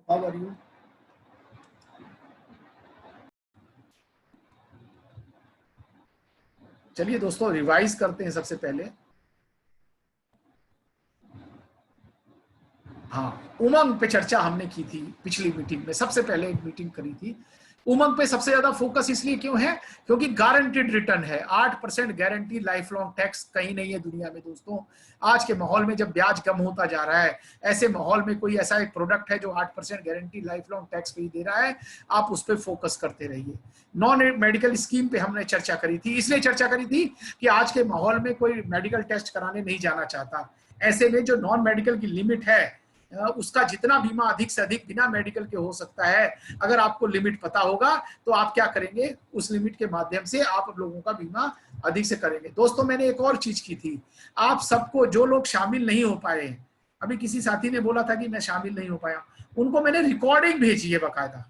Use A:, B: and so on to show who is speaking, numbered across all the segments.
A: How are you? चलिए दोस्तों revise करते हैं सबसे पहले। हाँ, उमंग पे चर्चा हमने की थी पिछली मीटिंग में, सबसे पहले एक मीटिंग करी थी। उमंग पे सबसे ज्यादा फोकस इसलिए क्यों है? क्योंकि गारंटीड रिटर्न है, 8% गारंटी, लाइफ लॉन्ग टैक्स कहीं नहीं है दुनिया में दोस्तों। आज के माहौल में जब ब्याज कम होता जा रहा है, ऐसे माहौल में कोई ऐसा एक प्रोडक्ट है जो 8% guarantee, life long tax free दे रहा है, आप उस पर फोकस करते रहिए। नॉन मेडिकल स्कीम पे हमने चर्चा करी थी, इसलिए चर्चा करी थी कि आज के माहौल में कोई मेडिकल टेस्ट कराने नहीं जाना चाहता। ऐसे में जो नॉन मेडिकल की लिमिट है, उसका जितना बीमा अधिक से अधिक बिना मेडिकल के हो सकता है, अगर आपको लिमिट पता होगा तो आप क्या करेंगे, उस लिमिट के माध्यम से आप लोगों का बीमा अधिक से करेंगे। दोस्तों मैंने एक और चीज की थी, आप सबको, जो लोग शामिल नहीं हो पाए, अभी किसी साथी ने बोला था कि मैं शामिल नहीं हो पाया, उनको मैंने रिकॉर्डिंग भेजी है बकायदा।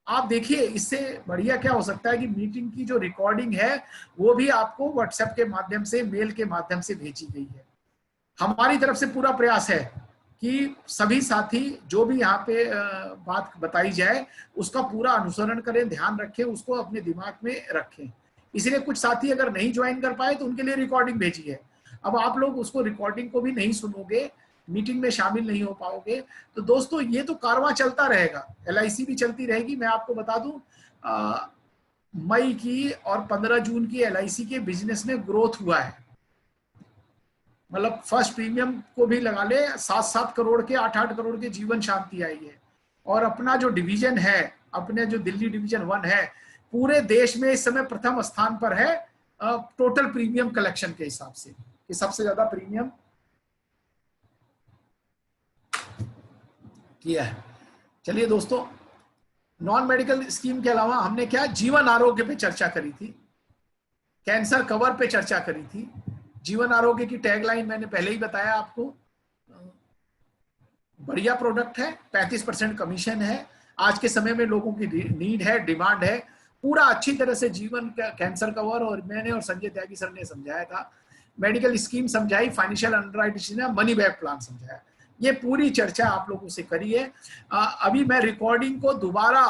A: आप देखिए, इससे बढ़िया क्या हो सकता है कि मीटिंग की जो रिकॉर्डिंग है वो भी आपको व्हाट्सएप के माध्यम से, मेल के माध्यम से भेजी गई है। हमारी तरफ से पूरा प्रयास है कि सभी साथी जो भी यहाँ पे बात बताई जाए उसका पूरा अनुसरण करें, ध्यान रखें, उसको अपने दिमाग में रखें। इसलिए कुछ साथी अगर नहीं ज्वाइन कर पाए तो उनके लिए रिकॉर्डिंग भेजी है। अब आप लोग उसको, रिकॉर्डिंग को भी नहीं सुनोगे, मीटिंग में शामिल नहीं हो पाओगे, तो दोस्तों ये तो कारवां चलता रहेगा, LIC भी चलती रहेगी। मैं आपको बता दूं, मई की और 15 जून की LIC के बिजनेस में ग्रोथ हुआ है। मतलब फर्स्ट प्रीमियम को भी लगा ले, 7-7 करोड़ के, 8-8 करोड़ के जीवन शांति आई है। और अपना जो डिवीजन है, अपने जो दिल्ली डिवीजन 1 है, पूरे देश में इस समय प्रथम स्थान पर है टोटल प्रीमियम कलेक्शन के हिसाब से, कि सबसे ज्यादा प्रीमियम किया है। चलिए दोस्तों, नॉन मेडिकल स्कीम के अलावा हमने क्या, जीवन आरोग्य पे चर्चा करी थी, कैंसर कवर पे चर्चा करी थी। जीवन आरोग्य की टैगलाइन मैंने पहले ही बताया आपको, बढ़िया प्रोडक्ट है, 35% कमीशन है, आज के समय में लोगों की नीड है, डिमांड है, पूरा अच्छी तरह से जीवन का कैंसर कवर, और मैंने और संजय त्यागी सर ने समझाया था, मेडिकल स्कीम समझाई, financial underwriting, money back plan समझाया, ये पूरी चर्चा आप लोगों से करी है। अभी मैं रिकॉर्डिंग को दोबारा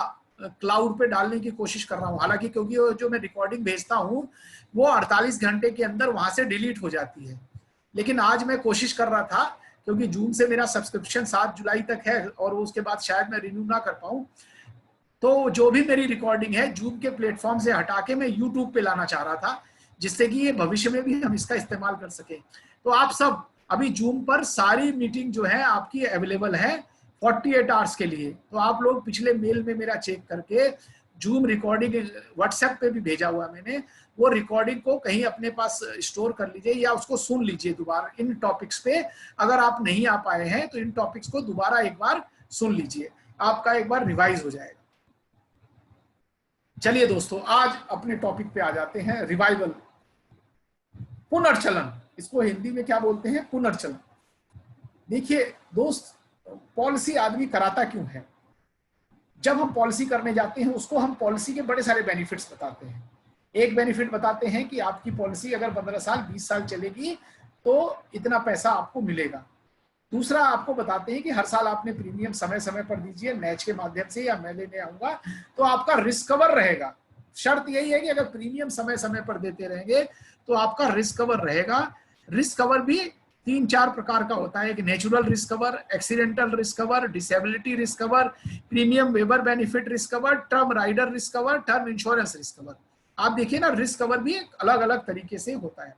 A: क्लाउड पे डालने की कोशिश कर रहा हूँ, हालांकि क्योंकि जो मैं रिकॉर्डिंग भेजता हूँ वो 48 घंटे के अंदर वहां से डिलीट हो जाती है, लेकिन आज मैं कोशिश कर रहा था, क्योंकि जून से मेरा सब्सक्रिप्शन 7 जुलाई तक है और उसके बाद शायद मैं रिन्यू ना कर पाऊं, तो जो भी मेरी रिकॉर्डिंग है जूम के प्लेटफॉर्म से हटा के मैं यूट्यूब पे लाना चाह रहा था, जिससे कि ये भविष्य में भी हम इसका इस्तेमाल कर सके। तो आप सब अभी जूम पर सारी मीटिंग जो है आपकी अवेलेबल है 48 आवर्स के लिए, तो आप लोग पिछले मेल में मेरा चेक करके जूम रिकॉर्डिंग, व्हाट्सएप पे भी भेजा हुआ मैंने, वो रिकॉर्डिंग को कहीं अपने पास स्टोर कर लीजिए या उसको सुन लीजिए दोबारा इन टॉपिक्स पे। अगर आप नहीं आ पाए हैं तो इन टॉपिक्स को दोबारा एक बार सुन लीजिए, आपका एक बार रिवाइज हो जाएगा। चलिए दोस्तों, आज अपने टॉपिक पे आ जाते हैं, रिवाइवल, पुनर्चलन, इसको हिंदी में क्या बोलते हैं, पुनर्चलन। देखिए दोस्त, पॉलिसी आदमी कराता क्यों है? जब हम पॉलिसी करने जाते हैं उसको हम पॉलिसी के बड़े सारे बेनिफिट्स बताते हैं। एक बेनिफिट बताते हैं कि आपकी पॉलिसी अगर 15 साल 20 साल चलेगी तो इतना पैसा आपको मिलेगा। दूसरा आपको बताते हैं कि हर साल आपने प्रीमियम समय समय पर दीजिए, मैच के माध्यम से या मैं लेने आऊंगा तो आपका रिस्क कवर रहेगा। शर्त यही है कि अगर प्रीमियम समय समय पर देते रहेंगे तो आपका रिस्क कवर रहेगा। रिस्क कवर भी 3-4 प्रकार का होता है, एक natural risk cover, accidental risk cover, disability risk cover, premium waiver benefit risk cover, term rider risk cover, term insurance risk cover. आप देखिए ना, रिस्क कवर भी अलग अलग तरीके से होता है।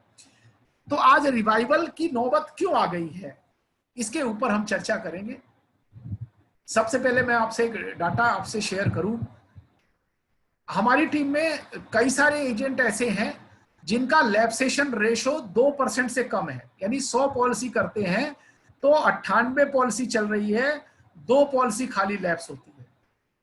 A: तो आज रिवाइवल की नौबत क्यों आ गई है, इसके ऊपर हम चर्चा करेंगे। सबसे पहले मैं आपसे एक डाटा आपसे शेयर करूं, हमारी टीम में कई सारे एजेंट ऐसे हैं जिनका लैप्सेशन रेशो 2% से कम है, यानी 100 पॉलिसी करते हैं तो 98 पॉलिसी चल रही है, 2 पॉलिसी खाली लैप्स होती है।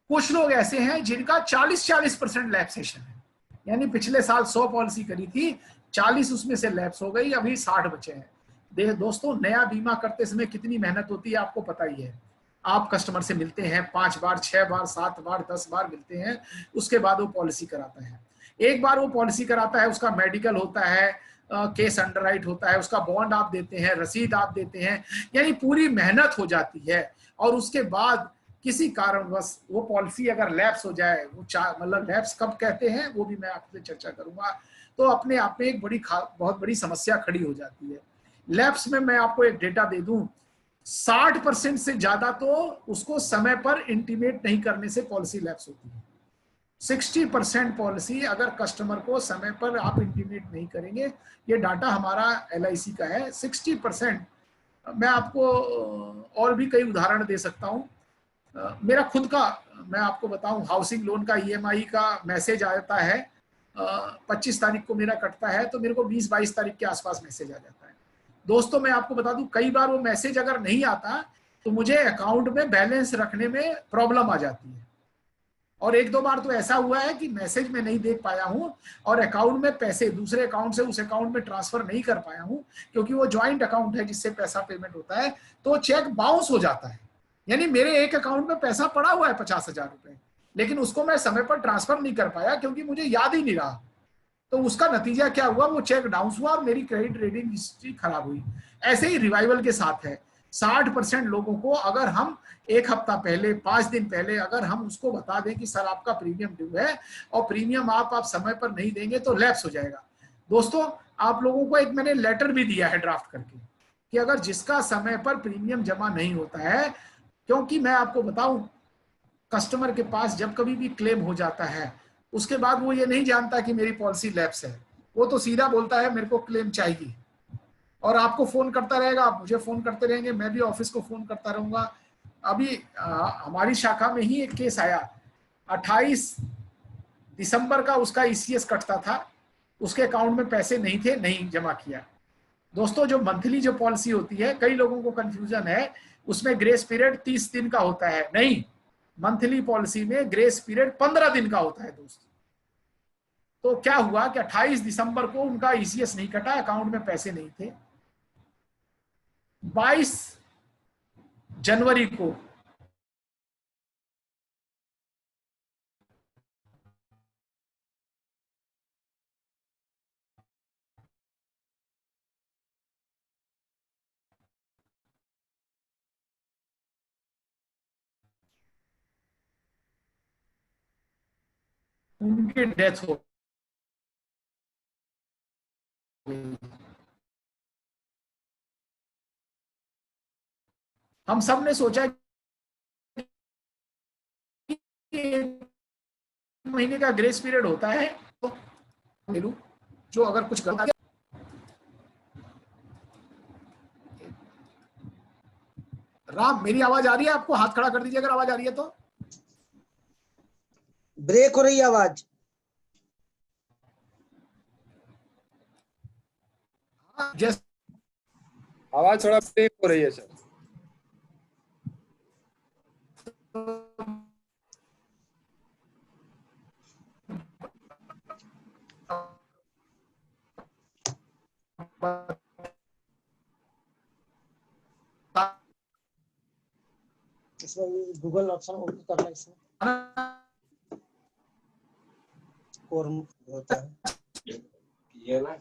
A: कुछ लोग ऐसे हैं जिनका 40% लैप्सेशन है, यानी पिछले साल 100 पॉलिसी करी थी, 40 उसमें से लैप्स हो गई, अभी 60 बचे हैं। दोस्तों, नया बीमा करते समय कितनी मेहनत होती है आपको पता ही है। आप कस्टमर से मिलते हैं 5 बार, 6 बार, 7 बार, 10 बार मिलते हैं, उसके बाद वो पॉलिसी कराता है। एक बार वो पॉलिसी कराता है, उसका मेडिकल होता है, केस अंडरराइट होता है, उसका बॉन्ड आप देते हैं, रसीद आप देते हैं, यानी पूरी मेहनत हो जाती है। और उसके बाद किसी कारणवश वो पॉलिसी अगर लैप्स हो जाए, वो मतलब लैप्स कब कहते हैं वो भी मैं आपसे चर्चा करूंगा, तो अपने आप में एक बहुत बड़ी समस्या खड़ी हो जाती है। लैप्स में मैं आपको एक डेटा दे दूं, 60% से ज्यादा तो उसको समय पर इंटीमेट नहीं करने से पॉलिसी लैप्स होती है। 60% पॉलिसी अगर कस्टमर को समय पर आप इंटीमेट नहीं करेंगे, ये डाटा हमारा LIC का है, 60%। मैं आपको और भी कई उदाहरण दे सकता हूं। मेरा खुद का मैं आपको बताऊं, हाउसिंग लोन का EMI का मैसेज आता है, 25 तारीख को मेरा कटता है, तो मेरे को 20-22 तारीख के आसपास मैसेज आ जाता है। दोस्तों मैं आपको बता दूं, कई बार वो मैसेज अगर नहीं आता तो मुझे अकाउंट में बैलेंस रखने में प्रॉब्लम आ जाती है। और 1-2 बार तो ऐसा हुआ है कि मैसेज में नहीं देख पाया हूं और अकाउंट में पैसे दूसरे अकाउंट से उस अकाउंट में ट्रांसफर नहीं कर पाया हूं, क्योंकि वो ज्वाइंट अकाउंट है जिससे पैसा पेमेंट होता है, तो चेक बाउंस हो जाता है। यानी मेरे एक अकाउंट में पैसा पड़ा हुआ है 50,000 रुपए, लेकिन उसको मैं समय पर ट्रांसफर नहीं कर पाया क्योंकि मुझे याद ही नहीं रहा। तो उसका नतीजा क्या हुआ, वो चेक बाउंस हुआ और मेरी क्रेडिट रेटिंग हिस्ट्री खराब हुई। ऐसे ही रिवाइवल के साथ है। 60% लोगों को अगर हम 1 हफ्ता पहले, 5 दिन पहले अगर हम उसको बता दें कि सर आपका प्रीमियम ड्यू है और प्रीमियम आप समय पर नहीं देंगे तो लैप्स हो जाएगा। दोस्तों आप लोगों को एक मैंने लेटर भी दिया है ड्राफ्ट करके कि अगर जिसका समय पर प्रीमियम जमा नहीं होता है, क्योंकि मैं आपको बताऊं, कस्टमर के पास जब कभी भी क्लेम हो जाता है उसके बाद वो ये नहीं जानता कि मेरी पॉलिसी लैप्स है, वो तो सीधा बोलता है मेरे को क्लेम चाहिए, और आपको फोन करता रहेगा, आप मुझे फोन करते रहेंगे, मैं भी ऑफिस को फोन करता रहूंगा। अभी हमारी शाखा में ही एक केस आया, 28 दिसंबर का उसका ECS कटता था, उसके अकाउंट में पैसे नहीं थे, नहीं जमा किया। दोस्तों जो मंथली जो पॉलिसी होती है, कई लोगों को कंफ्यूजन है, उसमें ग्रेस पीरियड 30 दिन का होता है, नहीं, मंथली पॉलिसी में ग्रेस पीरियड 15 दिन का होता है दोस्तों। तो क्या हुआ कि 28 दिसंबर को उनका ECS नहीं कटा, अकाउंट में पैसे नहीं थे। 22 जनवरी को उनकी डेथ हो गई। हम सब ने सोचा कि 1 महीने का ग्रेस पीरियड होता है, तो ले लूं, जो अगर कुछ गलत। राम मेरी आवाज आ रही है आपको? हाथ खड़ा कर दीजिए अगर आवाज आ रही है तो।
B: ब्रेक हो रही है आवाज।
A: जैसे
C: आवाज थोड़ा ब्रेक हो रही है सर।
B: इसमें गूगल ऑप्शन ऑन करना, इसमें और होता है
C: ये ना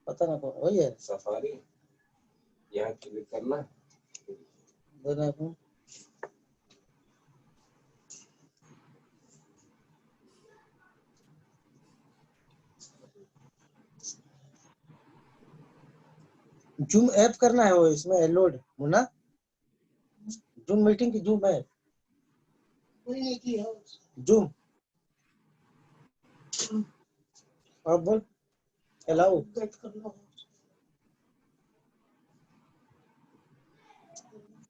B: पता ना कौन वही है।
C: सफारी यहाँ क्लिक करना,
B: देना है। जूम ऐप करना है वो, इसमें लोड मुन्ना, जूम मीटिंग की जूम है, कोई नहीं की है जूम। अब बोल अलाउ गेट कर लो,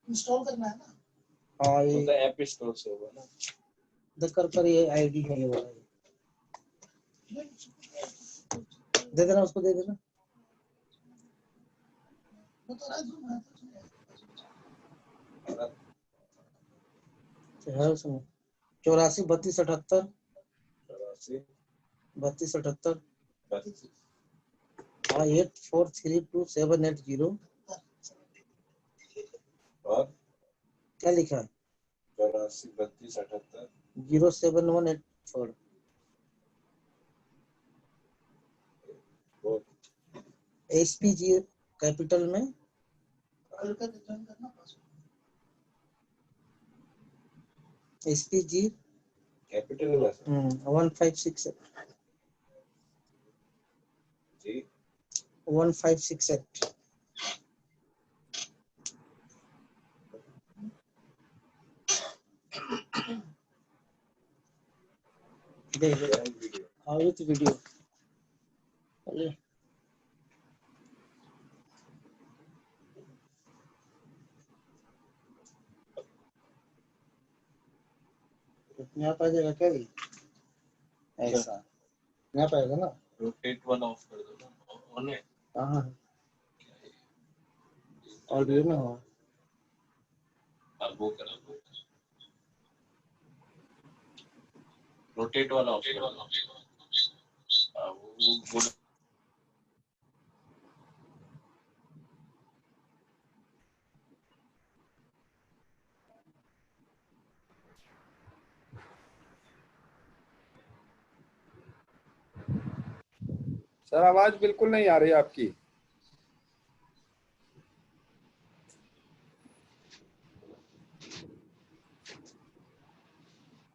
B: इंस्टॉल करना है ना। हाँ ये
C: तो ऐप स्टोर से होगा ना,
B: देख कर ये आईडी है, ये वाला दे देना, उसको दे देना। है उसमें 84 32 78 32 78। हाँ 843278
C: और
B: क्या लिखा है
C: 84 32 78
B: 07184। SPG कैपिटल में SPG
C: कैपिटल में सर
B: 1568
C: जी
B: 1568 देख
C: वीडियो
B: हाँ विथ वीडियो अरे यहाँ पे आ जाएगा क्या ये ऐसा यहाँ पे आएगा ना
C: रोटेट वाला ऑफ कर दो ना ऑन है
B: हाँ ऑडियो में हो
C: अब वो करा दो रोटेट वाला ऑफ कर दो वो
D: सर आवाज बिल्कुल नहीं आ रही आपकी।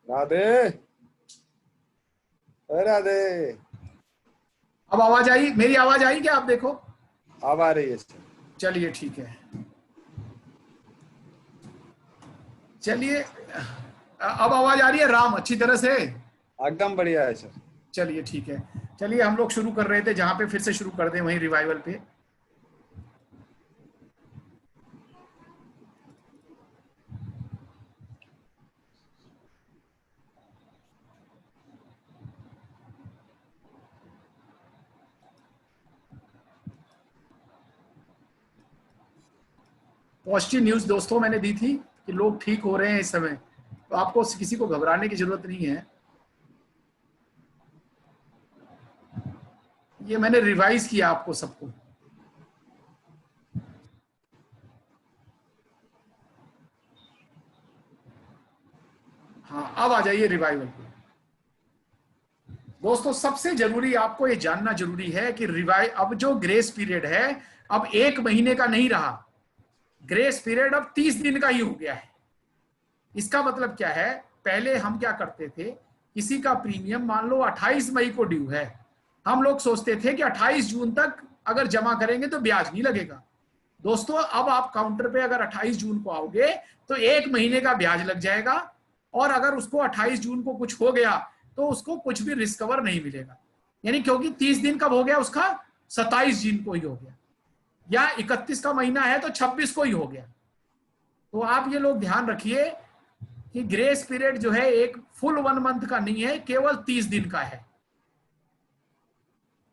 D: राधे राधे
A: अब आवाज आई, मेरी आवाज आई क्या? आप देखो
D: अब आ रही है सर।
A: चलिए ठीक है, चलिए अब आवाज आ रही है राम अच्छी तरह से?
D: एकदम बढ़िया है सर।
A: चलिए ठीक है, चलिए हम लोग शुरू कर रहे थे जहां पे फिर से शुरू कर दें वहीं रिवाइवल पे। पॉजिटिव न्यूज दोस्तों मैंने दी थी कि लोग ठीक हो रहे हैं इस समय, तो आपको किसी को घबराने की जरूरत नहीं है। ये मैंने रिवाइज किया आपको सबको। हाँ अब आ जाइए रिवाइवल पे। दोस्तों सबसे जरूरी आपको ये जानना जरूरी है कि अब जो ग्रेस पीरियड है अब 1 महीने का नहीं रहा, ग्रेस पीरियड अब 30 दिन का ही हो गया है। इसका मतलब क्या है, पहले हम क्या करते थे, किसी का प्रीमियम मान लो 28 मई को ड्यू है, हम लोग सोचते थे कि 28 जून तक अगर जमा करेंगे तो ब्याज नहीं लगेगा। दोस्तों अब आप काउंटर पे अगर 28 जून को आओगे तो 1 महीने का ब्याज लग जाएगा, और अगर उसको 28 जून को कुछ हो गया तो उसको कुछ भी रिस्कवर नहीं मिलेगा। यानी क्योंकि 30 दिन कब हो गया उसका, 27 जून को ही हो गया, या 31 का महीना है तो 26 को ही हो गया। तो आप ये लोग ध्यान रखिए कि ग्रेस पीरियड जो है एक फुल 1 मंथ का नहीं है, केवल 30 दिन का है।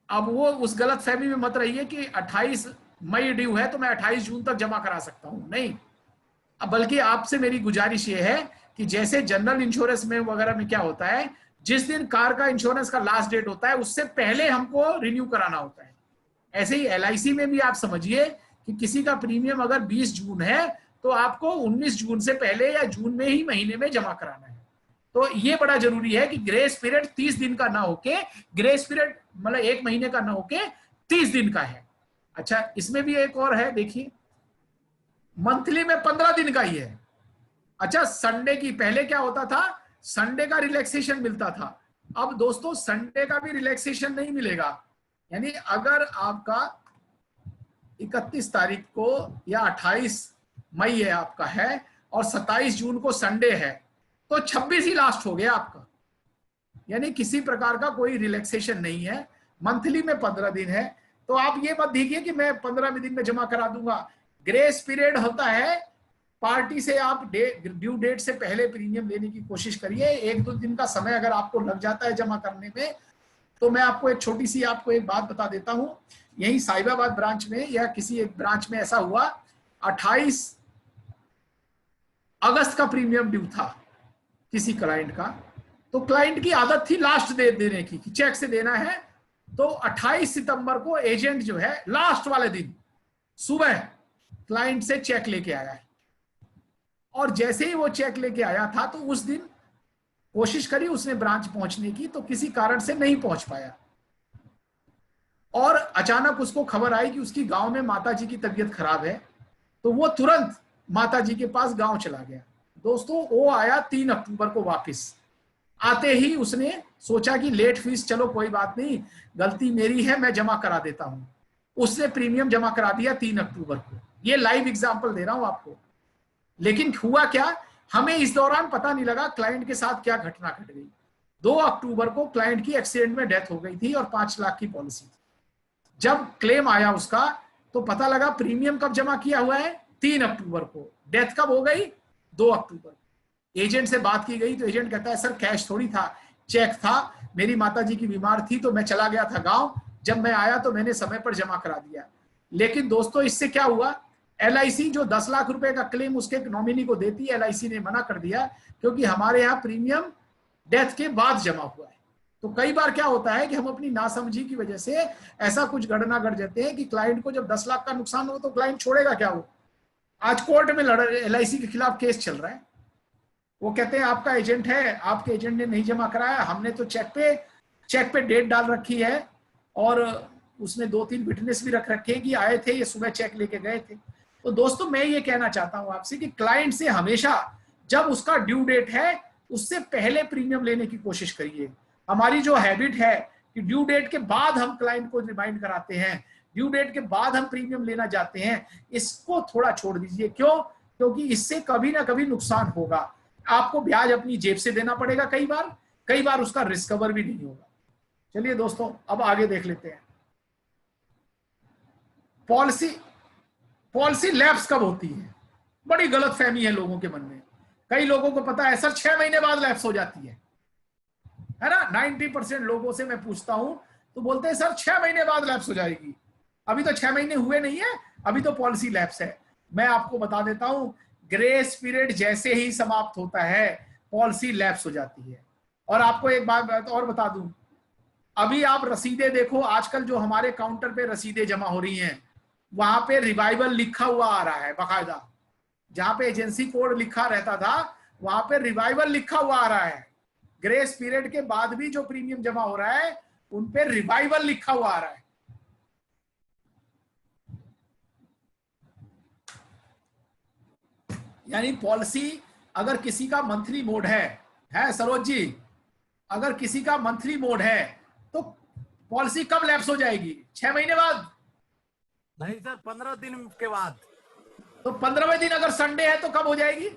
A: अब वो उस गलत फहमी में मत रहिए कि 28 मई ड्यू है तो मैं 28 जून तक जमा करा सकता हूं, नहीं। बल्कि आपसे मेरी गुजारिश ये है कि जैसे जनरल इंश्योरेंस में वगैरह में क्या होता है, जिस दिन कार का इंश्योरेंस का लास्ट डेट होता है उससे पहले हमको रिन्यू कराना होता है, ऐसे ही LIC में भी आप समझिए कि किसी का प्रीमियम अगर 20 जून है तो आपको 19 जून से पहले या जून में ही महीने में जमा कराना है। तो ये बड़ा जरूरी है कि ग्रेस पीरियड 30 दिन का ना होके, ग्रेस पीरियड मतलब 1 महीने का ना होके 30 दिन का है। अच्छा इसमें भी एक और है, देखिए मंथली में 15 दिन का ही है। अच्छा संडे की, पहले क्या होता था, संडे का रिलैक्सेशन मिलता था, अब दोस्तों संडे का भी रिलैक्सेशन नहीं मिलेगा। यानी अगर आपका 31 तारीख को या 28 मई है आपका है और 27 जून को संडे है तो 26 ही लास्ट हो गया आपका, यानी किसी प्रकार का कोई रिलैक्सेशन नहीं है। मंथली में 15 दिन है, तो आप ये मत देखिए कि मैं 15 दिन में जमा करा दूंगा। ग्रेस पीरियड होता है, पार्टी से आप ड्यू डेट से पहले प्रीमियम लेने की कोशिश करिए। 1-2 दिन का समय अगर आपको लग जाता है जमा करने में, तो मैं आपको एक छोटी सी आपको एक बात बता देता हूं। यही साहिबाबाद ब्रांच में या किसी एक ब्रांच में ऐसा हुआ, 28 अगस्त का प्रीमियम ड्यू था किसी क्लाइंट का, तो क्लाइंट की आदत थी लास्ट दे देने की, कि चेक से देना है। तो 28 सितंबर को एजेंट जो है लास्ट वाले दिन सुबह क्लाइंट से चेक लेके आया है, और जैसे ही वो चेक लेके आया था तो उस दिन कोशिश करी उसने ब्रांच पहुंचने की, तो किसी कारण से नहीं पहुंच पाया, और अचानक उसको खबर आई कि उसकी गांव में माताजी की तबीयत खराब है, तो वो तुरंत माताजी के पास गांव चला गया। दोस्तों वो आया 3 अक्टूबर को वापस। आते ही उसने सोचा कि लेट फीस, चलो कोई बात नहीं, गलती मेरी है, मैं जमा करा देता हूं। उसने प्रीमियम जमा करा दिया 3 अक्टूबर को। ये लाइव एग्जांपल दे रहा हूं आपको। लेकिन हुआ क्या, हमें इस दौरान पता नहीं लगा क्लाइंट के साथ क्या घटना घट गई। 2 अक्टूबर को क्लाइंट की एक्सीडेंट में डेथ हो गई थी और 5 लाख की पॉलिसी थी। जब क्लेम आया उसका तो पता लगा प्रीमियम कब जमा किया हुआ है, 3 अक्टूबर को। डेथ कब हो गई, 2 अक्टूबर। एजेंट से बात की गई तो एजेंट कहता है सर कैश थोड़ी था, चेक था, मेरी माताजी की बीमार थी तो मैं चला गया था गांव, जब मैं आया तो मैंने समय पर जमा करा दिया। लेकिन दोस्तों इससे क्या हुआ, LIC जो 10 लाख रुपए का क्लेम उसके नॉमिनी को देती है, LIC ने मना कर दिया क्योंकि हमारे यहाँ प्रीमियम डेथ के बाद जमा हुआ है। तो कई बार क्या होता है कि हम अपनी नासमझी की वजह से ऐसा कुछ घटना घट जाते हैं कि क्लाइंट को जब 10 लाख का नुकसान हो तो क्लाइंट छोड़ेगा क्या। वो आज कोर्ट में LIC के खिलाफ केस चल रहा है। वो कहते हैं आपका एजेंट है, आपके एजेंट ने नहीं जमा कराया, हमने तो चेक पे डेट डाल रखी है और उसने 2-3 विटनेस भी रख रखे हैं कि आए थे, ये सुबह चेक लेके गए थे। तो दोस्तों मैं ये कहना चाहता हूं आपसे कि क्लाइंट से हमेशा जब उसका ड्यू डेट है उससे पहले प्रीमियम लेने की कोशिश करिए। हमारी जो हैबिट है कि ड्यू डेट के बाद हम क्लाइंट को रिमाइंड कराते हैं, ड्यू डेट के बाद हम प्रीमियम लेना चाहते हैं, इसको थोड़ा छोड़ दीजिए। क्यों? क्योंकि इससे कभी ना कभी नुकसान होगा। आपको ब्याज अपनी जेब से देना पड़ेगा, कई बार उसका रिस्कवर भी नहीं होगा। चलिए दोस्तों अब आगे देख लेते हैं। पॉलिसी लैप्स कब होती है, बड़ी गलतफहमी है लोगों के मन में। कई लोगों को पता है सर 6 महीने बाद लैप्स हो जाती है ना। 90% लोगों से मैं पूछता हूं तो बोलते हैं सर 6 महीने बाद लैप्स हो जाएगी। अभी तो 6 महीने हुए नहीं है, अभी तो पॉलिसी लैप्स है। मैं आपको बता देता हूं, ग्रेस पीरियड जैसे ही समाप्त होता है पॉलिसी लैप्स हो जाती है। और आपको एक बात और बता दूं, अभी आप रसीदें देखो, आजकल जो हमारे काउंटर पे रसीदें जमा हो रही हैं वहां पे रिवाइवल लिखा हुआ आ रहा है बाकायदा। जहां पे एजेंसी कोड लिखा रहता था वहां पे रिवाइवल लिखा हुआ आ रहा है। ग्रेस पीरियड के बाद भी जो प्रीमियम जमा हो रहा है उन पे रिवाइवल लिखा हुआ आ रहा है। यानी पॉलिसी अगर किसी का मंथली मोड है सरोज जी, अगर किसी का मंथली मोड है तो पॉलिसी कब लैप्स हो जाएगी? 6 महीने बाद?
E: नहीं सर, 15 दिन के बाद।
A: तो 15वें दिन अगर संडे है तो कब हो जाएगी?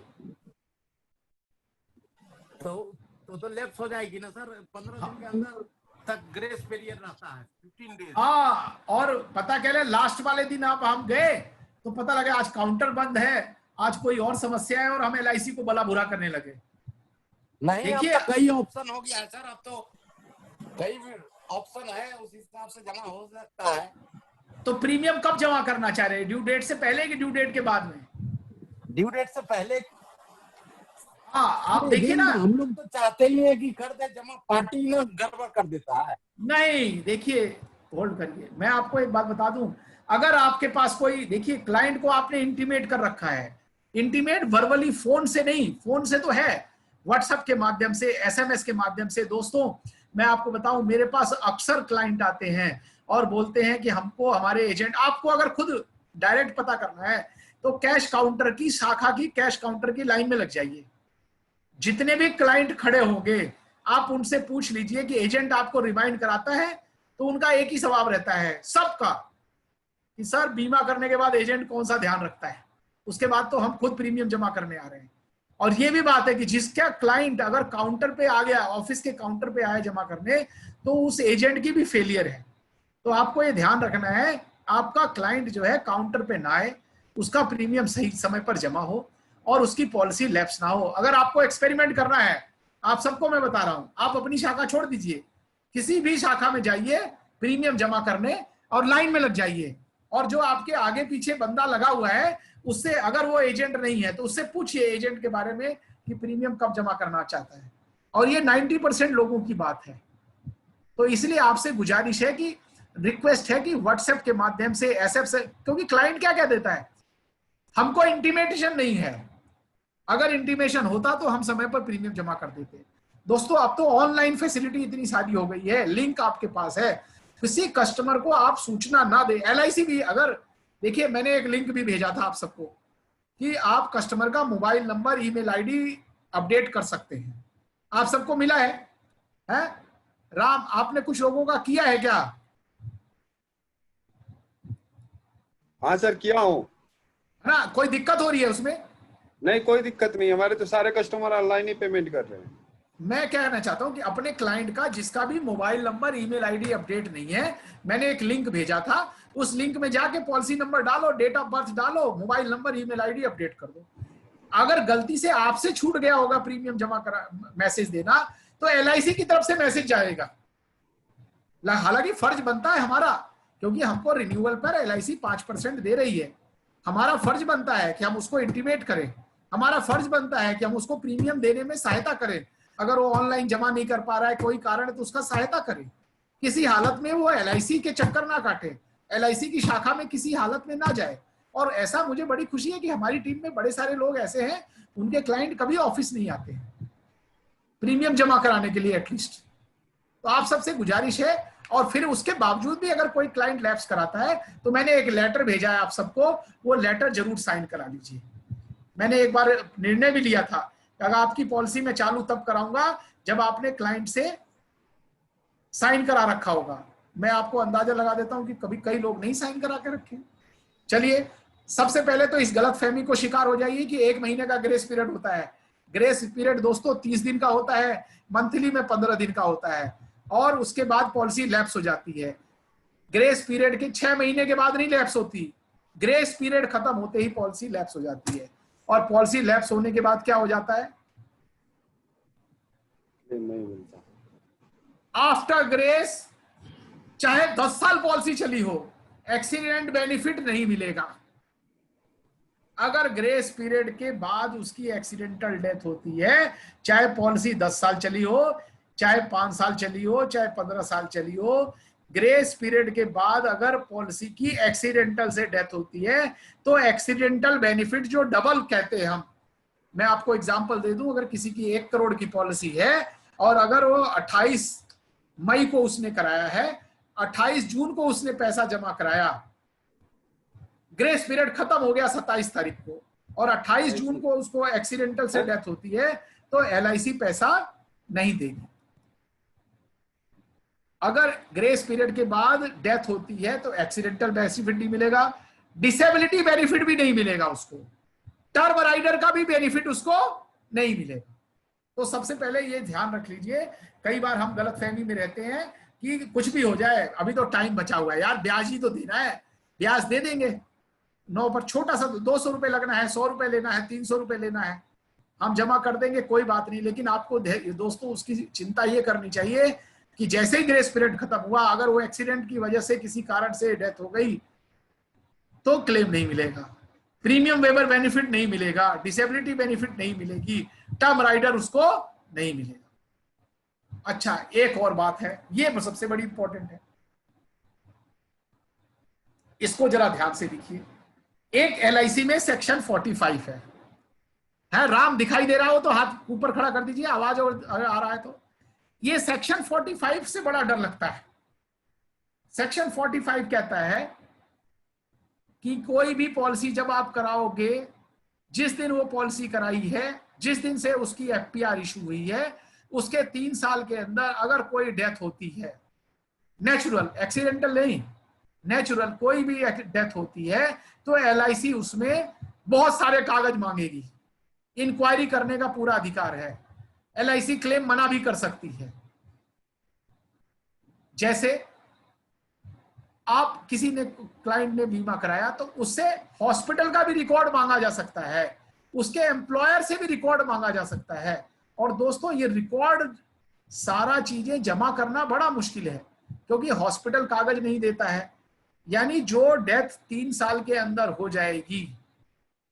E: तो लैप्स हो जाएगी ना सर। 15 दिन के अंदर तक ग्रेस पीरियड रहता है, 15 डेज।
A: हाँ, और पता क्या है, लास्ट वाले दिन आप हम गए तो पता लगा आज काउंटर बंद है, आज कोई और समस्या है और हम LIC को भला बुरा करने लगे।
E: नहीं,
A: देखिए
E: अब तो कई ऑप्शन हो गया है सर, अब तो कई ऑप्शन है, उस हिसाब से जमा हो सकता है।
A: तो प्रीमियम कब जमा करना चाह रहे हैं, ड्यू डेट से पहले कि ड्यू डेट के बाद में?
E: ड्यू डेट से पहले।
A: हाँ, आप देखिए ना,
E: हम लोग तो चाहते ही है कि कर दे जमा, पार्टी ना गड़बड़ कर देता है।
A: नहीं देखिए, होल्ड करिए, मैं आपको एक बात बता दूं, अगर आपके पास कोई, देखिए क्लाइंट को आपने इंटीमेट कर रखा है, इंटीमेट वर्बली, फोन से नहीं, फोन से तो है, व्हाट्सएप के माध्यम से, SMS के माध्यम से। दोस्तों मैं आपको बताऊं, मेरे पास अक्सर क्लाइंट आते हैं और बोलते हैं कि हमको हमारे एजेंट, आपको अगर खुद डायरेक्ट पता करना है तो कैश काउंटर की शाखा की, कैश काउंटर की लाइन में लग जाइए। जितने भी क्लाइंट खड़े होंगे आप उनसे पूछ लीजिए कि एजेंट आपको रिमाइंड कराता है, तो उनका एक ही जवाब रहता है सबका कि सर बीमा करने के बाद एजेंट कौन सा ध्यान रखता है, उसके बाद तो हम खुद प्रीमियम जमा करने आ रहे हैं। और ये भी बात है कि जिसका क्लाइंट अगर काउंटर पे आ गया, ऑफिस के काउंटर पे आया जमा करने, तो उस एजेंट की भी फेलियर है। तो आपको ये ध्यान रखना है, आपका क्लाइंट जो है काउंटर पे ना आए, उसका प्रीमियम सही समय पर जमा हो और उसकी पॉलिसी लैप्स ना हो। अगर आपको एक्सपेरिमेंट करना है, आप सबको मैं बता रहा हूं, आप अपनी शाखा छोड़ दीजिए, किसी भी शाखा में जाइए प्रीमियम जमा करने और लाइन में लग जाइए। और जो आपके आगे पीछे बंदा लगा हुआ है उससे, अगर वो एजेंट नहीं है तो उससे पूछिए एजेंट के बारे में कि प्रीमियम कब जमा करना चाहता है। और ये 90% लोगों की बात है। तो इसलिए आपसे गुजारिश है कि, रिक्वेस्ट है कि व्हाट्सएप के माध्यम से, SF से, क्योंकि क्लाइंट क्या कह देता है, हमको इंटीमेशन नहीं है। अगर इंटीमेशन होता तो हम समय पर प्रीमियम जमा कर देते। दोस्तों अब तो ऑनलाइन फैसिलिटी इतनी सारी हो गई है, लिंक आपके पास है, किसी कस्टमर को आप सूचना ना दे। LIC भी, अगर देखिए मैंने एक लिंक भी भेजा था आप सबको कि आप कस्टमर का mobile number, email ID update कर सकते हैं। आप सबको मिला है? राम, आपने कुछ लोगों का किया है क्या?
D: हाँ सर, किया हूँ।
A: है ना? कोई दिक्कत हो रही है उसमें?
D: नहीं, कोई दिक्कत नहीं, हमारे तो सारे कस्टमर ऑनलाइन ही पेमेंट कर रहे हैं।
A: मैं कहना चाहता हूं कि अपने क्लाइंट का जिसका भी mobile number, email ID update नहीं है, मैंने एक लिंक भेजा था, उस लिंक में जाके पॉलिसी नंबर डालो, डेट ऑफ बर्थ डालो, mobile number, email ID update कर दो। अगर गलती से आपसे छूट गया होगा प्रीमियम जमा करा, मैसेज देना, तो LIC की तरफ से मैसेज जाएगा। हालांकि फर्ज बनता है हमारा, क्योंकि हमको रिन्यूअल पर LIC 5% दे रही है, हमारा फर्ज बनता है कि हम उसको इंटीमेट करें, हमारा फर्ज बनता है कि हम उसको प्रीमियम देने में सहायता करें। अगर वो ऑनलाइन जमा नहीं कर पा रहा है कोई कारण, तो उसका सहायता करें। किसी हालत में वो LIC के चक्कर ना काटे, LIC की शाखा में किसी हालत में ना जाए। और ऐसा मुझे बड़ी खुशी है कि हमारी टीम में बड़े सारे लोग ऐसे हैं, उनके क्लाइंट कभी ऑफिस नहीं आते हैं प्रीमियम जमा कराने के लिए एटलीस्ट। तो आप सबसे गुजारिश है, और फिर उसके बावजूद भी अगर कोई क्लाइंट लैप्स कराता है तो मैंने एक लेटर भेजा है आप सबको, वो लेटर जरूर साइन करा लीजिए। मैंने एक बार निर्णय भी लिया था कि अगर आपकी पॉलिसी में चालू तब कराऊंगा जब आपने क्लाइंट से साइन करा रखा होगा। मैं आपको अंदाजा लगा देता हूं कि कभी कई लोग नहीं साइन करा के रखे। चलिए, सबसे पहले तो इस गलतफहमी को शिकार हो जाइए कि 1 महीने का ग्रेस पीरियड होता है। ग्रेस पीरियड दोस्तों 30 दिन का होता है, मंथली में 15 दिन का होता है, और उसके बाद पॉलिसी लैप्स हो जाती है। ग्रेस पीरियड के 6 महीने के बाद नहीं लैप्स होती, ग्रेस पीरियड खत्म होते ही पॉलिसी लैप्स हो जाती है। और पॉलिसी लैप्स होने के बाद क्या हो जाता है?
D: नहीं मिलता।
A: आफ्टर ग्रेस, चाहे 10 साल पॉलिसी चली हो, एक्सीडेंट बेनिफिट नहीं मिलेगा। अगर ग्रेस पीरियड के बाद उसकी एक्सीडेंटल डेथ होती है, चाहे पॉलिसी 10 साल चली हो, चाहे 5 साल चली हो, चाहे 15 साल चली हो, ग्रेस पीरियड के बाद अगर पॉलिसी की एक्सीडेंटल से डेथ होती है तो एक्सीडेंटल बेनिफिट जो डबल कहते हैं हम, मैं आपको एग्जांपल दे दूं, अगर किसी की 1 करोड़ की पॉलिसी है और अगर वो 28 मई को उसने कराया है, 28 जून को उसने पैसा जमा कराया, ग्रेस पीरियड खत्म हो गया 27 तारीख को, और 28 जून को उसको एक्सीडेंटल से डेथ होती है, तो LIC पैसा नहीं देगी। अगर ग्रेस पीरियड के बाद डेथ होती है तो एक्सीडेंटल बेनिफिट नहीं मिलेगा, डिसेबिलिटी बेनिफिट भी नहीं मिलेगा उसको, टर्म राइडर का भी बेनिफिट उसको नहीं मिलेगा। तो सबसे पहले ये ध्यान रख लीजिए, कई बार हम गलतफहमी में रहते हैं कि कुछ भी हो जाए, अभी तो टाइम बचा हुआ है यार, ब्याज ही तो देना है, ब्याज दे देंगे 9 पर, छोटा सा 200 रुपए लगना है, 100 रुपए लेना है, 300 रुपए लेना है, हम जमा कर देंगे, कोई बात नहीं। लेकिन आपको दोस्तों उसकी चिंता ये करनी चाहिए कि जैसे ही ग्रेस पीरियड खत्म हुआ, अगर वो एक्सीडेंट की वजह से किसी कारण से डेथ हो गई तो क्लेम नहीं मिलेगा, प्रीमियम वेवर बेनिफिट नहीं मिलेगा, डिसेबिलिटी बेनिफिट नहीं मिलेगी, टर्म राइडर उसको नहीं मिलेगा। अच्छा, एक और बात है, ये सबसे बड़ी इंपॉर्टेंट है, इसको जरा ध्यान से देखिए। एक LIC में सेक्शन 45 है, राम दिखाई दे रहा हो तो हाथ ऊपर खड़ा कर दीजिए, आवाज और आ रहा है तो। ये सेक्शन 45 से बड़ा डर लगता है। सेक्शन 45 कहता है कि कोई भी पॉलिसी जब आप कराओगे, जिस दिन वो पॉलिसी कराई है, जिस दिन से उसकी FPR इशू हुई है, उसके 3 साल के अंदर अगर कोई डेथ होती है, नेचुरल, एक्सीडेंटल नहीं, नेचुरल कोई भी डेथ होती है, तो LIC उसमें बहुत सारे कागज मांगेगी, इंक्वायरी करने का पूरा अधिकार है, LIC क्लेम मना भी कर सकती है। जैसे आप किसी ने, क्लाइंट ने बीमा कराया, तो उससे हॉस्पिटल का भी रिकॉर्ड मांगा जा सकता है, उसके एम्प्लॉयर से भी रिकॉर्ड मांगा जा सकता है। और दोस्तों ये रिकॉर्ड सारा चीजें जमा करना बड़ा मुश्किल है, क्योंकि हॉस्पिटल कागज नहीं देता है। यानी जो डेथ 3 साल के अंदर हो जाएगी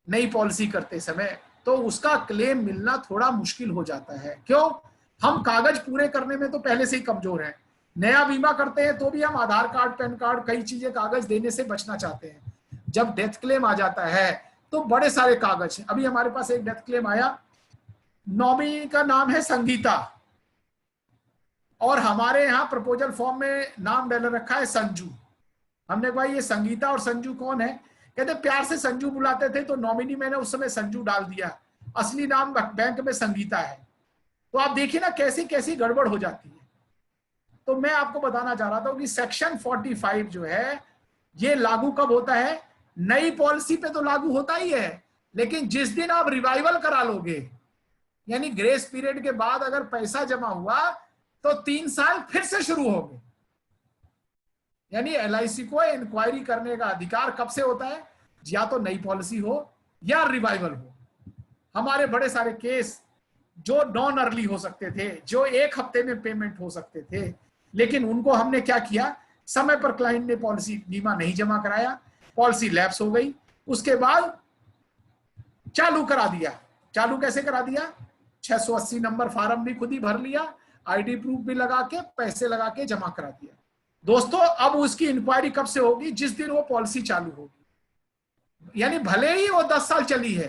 A: नई पॉलिसी करते समय, तो उसका क्लेम मिलना थोड़ा मुश्किल हो जाता है। क्यों? हम कागज पूरे करने में तो पहले से ही कमजोर हैं। नया बीमा करते हैं तो भी हम आधार कार्ड, पैन कार्ड, कई चीजें कागज देने से बचना चाहते हैं। जब डेथ क्लेम आ जाता है तो बड़े सारे कागज। अभी हमारे पास एक डेथ क्लेम आया, नॉमिनी का नाम है संगीता, और हमारे यहाँ प्रपोजल फॉर्म में नाम डाल रखा है संजू। हमने कहा ये संगीता और संजू कौन है? कहते प्यार से संजू बुलाते थे, तो नॉमिनी मैंने उस समय संजू डाल दिया, असली नाम बैंक में संगीता है। तो आप देखिए ना कैसी कैसी गड़बड़ हो जाती है। तो मैं आपको बताना चाह रहा था कि सेक्शन 45 जो है ये लागू कब होता है? नई पॉलिसी पे तो लागू होता ही है, लेकिन जिस दिन आप रिवाइवल करा लोगे, यानी ग्रेस पीरियड के बाद अगर पैसा जमा हुआ तो 3 साल फिर से शुरू होंगे। यानी एलआईसी को इंक्वायरी करने का अधिकार कब से होता है? या तो नई पॉलिसी हो या रिवाइवल हो। हमारे बड़े सारे केस जो नॉन अर्ली हो सकते थे, जो 1 हफ्ते में पेमेंट हो सकते थे, लेकिन उनको हमने क्या किया, समय पर क्लाइंट ने पॉलिसी बीमा नहीं जमा कराया, पॉलिसी लैप्स हो गई, उसके बाद चालू करा दिया। चालू कैसे करा दिया? 680 नंबर फार्म भी खुद ही भर लिया, आईडी प्रूफ भी लगा के, पैसे लगा के जमा करा दिया। दोस्तों अब उसकी इंक्वायरी कब से होगी? जिस दिन वो पॉलिसी चालू होगी। यानी भले ही वो 10 साल चली है,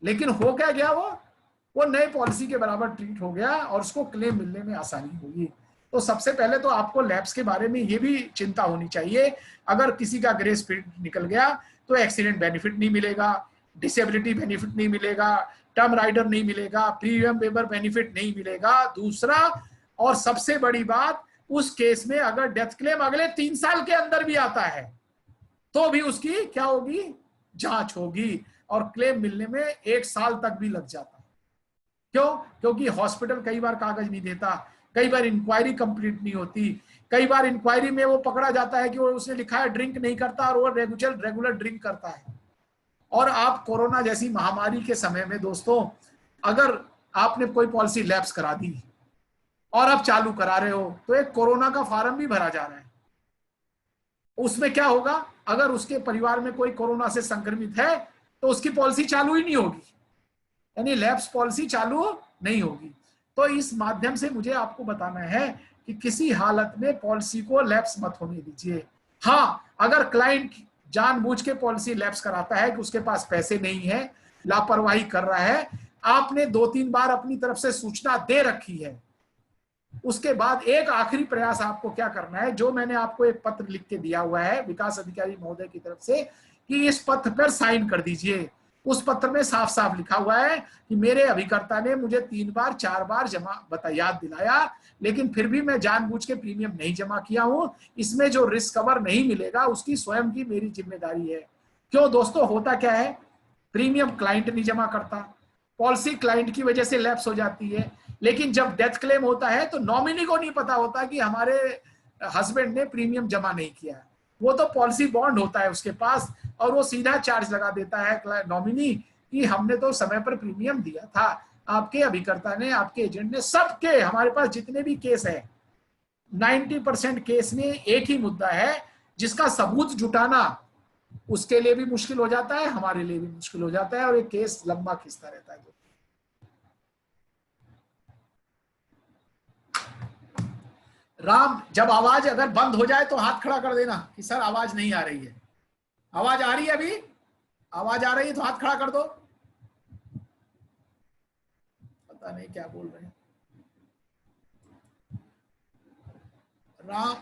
A: लेकिन हो क्या गया, वो नए पॉलिसी के बराबर ट्रीट हो गया और उसको क्लेम मिलने में आसानी होगी। तो सबसे पहले तो आपको लैप्स के बारे में ये भी चिंता होनी चाहिए। अगर किसी का ग्रेस पीरियड निकल गया तो एक्सीडेंट बेनिफिट नहीं मिलेगा, डिसेबिलिटी बेनिफिट नहीं मिलेगा, टर्म राइडर नहीं मिलेगा, प्रीमियम वेवर बेनिफिट नहीं मिलेगा। दूसरा और सबसे बड़ी बात, उस केस में अगर डेथ क्लेम अगले 3 साल के अंदर भी आता है तो भी उसकी क्या होगी? जांच होगी और क्लेम मिलने में 1 साल तक भी लग जाता है। क्यों? क्योंकि हॉस्पिटल कई बार कागज नहीं देता, कई बार इंक्वायरी कंप्लीट नहीं होती, कई बार इंक्वायरी में वो पकड़ा जाता है कि वो उसने लिखा है ड्रिंक नहीं करता और वो रेगुलर ड्रिंक करता है। और आप कोरोना जैसी महामारी के समय में दोस्तों, अगर आपने कोई पॉलिसी लैप्स करा दी और अब चालू करा रहे हो तो एक कोरोना का फॉर्म भी भरा जा रहा है। उसमें क्या होगा? अगर उसके परिवार में कोई कोरोना से संक्रमित है तो उसकी पॉलिसी चालू ही नहीं होगी, यानी लैप्स पॉलिसी चालू नहीं होगी। तो इस माध्यम से मुझे आपको बताना है कि किसी हालत में पॉलिसी को लैप्स मत होने दीजिए। हाँ, अगर क्लाइंट जानबूझ के पॉलिसी लैप्स कराता है कि उसके पास पैसे नहीं है, लापरवाही कर रहा है, आपने 2-3 बार अपनी तरफ से सूचना दे रखी है, उसके बाद एक आखिरी प्रयास आपको क्या करना है, जो मैंने आपको एक पत्र लिख के दिया हुआ है विकास अधिकारी महोदय की तरफ से, कि इस पत्र पर साइन कर दीजिए। उस पत्र में साफ साफ लिखा हुआ है कि मेरे अभिकर्ता ने मुझे 3 बार 4 बार याद दिलाया, लेकिन फिर भी मैं जानबूझ के प्रीमियम नहीं जमा किया हूं। इसमें जो रिस्क कवर नहीं मिलेगा उसकी स्वयं की मेरी जिम्मेदारी है। क्यों दोस्तों, होता क्या है, प्रीमियम क्लाइंट नहीं जमा करता, पॉलिसी क्लाइंट की वजह से लैप्स हो जाती है, लेकिन जब डेथ क्लेम होता है तो नॉमिनी को नहीं पता होता कि हमारे हस्बैंड ने प्रीमियम जमा नहीं किया। वो तो पॉलिसी बॉन्ड होता है उसके पास और वो सीधा चार्ज लगा देता है नॉमिनी कि हमने तो समय पर प्रीमियम दिया था। आपके अभिकर्ता ने, आपके एजेंट ने, सबके, हमारे पास जितने भी केस है 90% केस में एक ही मुद्दा है जिसका सबूत जुटाना उसके लिए भी मुश्किल हो जाता है, हमारे लिए भी मुश्किल हो जाता है और एक केस लंबा खिंचता रहता है। राम, जब आवाज अगर बंद हो जाए तो हाथ खड़ा कर देना कि सर आवाज नहीं आ रही है। आवाज आ रही है? अभी आवाज आ रही है तो हाथ खड़ा कर दो। पता नहीं क्या बोल रहे हैं। राम,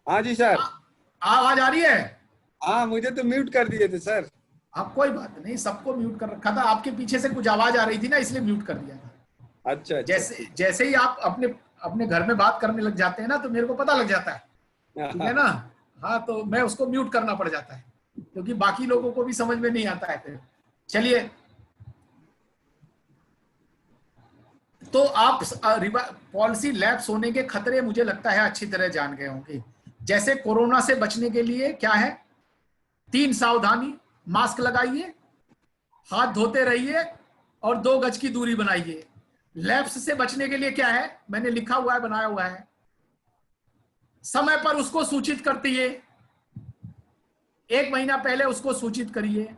D: हाँ जी सर,
A: आवाज आ रही है?
D: हाँ मुझे तो म्यूट कर दिए थे सर।
A: अब कोई बात नहीं, सबको म्यूट कर रखा था। आपके पीछे से कुछ आवाज आ रही थी ना, इसलिए म्यूट कर दिया था।
D: अच्छा,
A: जैसे ही आप अपने घर में बात करने लग जाते हैं ना तो मेरे को पता लग जाता है, ठीक है ना। हाँ, तो मैं उसको म्यूट करना पड़ जाता है क्योंकि बाकी लोगों को भी समझ में नहीं आता है फिर। चलिए, तो आप पॉलिसी लैप्स होने के खतरे मुझे लगता है अच्छी तरह जान गए होंगे। जैसे कोरोना से बचने के लिए क्या है, 3 सावधानी, मास्क लगाइए, हाथ धोते रहिए और 2 गज की दूरी बनाइए। लैप्स से बचने के लिए क्या है, मैंने लिखा हुआ है, बनाया हुआ है, समय पर उसको सूचित करती है, 1 महीना पहले उसको सूचित करिए,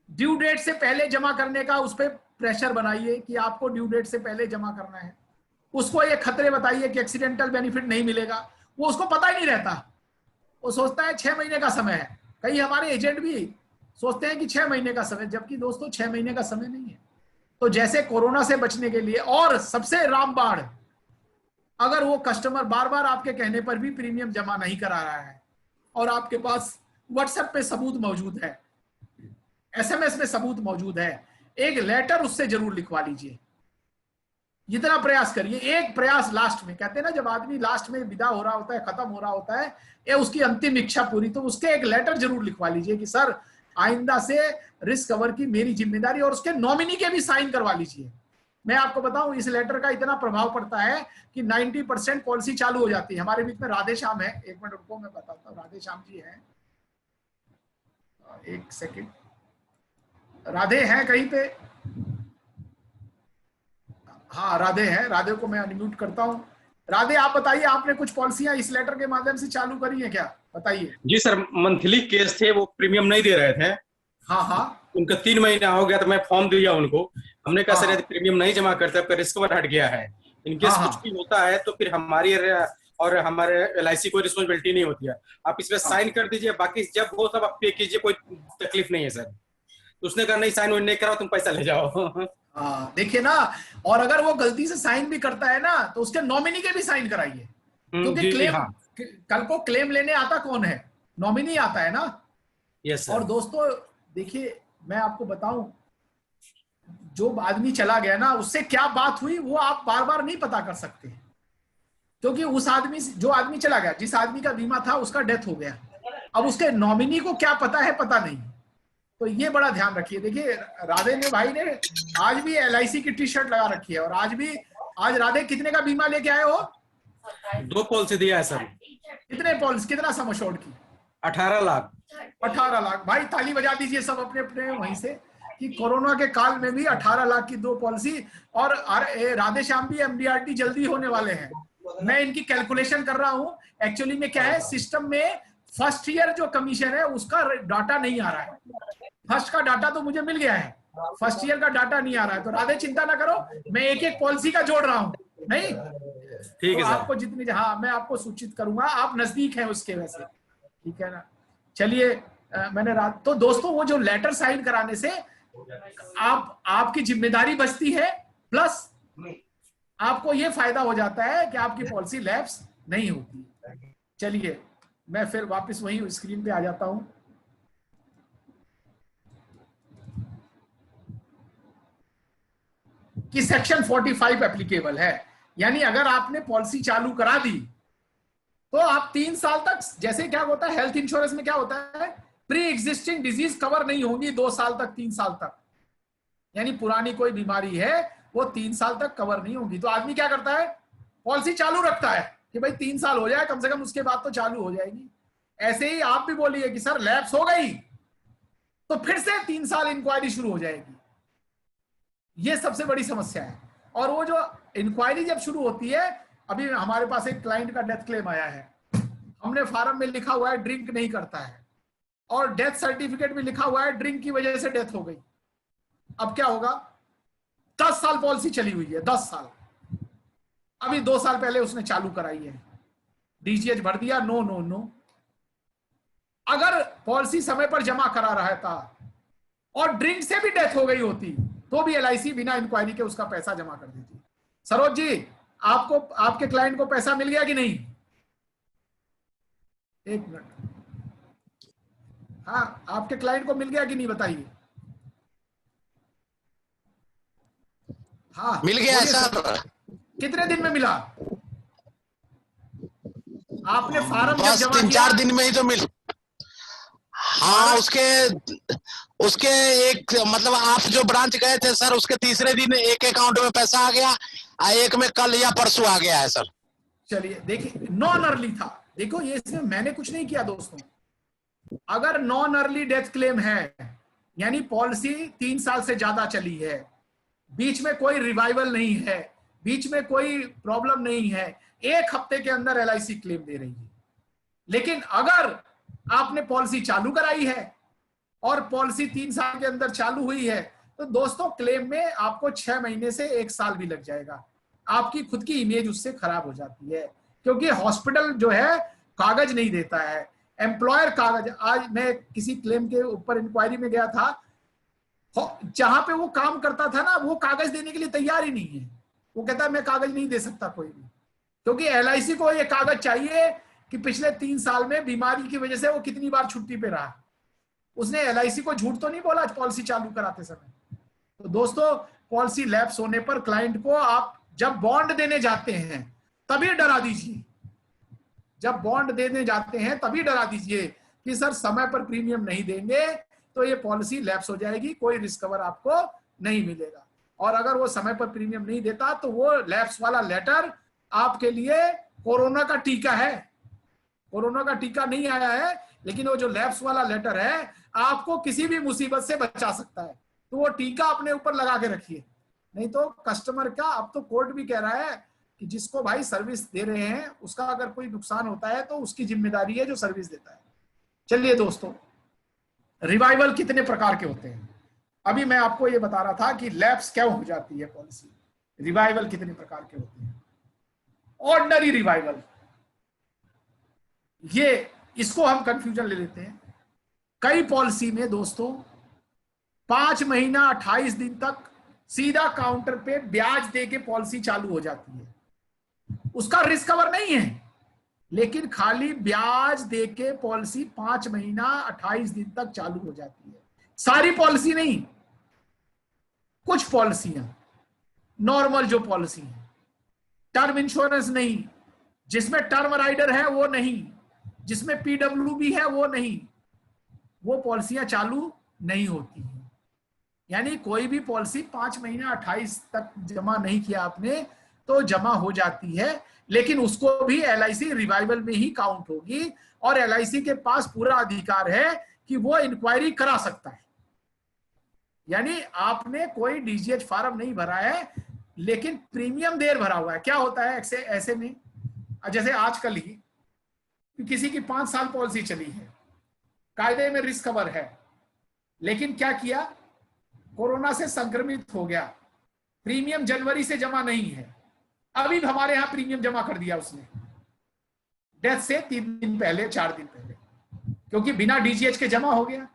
A: ड्यू डेट से पहले जमा करने का उस पर प्रेशर बनाइए कि आपको ड्यू डेट से पहले जमा करना है। उसको ये खतरे बताइए कि एक्सीडेंटल बेनिफिट नहीं मिलेगा, वो उसको पता ही नहीं रहता, वो सोचता है 6 महीने का समय है। कई हमारे एजेंट भी सोचते हैं कि 6 महीने का समय, जबकि दोस्तों 6 महीने का समय नहीं है। तो जैसे कोरोना से बचने के लिए, और सबसे रामबाण, अगर वो कस्टमर बार बार आपके कहने पर भी प्रीमियम जमा नहीं करा रहा है और आपके पास व्हाट्सएप पे सबूत मौजूद है, SMS में सबूत मौजूद है, एक लेटर उससे जरूर लिखवा लीजिए। जितना प्रयास करिए, एक प्रयास लास्ट में, कहते हैं ना जब आदमी लास्ट में विदा हो रहा होता है, खत्म हो रहा होता है, ये उसकी अंतिम इच्छा पूरी, तो उसके एक लेटर जरूर लिखवा लीजिए कि सर आइंदा से रिस्क कवर की मेरी जिम्मेदारी, और उसके नॉमिनी के भी साइन करवा लीजिए। मैं आपको बताऊं इस लेटर का इतना प्रभाव पड़ता है कि 90% पॉलिसी चालू हो जाती है। हमारे बीच में राधे श्याम है, एक मिनट रुको मैं बताता हूँ, राधे श्याम जी हैं, एक सेकंड, राधे हैं कहीं पे? हाँ राधे हैं, राधे को मैं अनम्यूट करता हूँ। राधे आप बताइए, आपने कुछ पॉलिसियां इस लेटर के माध्यम से चालू करी है क्या, बताइए।
F: जी सर, मंथली केस थे, वो प्रीमियम नहीं दे रहे थे।
A: हाँ हाँ,
F: उनका 3 महीना हो गया तो मैं फॉर्म दिया उनको, हमने कहा सर
A: हाँ।
F: यदि प्रीमियम नहीं जमा करते आपका रिस्क कवर हट गया है, इनकेस
A: हाँ,
F: कुछ भी होता है तो फिर हमारी और हमारे LIC कोई रिस्पॉन्सिबिलिटी नहीं होती है, आप इस पे साइन कर दीजिए, बाकी जब वो सब आप पे कीजिए, कोई तकलीफ नहीं है सर। तो उसने कहा नहीं, साइन नहीं करा, तुम पैसा ले जाओ।
A: हाँ देखिए ना, और अगर वो गलती से साइन भी करता है ना तो उसके नॉमिनी के भी साइन कराइए, क्योंकि क्लेम,
F: हाँ।
A: कल को क्लेम लेने आता कौन है, नॉमिनी आता है ना।
F: Yes sir.
A: और दोस्तों देखिए मैं आपको बताऊं, जो आदमी चला गया ना उससे क्या बात हुई वो आप बार बार नहीं पता कर सकते, क्योंकि उस आदमी, जो आदमी चला गया, जिस आदमी का बीमा था उसका डेथ हो गया, अब उसके नॉमिनी को क्या पता है, पता नहीं। तो ये बड़ा ध्यान रखिए। देखिए राधे ने भाई ने आज भी LIC की टी-शर्ट लगा रखी है, और आज राधे कितने का बीमा लेके आए हो?
F: 2 पॉलिसी दिया है सर।
A: कितने पॉलिसी, कितना सम एश्योर्ड की?
F: 18 लाख।
A: 18 लाख। भाई ताली बजा दीजिए सब अपने अपने वहीं से, कि कोरोना के काल में भी 18 लाख की 2 पॉलिसी। और राधे श्याम भी MDRT जल्दी होने वाले हैं, मैं इनकी कैलकुलेशन कर रहा हूं। एक्चुअली में क्या है, सिस्टम में फर्स्ट ईयर जो कमीशन है उसका डाटा नहीं आ रहा है, फर्स्ट का डाटा तो मुझे मिल गया है, फर्स्ट ईयर का डाटा नहीं आ रहा है। तो राधे चिंता ना करो, मैं एक एक पॉलिसी का जोड़ रहा हूं, नहीं
F: ठीक है
A: तो
F: सर।
A: आपको जितनी, हाँ मैं आपको सूचित करूंगा, आप नजदीक हैं उसके, वैसे ठीक है ना। चलिए मैंने तो दोस्तों वो जो लेटर साइन कराने से आपकी जिम्मेदारी बचती है, प्लस आपको ये फायदा हो जाता है कि आपकी पॉलिसी लैप्स नहीं होती। चलिए मैं फिर वापस वही स्क्रीन पे आ जाता हूं। कि सेक्शन 45 एप्लीकेबल है, यानी अगर आपने पॉलिसी चालू करा दी तो आप 3 साल तक, जैसे क्या होता है हेल्थ इंश्योरेंस में क्या होता है, प्री एग्जिस्टिंग डिजीज कवर नहीं होंगी 2 साल तक, 3 साल तक, यानी पुरानी कोई बीमारी है वो 3 साल तक कवर नहीं होगी। तो आदमी क्या करता है, पॉलिसी चालू रखता है कि भाई 3 साल हो जाए कम से कम, उसके बाद तो चालू हो जाएगी। ऐसे ही आप भी बोलिए कि सर लैप्स हो गई तो फिर से 3 साल इंक्वायरी शुरू हो जाएगी, ये सबसे बड़ी समस्या है। और वो जो इंक्वायरी जब शुरू होती है, अभी हमारे पास एक क्लाइंट का डेथ क्लेम आया है, हमने फॉर्म में लिखा हुआ है ड्रिंक नहीं करता है, और डेथ सर्टिफिकेट में लिखा हुआ है ड्रिंक की वजह से डेथ हो गई। अब क्या होगा, 10 साल पॉलिसी चली हुई है, 10 साल, अभी 2 साल पहले उसने चालू कराई है, DGH भर दिया, नो नो नो। अगर पॉलिसी समय पर जमा करा रहा था और ड्रिंक से भी डेथ हो गई होती तो भी LIC बिना इंक्वायरी के उसका पैसा जमा कर देती। सरोज जी, आपको, आपके क्लाइंट को पैसा मिल गया कि नहीं? एक मिनट, हाँ आपके क्लाइंट को मिल गया कि नहीं बताइए। हाँ
G: मिल गया है सर।
A: कितने दिन में मिला? आपने फार्म जब
G: बस
A: जमा
G: 3-4 दिन में ही तो मिल। हाँ उसके एक मतलब आप जो ब्रांच गए थे सर, उसके तीसरे दिन एक अकाउंट में पैसा आ गया, एक में कल या परसों आ गया है सर।
A: चलिए देखिए, नॉन अर्ली था, देखो ये इसमें मैंने कुछ नहीं किया दोस्तों। अगर नॉन अर्ली डेथ क्लेम है, यानी पॉलिसी 3 साल से ज्यादा चली है, बीच में कोई रिवाइवल नहीं है, बीच में कोई प्रॉब्लम नहीं है, 1 हफ्ते के अंदर LIC क्लेम दे रही है। लेकिन अगर आपने पॉलिसी चालू कराई है और पॉलिसी 3 साल के अंदर चालू हुई है, तो दोस्तों क्लेम में आपको 6 महीने से 1 साल भी लग जाएगा। आपकी खुद की इमेज उससे खराब हो जाती है, क्योंकि हॉस्पिटल जो है कागज नहीं देता है, एम्प्लॉयर कागज। आज मैं किसी क्लेम के ऊपर इंक्वायरी में गया था, जहां पे वो काम करता था ना, वो कागज देने के लिए तैयार ही नहीं है। वो कहता है मैं कागज नहीं दे सकता कोई भी, क्योंकि LIC को ये कागज चाहिए कि पिछले 3 साल में बीमारी की वजह से वो कितनी बार छुट्टी पे रहा। उसने एलआईसी को झूठ तो नहीं बोला पॉलिसी चालू कराते समय। तो दोस्तों, पॉलिसी लैप्स होने पर क्लाइंट को आप जब बॉन्ड देने जाते हैं तभी डरा दीजिए, जब बॉन्ड देने जाते हैं तभी डरा दीजिए कि सर समय पर प्रीमियम नहीं देंगे तो ये पॉलिसी लैप्स हो जाएगी, कोई रिस्क कवर आपको नहीं मिलेगा। और अगर वो समय पर प्रीमियम नहीं देता तो वो लैप्स वाला लेटर आपके लिए कोरोना का टीका है। कोरोना का टीका नहीं आया है, लेकिन वो जो लैप्स वाला लेटर है आपको किसी भी मुसीबत से बचा सकता है। तो वो टीका अपने ऊपर लगा के रखिए, नहीं तो कस्टमर का, अब तो कोर्ट भी कह रहा है कि जिसको भाई सर्विस दे रहे हैं उसका अगर कोई नुकसान होता है तो उसकी जिम्मेदारी है जो सर्विस देता है। चलिए दोस्तों, रिवाइवल कितने प्रकार के होते हैं? अभी मैं आपको ये बता रहा था कि लैप्स क्या हो जाती है पॉलिसी, रिवाइवल कितने प्रकार के होते हैं। ऑर्डिनरी रिवाइवल, ये इसको हम कंफ्यूजन ले लेते हैं। कई पॉलिसी में दोस्तों 5 महीना 28 दिन तक सीधा काउंटर पे ब्याज दे के पॉलिसी चालू हो जाती है। उसका रिस्क कवर नहीं है, लेकिन खाली ब्याज दे के पॉलिसी 5 महीना 28 दिन तक चालू हो जाती है। सारी पॉलिसी नहीं, कुछ पॉलिसियां नॉर्मल जो पॉलिसी है, टर्म इंश्योरेंस नहीं, जिसमें टर्म राइडर है वो नहीं, जिसमें पीडब्ल्यूबी है वो नहीं, वो पॉलिसियां चालू नहीं होती हैं। यानी कोई भी पॉलिसी 5 महीना 28 तक जमा नहीं किया आपने तो जमा हो जाती है, लेकिन उसको भी एलआईसी रिवाइवल में ही काउंट होगी। और एलआईसी के पास पूरा अधिकार है कि वो इंक्वायरी करा सकता है। यानी आपने कोई डीजीएच फॉर्म नहीं भरा है, लेकिन प्रीमियम देर भरा हुआ है। क्या होता है ऐसे में, जैसे आजकल ही किसी की 5 साल पॉलिसी चली है, कायदे में रिस्क कवर है, लेकिन क्या किया, कोरोना से संक्रमित हो गया, प्रीमियम जनवरी से जमा नहीं है, अभी हमारे यहां प्रीमियम जमा कर दिया उसने डेथ से 3 दिन पहले 4 दिन पहले, क्योंकि बिना डीजीएच के जमा हो गया।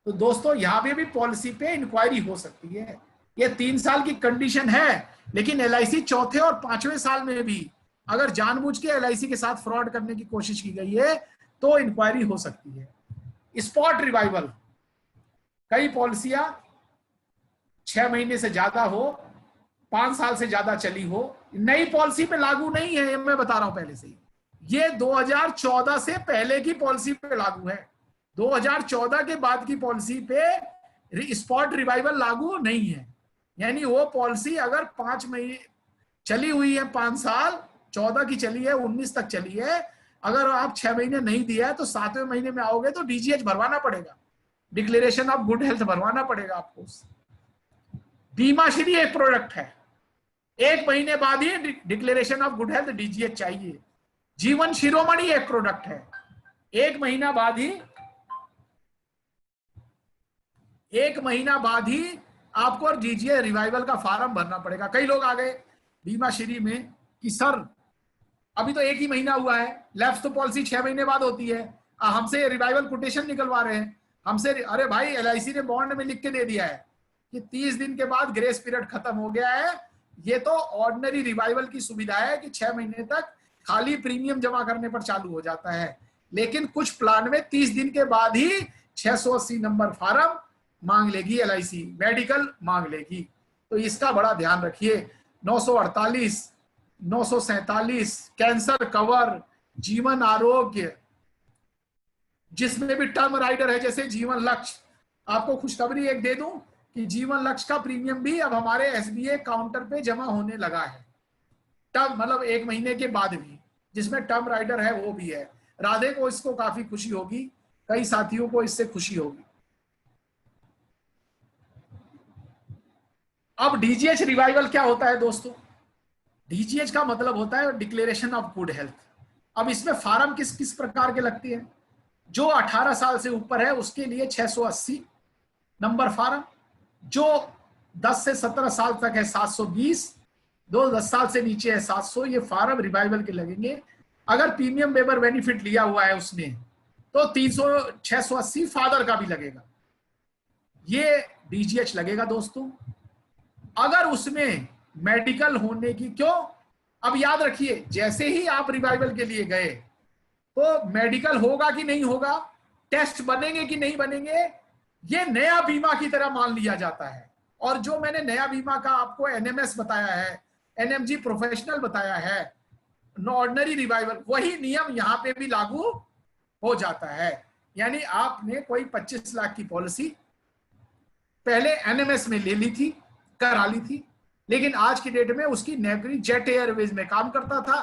A: तो दोस्तों, यहां पे भी पॉलिसी पे इंक्वायरी हो सकती है। ये 3 साल की कंडीशन है, लेकिन एलआईसी चौथे और 5वें साल में भी अगर जानबूझ के एलआईसी के साथ फ्रॉड करने की कोशिश की गई है तो इंक्वायरी हो सकती है। स्पॉट रिवाइवल, कई पॉलिसियां 6 महीने से ज्यादा हो, 5 साल से ज्यादा चली हो, नई पॉलिसी पे लागू नहीं है, ये मैं बता रहा हूं पहले से ही। ये 2014 से पहले की पॉलिसी पे लागू है। 2014 के बाद की पॉलिसी पे स्पॉट रिवाइवल लागू नहीं है। यानी वो पॉलिसी अगर 5 महीने चली हुई है, 5 साल, 14 की चली है, 19 तक चली है, अगर आप 6 महीने नहीं दिया है तो 7वें महीने में आओगे तो डीजीएच भरवाना पड़ेगा, डिक्लेरेशन ऑफ गुड हेल्थ भरवाना पड़ेगा आपको। बीमा श्री एक प्रोडक्ट है, 1 महीने बाद ही declaration of good health DGH चाहिए। जीवन शिरोमणि एक प्रोडक्ट है, 1 महीना बाद ही, 1 महीना बाद ही आपको डीजीए रिवाइवल का फॉर्म भरना पड़ेगा। कई लोग आ गए बीमा श्री में कि सर अभी तो 1 ही महीना हुआ है, लैप्स तो पॉलिसी 6 महीने बाद होती है, हमसे रिवाइवल कोटेशन निकलवा रहे हैं हमसे। अरे भाई, एलआईसी ने बॉन्ड में लिख के दे दिया है कि 30 दिन के बाद ग्रेस पीरियड खत्म हो गया है। ये तो ऑर्डिनरी रिवाइवल की सुविधा है कि 6 महीने तक खाली प्रीमियम जमा करने पर चालू हो जाता है, लेकिन कुछ प्लान में 30 दिन के बाद ही 680 नंबर फॉर्म मांग लेगी एलआईसी, मेडिकल मांग लेगी। तो इसका बड़ा ध्यान रखिए। 948, 947 कैंसर कवर, जीवन आरोग्य, जिसमें भी टर्म राइडर है जैसे जीवन लक्ष्य। आपको खुशखबरी एक दे दूं कि जीवन लक्ष्य का प्रीमियम भी अब हमारे एसबीआई काउंटर पे जमा होने लगा है। टर्म मतलब 1 महीने के बाद भी, जिसमें टर्म राइडर है वो भी है। राधे को इसको काफी खुशी होगी, कई साथियों को इससे खुशी होगी। अब डीजीएच रिवाइवल क्या होता है दोस्तों? डीजीएच का मतलब होता है डिक्लेरेशन ऑफ गुड हेल्थ। अब इसमें फॉर्म किस किस प्रकार के लगते हैं? जो 18 साल से ऊपर है उसके लिए 680 नंबर फॉर्म, जो 10 से 17 साल तक है 720, 10 साल से नीचे है 700। ये फॉर्म रिवाइवल के लगेंगे। अगर प्रीमियम वेबर बेनिफिट लिया हुआ है उसने तो 680 फादर का भी लगेगा, ये डीजीएच लगेगा दोस्तों। अगर उसमें मेडिकल होने की, क्यों, अब याद रखिए, जैसे ही आप रिवाइवल के लिए गए तो मेडिकल होगा कि नहीं होगा, टेस्ट बनेंगे कि नहीं बनेंगे, ये नया बीमा की तरह मान लिया जाता है। और जो मैंने नया बीमा का आपको एनएमएस बताया है, एनएमजी प्रोफेशनल बताया है, ऑर्डिनरी रिवाइवल, वही नियम यहाँ पे भी लागू हो जाता है। यानी आपने कोई 25 लाख की पॉलिसी पहले एनएमएस में ले ली थी, करा ली थी, लेकिन आज की डेट में उसकी नौकरी जेट एयरवेज में काम करता था,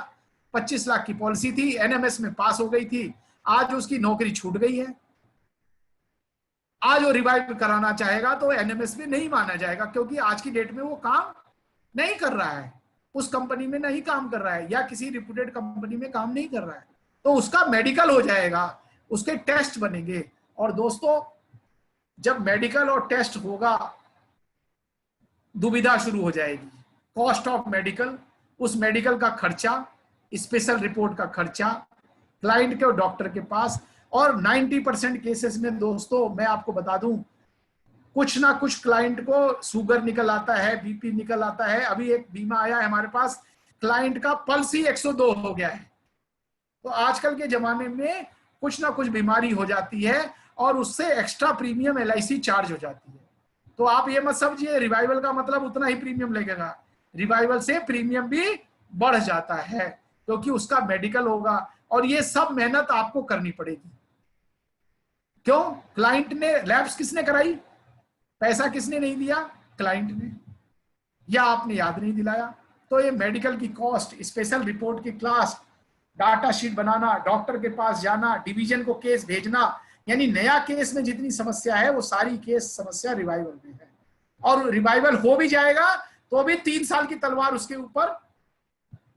A: 25 लाख की पॉलिसी थी, एनएमएस में पास हो गई थी, आज उसकी नौकरी छूट गई है। आज वो रिवाइव कराना चाहेगा तो एनएमएस में नहीं माना जाएगा, क्योंकि आज की डेट में वो काम नहीं कर रहा है, उस कंपनी में नहीं काम कर रहा है, या किसी रिप्यूटेड कंपनी में काम नहीं कर रहा है, तो उसका मेडिकल हो जाएगा, उसके टेस्ट बनेंगे। और दोस्तों, जब मेडिकल और टेस्ट होगा, दुविधा शुरू हो जाएगी। कॉस्ट ऑफ मेडिकल, उस मेडिकल का खर्चा, स्पेशल रिपोर्ट का खर्चा, क्लाइंट के और डॉक्टर के पास। और 90% केसेस में दोस्तों मैं आपको बता दूं, कुछ ना कुछ क्लाइंट को शुगर निकल आता है, बीपी निकल आता है। अभी एक बीमा आया है हमारे पास, क्लाइंट का पल्स ही 102 हो गया है। तो आजकल के जमाने में कुछ ना कुछ बीमारी हो जाती है और उससे एक्स्ट्रा प्रीमियम LIC चार्ज हो जाती है। तो आप ये मत समझिए रिवाइवल का मतलब उतना ही प्रीमियम लगेगा, रिवाइवल से प्रीमियम भी बढ़ जाता है, क्योंकि उसका मेडिकल होगा। और ये सब मेहनत आपको करनी पड़ेगी। क्यों? क्लाइंट ने, लैब्स किसने कराई, पैसा किसने नहीं दिया, क्लाइंट ने, या आपने याद नहीं दिलाया। तो ये मेडिकल की कॉस्ट, स्पेशल रिपोर्ट की क्लास, डाटा शीट बनाना, डॉक्टर के पास जाना, डिवीजन को केस भेजना, यानी नया केस में जितनी समस्या है वो सारी केस समस्या रिवाइवल में है। और रिवाइवल हो भी जाएगा तो भी 3 साल की तलवार उसके ऊपर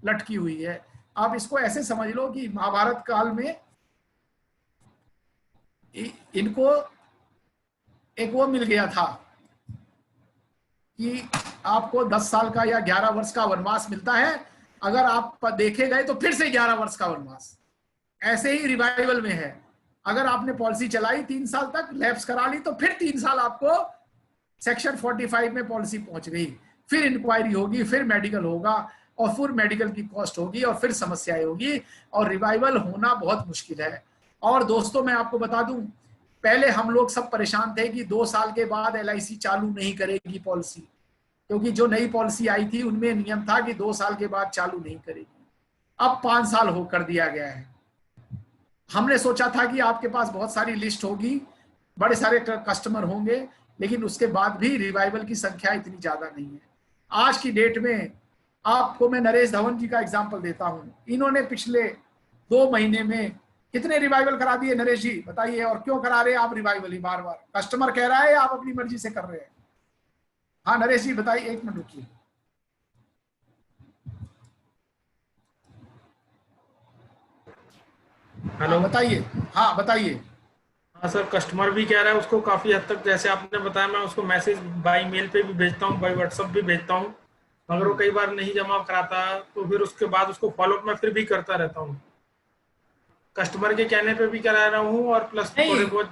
A: लटकी हुई है। आप इसको ऐसे समझ लो कि महाभारत काल में इनको एक वो मिल गया था कि आपको 10 साल का या 11 वर्ष का वनवास मिलता है, अगर आप देखे गए तो फिर से 11 वर्ष का वनवास। ऐसे ही रिवाइवल में है, अगर आपने पॉलिसी चलाई 3 साल तक, लैप्स करा ली, तो फिर 3 साल आपको सेक्शन 45 में पॉलिसी पहुंच गई, फिर इंक्वायरी होगी, फिर मेडिकल होगा, और फिर मेडिकल की कॉस्ट होगी, और फिर समस्याएं होगी, और रिवाइवल होना बहुत मुश्किल है। और दोस्तों मैं आपको बता दूं, पहले हम लोग सब परेशान थे कि 2 साल के बाद LIC चालू नहीं करेगी पॉलिसी, क्योंकि जो नई पॉलिसी आई थी उनमें नियम था कि 2 साल के बाद चालू नहीं करेगी। अब 5 साल हो कर दिया गया है। हमने सोचा था कि आपके पास बहुत सारी लिस्ट होगी, बड़े सारे कस्टमर होंगे, लेकिन उसके बाद भी रिवाइवल की संख्या इतनी ज्यादा नहीं है। आज की डेट में आपको मैं नरेश धवन जी का एग्जांपल देता हूं। इन्होंने पिछले 2 महीने में कितने रिवाइवल करा दिए नरेश जी, बताइए। और क्यों करा रहे हैं आप रिवाइवल ही बार बार? कस्टमर कह रहा है या आप अपनी मर्जी से कर रहे हैं? हाँ नरेश जी बताइए, 1 मिनट रुकिए।
H: हेलो,
A: बताइए। हाँ बताइए।
H: हाँ सर, कस्टमर भी कह रहा है उसको काफी हद तक, जैसे आपने बताया, मैं उसको मैसेज बाई मेल पे भी भेजता हूँ, बाई व्हाट्सएप भी भेजता हूँ, मगर वो कई बार नहीं जमा कराता, तो फिर उसके बाद उसको फॉलोअप मैं फिर भी करता रहता हूँ। कस्टमर के कहने पे भी करा रहा हूँ, और प्लस थोड़े बहुत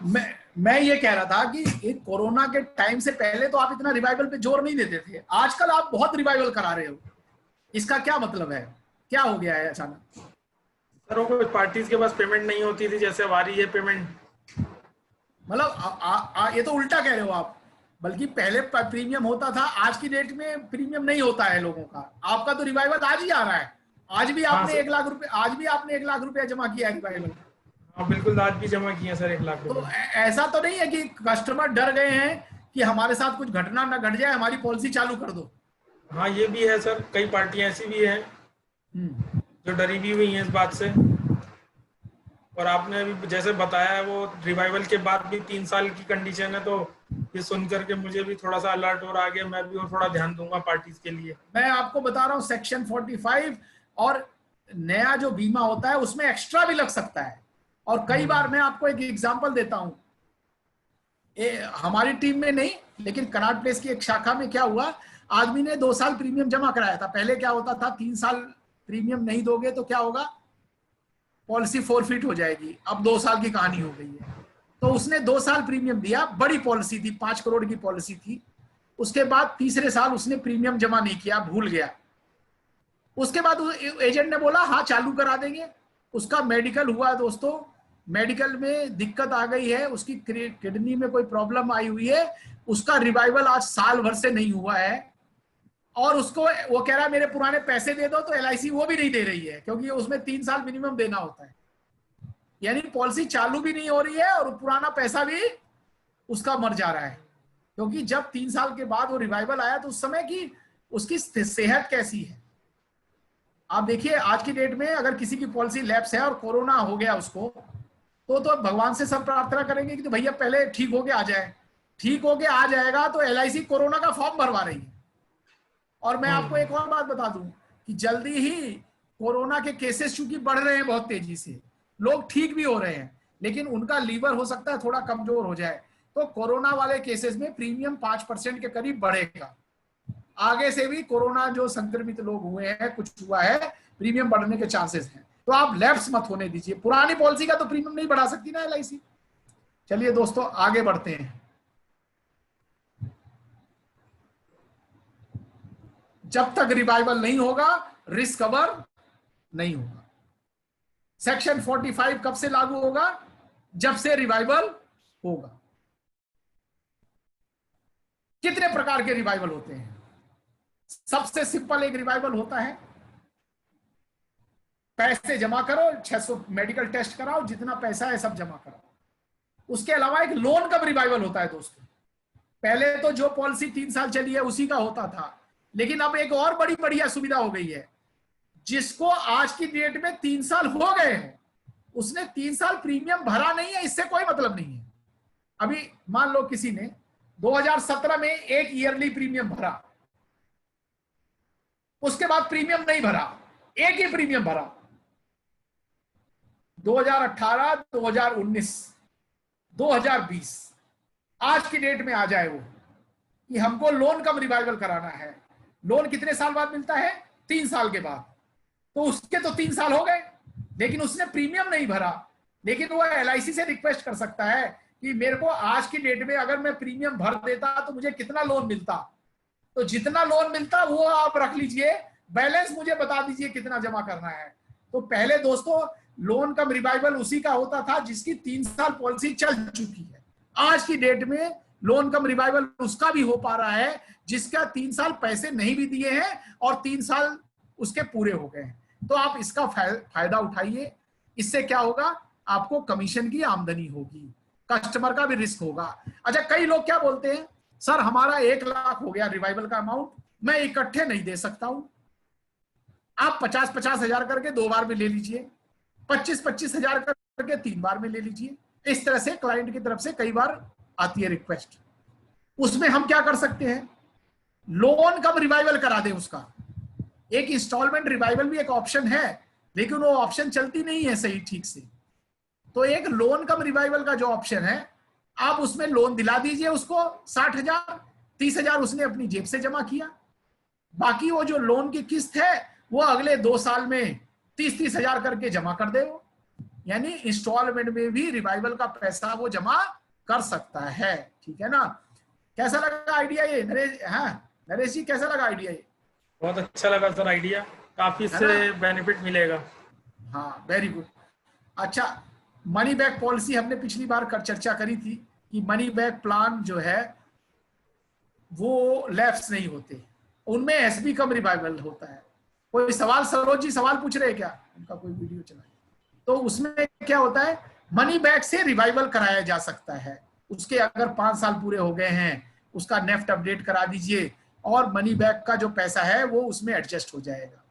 A: मैं ये कह रहा था कि कोरोना के टाइम से पहले तो आप इतना रिवाइवल पे जोर नहीं देते थे, आजकल आप बहुत रिवाइवल करा रहे हो, इसका क्या मतलब है? क्या हो गया है अचानक?
H: सर वो कुछ पार्टीज के पास पेमेंट नहीं होती थी, जैसे अब आ रही है पेमेंट।
A: मतलब ये तो उल्टा कह रहे हो आप, बल्कि पहले प्रीमियम होता था, आज की डेट में प्रीमियम नहीं होता है लोगों का। आपका तो रिवाइवल आज ही आ रहा है, आज भी आपने 1 लाख रुपए, आज भी आपने 1 लाख रुपया जमा किया है रिवाइवल।
H: हाँ बिल्कुल, आज भी जमा किया सर 1 लाख रुपए।
A: तो ऐसा तो नहीं है कि कस्टमर डर गए हैं कि हमारे साथ कुछ घटना ना घट जाए, हमारी पॉलिसी चालू कर दो?
H: हाँ ये भी है सर, कई पार्टियां ऐसी भी हैं जो डरी भी हुई हैं इस बात से। और आपने अभी जैसे बताया है, वो रिवाइवल के बाद भी 3 साल की कंडीशन है, तो ये सुन करके मुझे भी थोड़ा सा अलर्ट और आ गया, मैं भी और थोड़ा ध्यान दूंगा पार्टीज के लिए। मैं
A: आपको बता रहा हूँ सेक्शन 45 और नया जो बीमा होता है उसमें एक्स्ट्रा भी लग सकता है। और कई बार मैं आपको एक एग्जांपल देता हूँ, हमारी टीम में नहीं लेकिन कनाट प्लेस की एक शाखा में क्या हुआ, आदमी ने 2 साल प्रीमियम जमा कराया था। पहले क्या होता था, 3 साल प्रीमियम नहीं दोगे तो क्या होगा, पॉलिसी फॉरफिट हो जाएगी। अब 2 साल की कहानी हो गई है। तो उसने 2 साल प्रीमियम दिया, बड़ी पॉलिसी थी, 5 करोड़ की पॉलिसी थी। उसके बाद तीसरे साल उसने प्रीमियम जमा नहीं किया, भूल गया। उसके बाद एजेंट ने बोला हाँ चालू करा देंगे। उसका मेडिकल हुआ दोस्तों, मेडिकल में दिक्कत आ गई है, उसकी किडनी में कोई प्रॉब्लम आई हुई है, उसका रिवाइवल आज साल भर से नहीं हुआ है, और उसको वो कह रहा है मेरे पुराने पैसे दे दो, तो LIC वो भी नहीं दे रही है क्योंकि उसमें 3 साल मिनिमम देना होता है। यानी पॉलिसी चालू भी नहीं हो रही है और पुराना पैसा भी उसका मर जा रहा है, क्योंकि जब 3 साल के बाद वो रिवाइवल आया तो उस समय की उसकी सेहत कैसी है। आप देखिए आज की डेट में अगर किसी की पॉलिसी लैप्स है और कोरोना हो गया उसको, तो भगवान से सब प्रार्थना करेंगे कि तो भैया पहले ठीक होके आ जाए। ठीक होके आ जाएगा तो LIC कोरोना का फॉर्म भरवा रही है। और मैं आपको एक और बात बता दूं कि जल्दी ही कोरोना के केसेस चूंकि बढ़ रहे हैं बहुत तेजी से, लोग ठीक भी हो रहे हैं, लेकिन उनका लीवर हो सकता है थोड़ा कमजोर हो जाए, तो कोरोना वाले केसेस में प्रीमियम 5% के करीब बढ़ेगा। आगे से भी कोरोना जो संक्रमित लोग हुए हैं, कुछ हुआ है, प्रीमियम बढ़ने के चांसेस हैं। तो आप लैप्स मत होने दीजिए। पुरानी पॉलिसी का तो प्रीमियम नहीं बढ़ा सकती ना LIC। चलिए दोस्तों आगे बढ़ते हैं। जब तक रिवाइवल नहीं होगा रिस्क कवर नहीं होगा। सेक्शन 45 कब से लागू होगा? जब से रिवाइवल होगा। कितने प्रकार के रिवाइवल होते हैं? सबसे सिंपल एक रिवाइवल होता है, पैसे जमा करो, 600 मेडिकल टेस्ट कराओ, जितना पैसा है सब जमा कराओ। उसके अलावा एक लोन कब रिवाइवल होता है दोस्तों। पहले तो जो पॉलिसी 3 साल चली है उसी का होता था, लेकिन अब एक और बड़ी बढ़िया सुविधा हो गई है। जिसको आज की डेट में 3 साल हो गए हैं, उसने 3 साल प्रीमियम भरा नहीं है, इससे कोई मतलब नहीं है। अभी मान लो किसी ने 2017 में एक ईयरली प्रीमियम भरा, उसके बाद प्रीमियम नहीं भरा, एक ही प्रीमियम भरा, 2018, 2019, 2020, आज की डेट में आ जाए वो कि हमको लोन कब रिवाइवल कराना है। लोन कितने साल बाद मिलता है? 3 साल के बाद। तो उसके तो 3 साल हो गए, लेकिन उसने प्रीमियम नहीं भरा। लेकिन वो LIC से रिक्वेस्ट कर सकता है कि मेरे को आज की डेट में अगर मैं प्रीमियम भर देता तो मुझे कितना लोन मिलता। तो जितना लोन मिलता वो आप रख लीजिए, बैलेंस मुझे बता दीजिए कितना जमा करना है। तो पहले दोस्तों लोन कम रिवाइवल उसी का होता था जिसकी 3 साल पॉलिसी चल चुकी है। आज की डेट में लोन कम रिवाइवल उसका भी हो पा रहा है जिसका 3 साल पैसे नहीं भी दिए हैं और 3 साल उसके पूरे हो गए हैं। तो आप इसका फायदा उठाइए। इससे क्या होगा? आपको कमीशन की आमदनी होगी, कस्टमर का भी रिस्क होगा। अच्छा, कई लोग क्या बोलते हैं, सर हमारा 1 लाख हो गया रिवाइवल का अमाउंट, मैं इकट्ठे नहीं दे सकता हूं। आप 50-50 हजार करके 2 बार में ले लीजिए, 25-25 हजार करके 3 बार में ले लीजिए। इस तरह से क्लाइंट की तरफ से कई बार आती है रिक्वेस्ट। उसमें हम क्या कर सकते हैं, लोन कब रिवाइवल करा दें उसका। एक इंस्टॉलमेंट रिवाइवल भी एक ऑप्शन है, लेकिन वो ऑप्शन चलती नहीं है सही ठीक से। तो एक लोन कम रिवाइवल का जो ऑप्शन है, आप उसमें लोन दिला दीजिए उसको 60,000, 30,000 उसने अपनी जेब से जमा किया, बाकी वो जो लोन की किस्त है वो अगले 2 साल में 30-30 हजार करके जमा कर दे वो। यानी इंस्टॉलमेंट में भी रिवाइवल का पैसा वो जमा कर सकता है। ठीक है ना? कैसा लगा आइडिया ये नरेश? हाँ नरेश जी, कैसा लगा आइडिया ये?
H: बहुत अच्छा लगा सर आइडिया, काफी इससे बेनिफिट मिलेगा।
A: हाँ वेरी गुड। अच्छा, मनी बैक पॉलिसी हमने पिछली बार चर्चा करी थी कि मनी बैक प्लान जो है वो लैप्स नहीं होते, उनमें SB कम रिवाइवल होता है। कोई सवाल, सरोज जी सवाल पूछ रहे हैं क्या? उनका कोई वीडियो चला है तो उसमें क्या होता है, मनी बैक से रिवाइवल कराया जा सकता है। उसके अगर 5 साल पूरे हो गए हैं, उसका नेफ्ट अपडेट करा दीजिए और मनी बैक का जो पैसा है वो उसमें एडजस्ट हो जाएगा।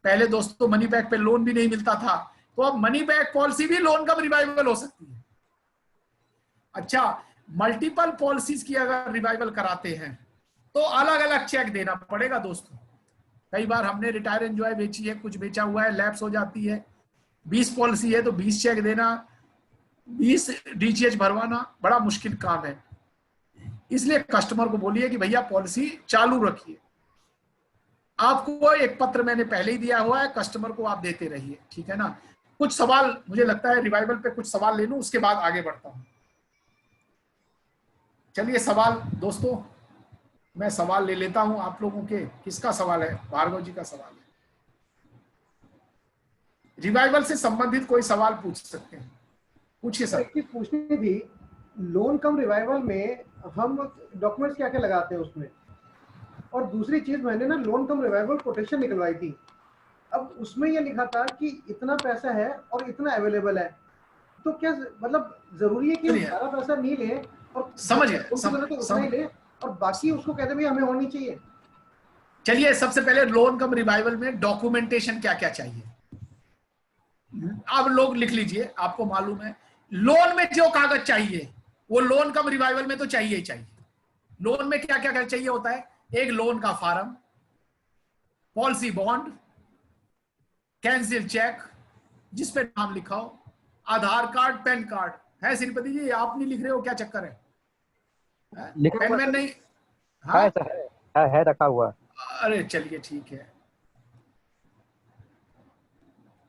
A: पहले दोस्तों मनी बैक पे लोन भी नहीं मिलता था, तो अब मनी बैक पॉलिसी भी लोन कम रिवाइवल हो सकती है। अच्छा, मल्टीपल पॉलिसीज की अगर रिवाइवल कराते हैं तो अलग अलग चेक देना पड़ेगा दोस्तों। कई बार हमने रिटायर एंजॉय बेची है, कुछ बेचा हुआ है, लैप्स हो जाती है, 20 पॉलिसी है तो 20 चेक देना, 20 DGH भरवाना बड़ा मुश्किल काम है। इसलिए कस्टमर को बोलिए कि भैया पॉलिसी चालू रखिए। आपको एक पत्र मैंने पहले ही दिया हुआ है, कस्टमर को आप देते रहिए। ठीक है ना? कुछ सवाल मुझे लगता है रिवाइवल पे कुछ सवाल ले लूं, उसके बाद आगे बढ़ता हूं। चलिए सवाल दोस्तों, मैं सवाल ले लेता हूं आप लोगों के। किसका सवाल है? भार्गव जी का सवाल है। रिवाइवल से संबंधित कोई सवाल पूछ सकते हैं, पूछिए सर।
I: एक चीज पूछनी थी, लोन कम रिवाइवल में हम डॉक्यूमेंट्स क्या क्या लगाते हैं उसमें? और दूसरी चीज, मैंने ना लोन कम रिवाइवल कोटेशन निकलवाई थी, अब उसमें ये लिखा था कि इतना पैसा है और इतना अवेलेबल है, तो क्या मतलब जरूरी है कि हम सारा पैसा नहीं ले और
A: समझिए
I: उतना ही ले और बाकी उसको कहते हैं हमें होनी चाहिए?
A: चलिए, सबसे पहले लोन कम रिवाइवल में डॉक्यूमेंटेशन क्या क्या चाहिए अब लोग लिख लीजिए। आपको मालूम है लोन में जो कागज चाहिए वो लोन कम रिवाइवल में तो चाहिए ही चाहिए। लोन में क्या क्या चाहिए होता है? एक लोन का form, policy bond, cancel cheque जिस पे नाम लिखा हो, आधार कार्ड, पैन कार्ड। है श्रीपति जी, आप नहीं लिख रहे हो, क्या चक्कर है? पेन में नहीं? हाँ
J: है रखा हुआ।
A: अरे चलिए ठीक है।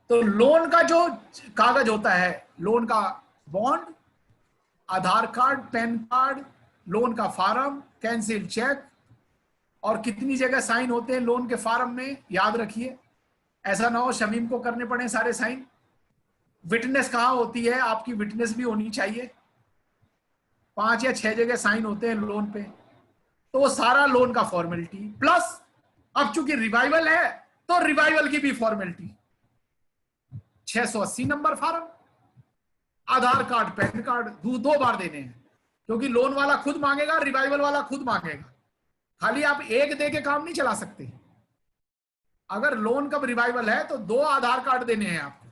A: तो लोन का जो कागज होता है, लोन का बॉन्ड, आधार कार्ड, पैन कार्ड, लोन का फार्म, कैंसिल चेक, और कितनी जगह साइन होते हैं लोन के फार्म में, याद रखिए। ऐसा ना हो शमीम को करने पड़े सारे साइन। विटनेस कहाँ होती है? आपकी विटनेस भी होनी चाहिए। 5 या 6 जगह साइन होते हैं लोन पे, तो वो सारा लोन का फॉर्मेलिटी प्लस अब चूंकि रिवाइवल है तो रिवाइवल की भी फॉर्मेलिटी, 680 नंबर फार्म, आधार कार्ड, पैन कार्ड 2 बार देने हैं, क्योंकि लोन वाला खुद मांगेगा, रिवाइवल वाला खुद मांगेगा। खाली आप एक दे के काम नहीं चला सकते। अगर लोन कब रिवाइवल है तो 2 आधार कार्ड देने हैं आपको,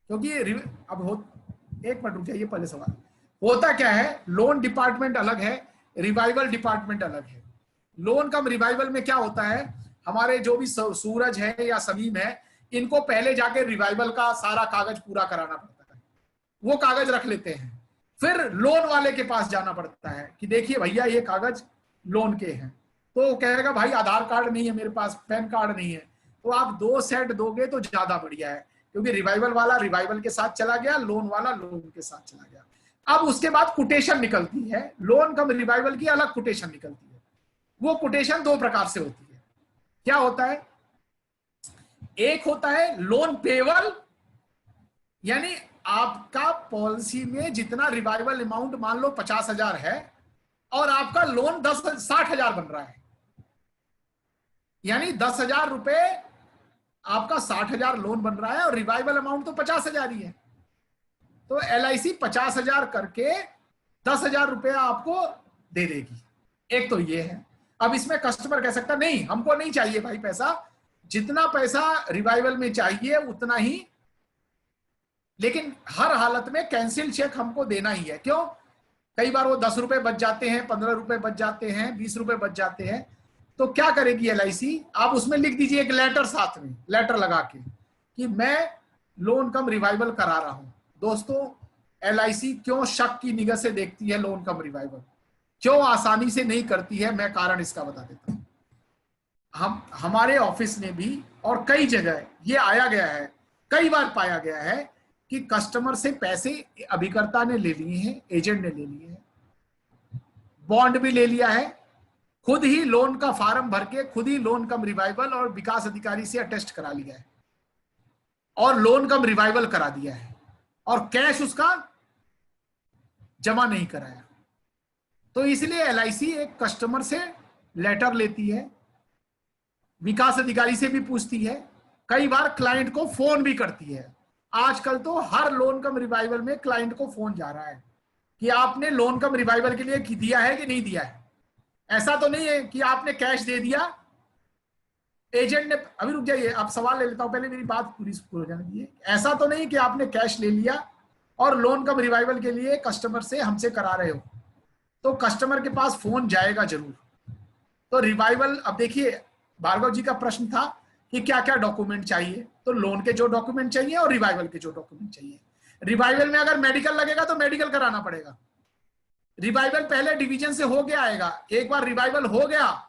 A: क्योंकि एक मिनट रुक जाइए, पहले सवाल होता क्या है? लोन डिपार्टमेंट अलग है, रिवाइवल डिपार्टमेंट अलग है। लोन कम रिवाइवल में क्या होता है, हमारे जो भी सूरज है या समीम है, इनको पहले जाके रिवाइवल का सारा कागज पूरा कराना पड़ता है। वो कागज रख लेते हैं, फिर लोन वाले के पास जाना पड़ता है कि देखिए भैया ये कागज लोन के हैं। तो वो कहेगा भाई आधार कार्ड नहीं है मेरे पास, पैन कार्ड नहीं है, तो आप 2 सेट दोगे तो ज्यादा बढ़िया है, क्योंकि रिवाइवल वाला रिवाइवल के साथ चला गया, लोन वाला लोन के साथ चला गया। अब उसके बाद कोटेशन निकलती है, लोन कम रिवाइवल की अलग कोटेशन निकलती है। वो कोटेशन 2 प्रकार से होती है। क्या होता है? एक होता है लोन पेबल, यानी आपका पॉलिसी में जितना रिवाइवल अमाउंट मान लो 50,000 है और आपका लोन 60,000 बन रहा है, यानी 10,000 रुपए आपका 60,000 लोन बन रहा है और रिवाइवल अमाउंट तो 50,000 ही है। तो LIC 50,000 करके 10,000 रुपया आपको दे देगी। एक तो ये है। अब इसमें कस्टमर कह सकता नहीं हमको नहीं चाहिए भाई पैसा, जितना पैसा रिवाइवल में चाहिए उतना ही, लेकिन हर हालत में कैंसिल चेक हमको देना ही है। क्यों? कई बार वो 10 रुपए बच जाते हैं, 15 रुपए बच जाते हैं, 20 रुपए बच जाते हैं। तो क्या करेगी LIC? आप उसमें लिख दीजिए एक लेटर, साथ में लेटर लगा के कि मैं लोन कम रिवाइवल करा रहा हूं। दोस्तों LIC क्यों शक की निगाह से देखती है लोन कम रिवाइवल, क्यों आसानी से नहीं करती है? मैं कारण इसका बता देता हूं। हमारे ऑफिस में भी और कई जगह ये आया गया है, कई बार पाया गया है कि कस्टमर से पैसे अभिकर्ता ने ले लिए हैं, एजेंट ने ले लिए हैं, बॉन्ड भी ले लिया है, खुद ही लोन का फॉर्म भर के खुद ही लोन कम रिवाइवल और विकास अधिकारी से अटेस्ट करा लिया है और लोन कम रिवाइवल करा दिया है, और कैश उसका जमा नहीं कराया। तो इसलिए LIC एक कस्टमर से लेटर लेती है, विकास अधिकारी से भी पूछती है, कई बार क्लाइंट को फोन भी करती है। आजकल तो हर लोन कम रिवाइवल में क्लाइंट को फोन जा रहा है कि आपने लोन कम रिवाइवल के लिए दिया है कि नहीं दिया है। ऐसा तो नहीं है कि आपने कैश दे दिया, एजेंट ने, अभी रुक जाइए आप सवाल ले लेता हूं, पहले मेरी बात पूरी हो जाने दीजिए। ऐसा तो नहीं कि आपने कैश ले लिया और लोन कम रिवाइवल के लिए कस्टमर से हमसे करा रहे हो, तो कस्टमर के पास फोन जाएगा जरूर। तो रिवाइवल, अब देखिए भार्गव जी का प्रश्न था कि क्या क्या डॉक्यूमेंट चाहिए, तो लोन के जो डॉक्यूमेंट चाहिए और रिवाइवल के जो डॉक्यूमेंट चाहिए। रिवाइवल में अगर मेडिकल लगेगा तो मेडिकल कराना पड़ेगा। रिवाइवल पहले डिवीजन से हो गया आएगा, एक बार रिवाइवल हो गया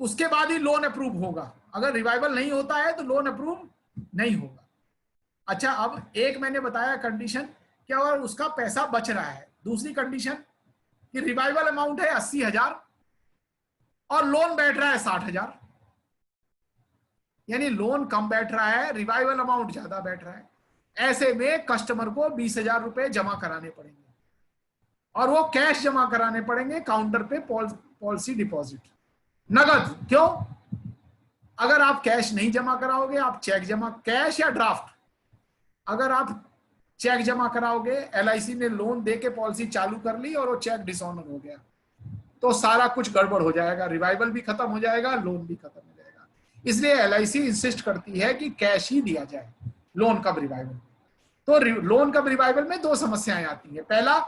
A: उसके बाद ही लोन अप्रूव होगा। अगर रिवाइवल नहीं होता है तो लोन अप्रूव नहीं होगा। अच्छा, अब एक मैंने बताया कंडीशन, क्या और उसका पैसा बच रहा है। दूसरी कंडीशन कि रिवाइवल अमाउंट है 80,000 और लोन बैठ रहा है 60,000, यानी लोन कम बैठ रहा है, रिवाइवल अमाउंट ज्यादा बैठ रहा है। ऐसे में कस्टमर को 20,000 रुपए जमा कराने पड़ेंगे और वो कैश जमा कराने पड़ेंगे काउंटर पे, पॉलिसी डिपॉजिट, नगद। क्यों? अगर आप कैश नहीं जमा कराओगे, आप चेक जमा, कैश या ड्राफ्ट, अगर आप चेक जमा कराओगे, LIC ने लोन दे के पॉलिसी चालू कर ली और वो चेक डिसऑनर हो गया, तो सारा कुछ गड़बड़ हो जाएगा, रिवाइवल भी खत्म हो जाएगा, लोन भी खत्म हो जाएगा। इसलिए LIC इंसिस्ट करती है कि कैश ही दिया जाए लोन कब रिवाइवल। तो लोन कब रिवाइवल में दो समस्याएं आती हैं। पहला,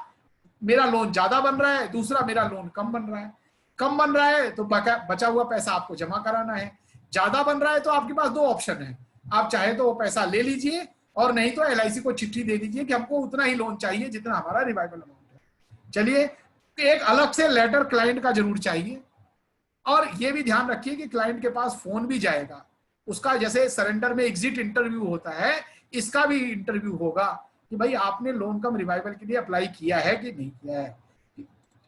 A: मेरा लोन ज्यादा बन रहा है, दूसरा मेरा लोन कम बन रहा है। कम बन रहा है तो बचा हुआ पैसा आपको जमा कराना है, ज्यादा बन रहा है तो आपके पास दो ऑप्शन है, आप चाहे तो वो पैसा ले लीजिए और नहीं तो LIC को चिट्ठी दे दीजिए कि हमको उतना ही लोन चाहिए जितना हमारा रिवाइवल अमाउंट है। चलिए, एक अलग से लेटर क्लाइंट का जरूर चाहिए, और ये भी ध्यान रखिए कि क्लाइंट के पास फोन भी जाएगा, उसका जैसे सरेंडर में एग्जिट इंटरव्यू होता है, इसका भी इंटरव्यू होगा कि भाई आपने लोन कम रिवाइवल के लिए अप्लाई किया है कि नहीं किया है।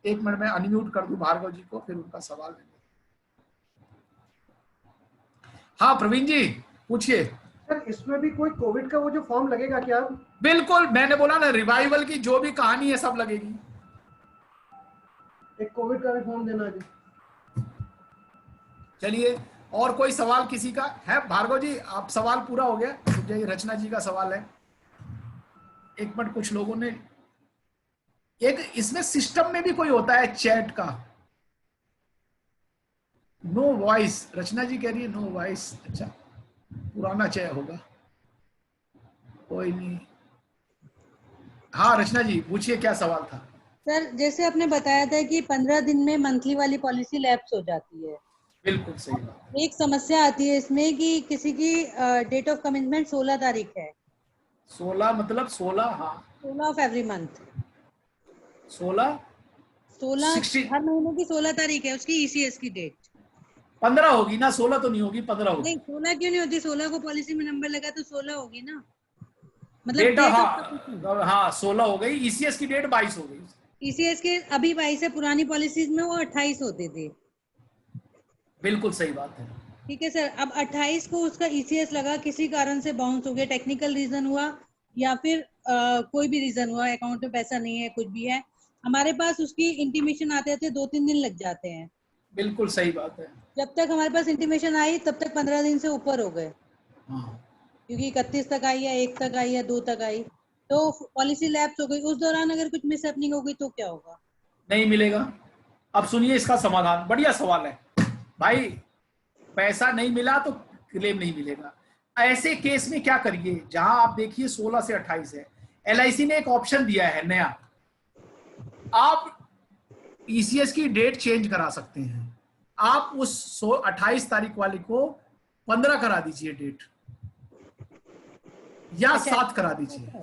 A: एक मिनट में अनम्यूट कर दूं भार्गव जी को, फिर उनका सवाल लेंगे। हाँ प्रवीण जी पूछिए।
I: सर इसमें भी कोई कोविड का वो जो फॉर्म लगेगा क्या?
A: बिल्कुल, मैंने बोला ना, रिवाइवल की जो भी कहानी है सब लगेगी।
I: एक कोविड का भी फॉर्म देना है।
A: चलिए, और कोई सवाल किसी का है? भार्गव जी आप सवाल पूरा हो गया, तो रचना जी का सवाल है। एक मिनट, कुछ लोगों ने एक इसमें सिस्टम में भी कोई होता है चैट का, नो वॉइस, रचना जी कह रही है नो वॉइस। अच्छा, पुराना चैट होगा, कोई नहीं। हाँ रचना जी पूछिए, क्या सवाल था?
K: सर जैसे आपने बताया था कि 15 दिन में मंथली वाली पॉलिसी लैप्स हो जाती है।
A: बिल्कुल सही बात।
K: एक समस्या आती है इसमें कि किसी की डेट ऑफ कमिटमेंट 16 तारीख है।
A: 16 मतलब 16? हाँ
K: 16 ऑफ एवरी मंथ।
A: 16
K: हर महीने की 16 तारीख है उसकी ECS की डेट।
A: 15 होगी ना, 16 तो नहीं होगी, 15 होगी।
K: नहीं 16 क्यों नहीं होती? 16 को पॉलिसी में नंबर लगा तो 16 होगी ना,
A: मतलब हाँ 16 हो गई। ECS की डेट 22 हो गई।
K: ECS के अभी 22 है, पुरानी पॉलिसीज में वो 28 होते थे।
A: बिल्कुल सही बात है।
K: ठीक है सर, अब 28 को उसका ECS लगा, किसी कारण से बाउंस हो गया, टेक्निकल रीजन हुआ या फिर कोई भी रीजन हुआ, अकाउंट में पैसा नहीं है, कुछ भी है, हमारे पास उसकी इंटीमेशन आते थे 2-3 दिन लग जाते हैं।
A: बिल्कुल सही बात है।
K: जब तक हमारे पास इंटीमेशन आई तब तक 15 दिन से ऊपर हो गए।
A: हाँ।
K: क्योंकि 31 तक आई या 1 तक आई या 2 तक आई, तो पॉलिसी लैप्स हो गई। उस दौरान अगर कुछ मिस हैपनिंग हो गई तो क्या होगा?
A: नहीं मिलेगा। अब सुनिए इसका समाधान, बढ़िया सवाल है भाई। पैसा नहीं मिला तो क्लेम नहीं मिलेगा। ऐसे केस में क्या करिए, जहां आप देखिए 16 से 28 है, LIC ने एक ऑप्शन दिया है नया, आप ECS की डेट चेंज करा सकते हैं। आप उस 28 तारीख वाली को 15 करा दीजिए डेट, या 7 करा दीजिए।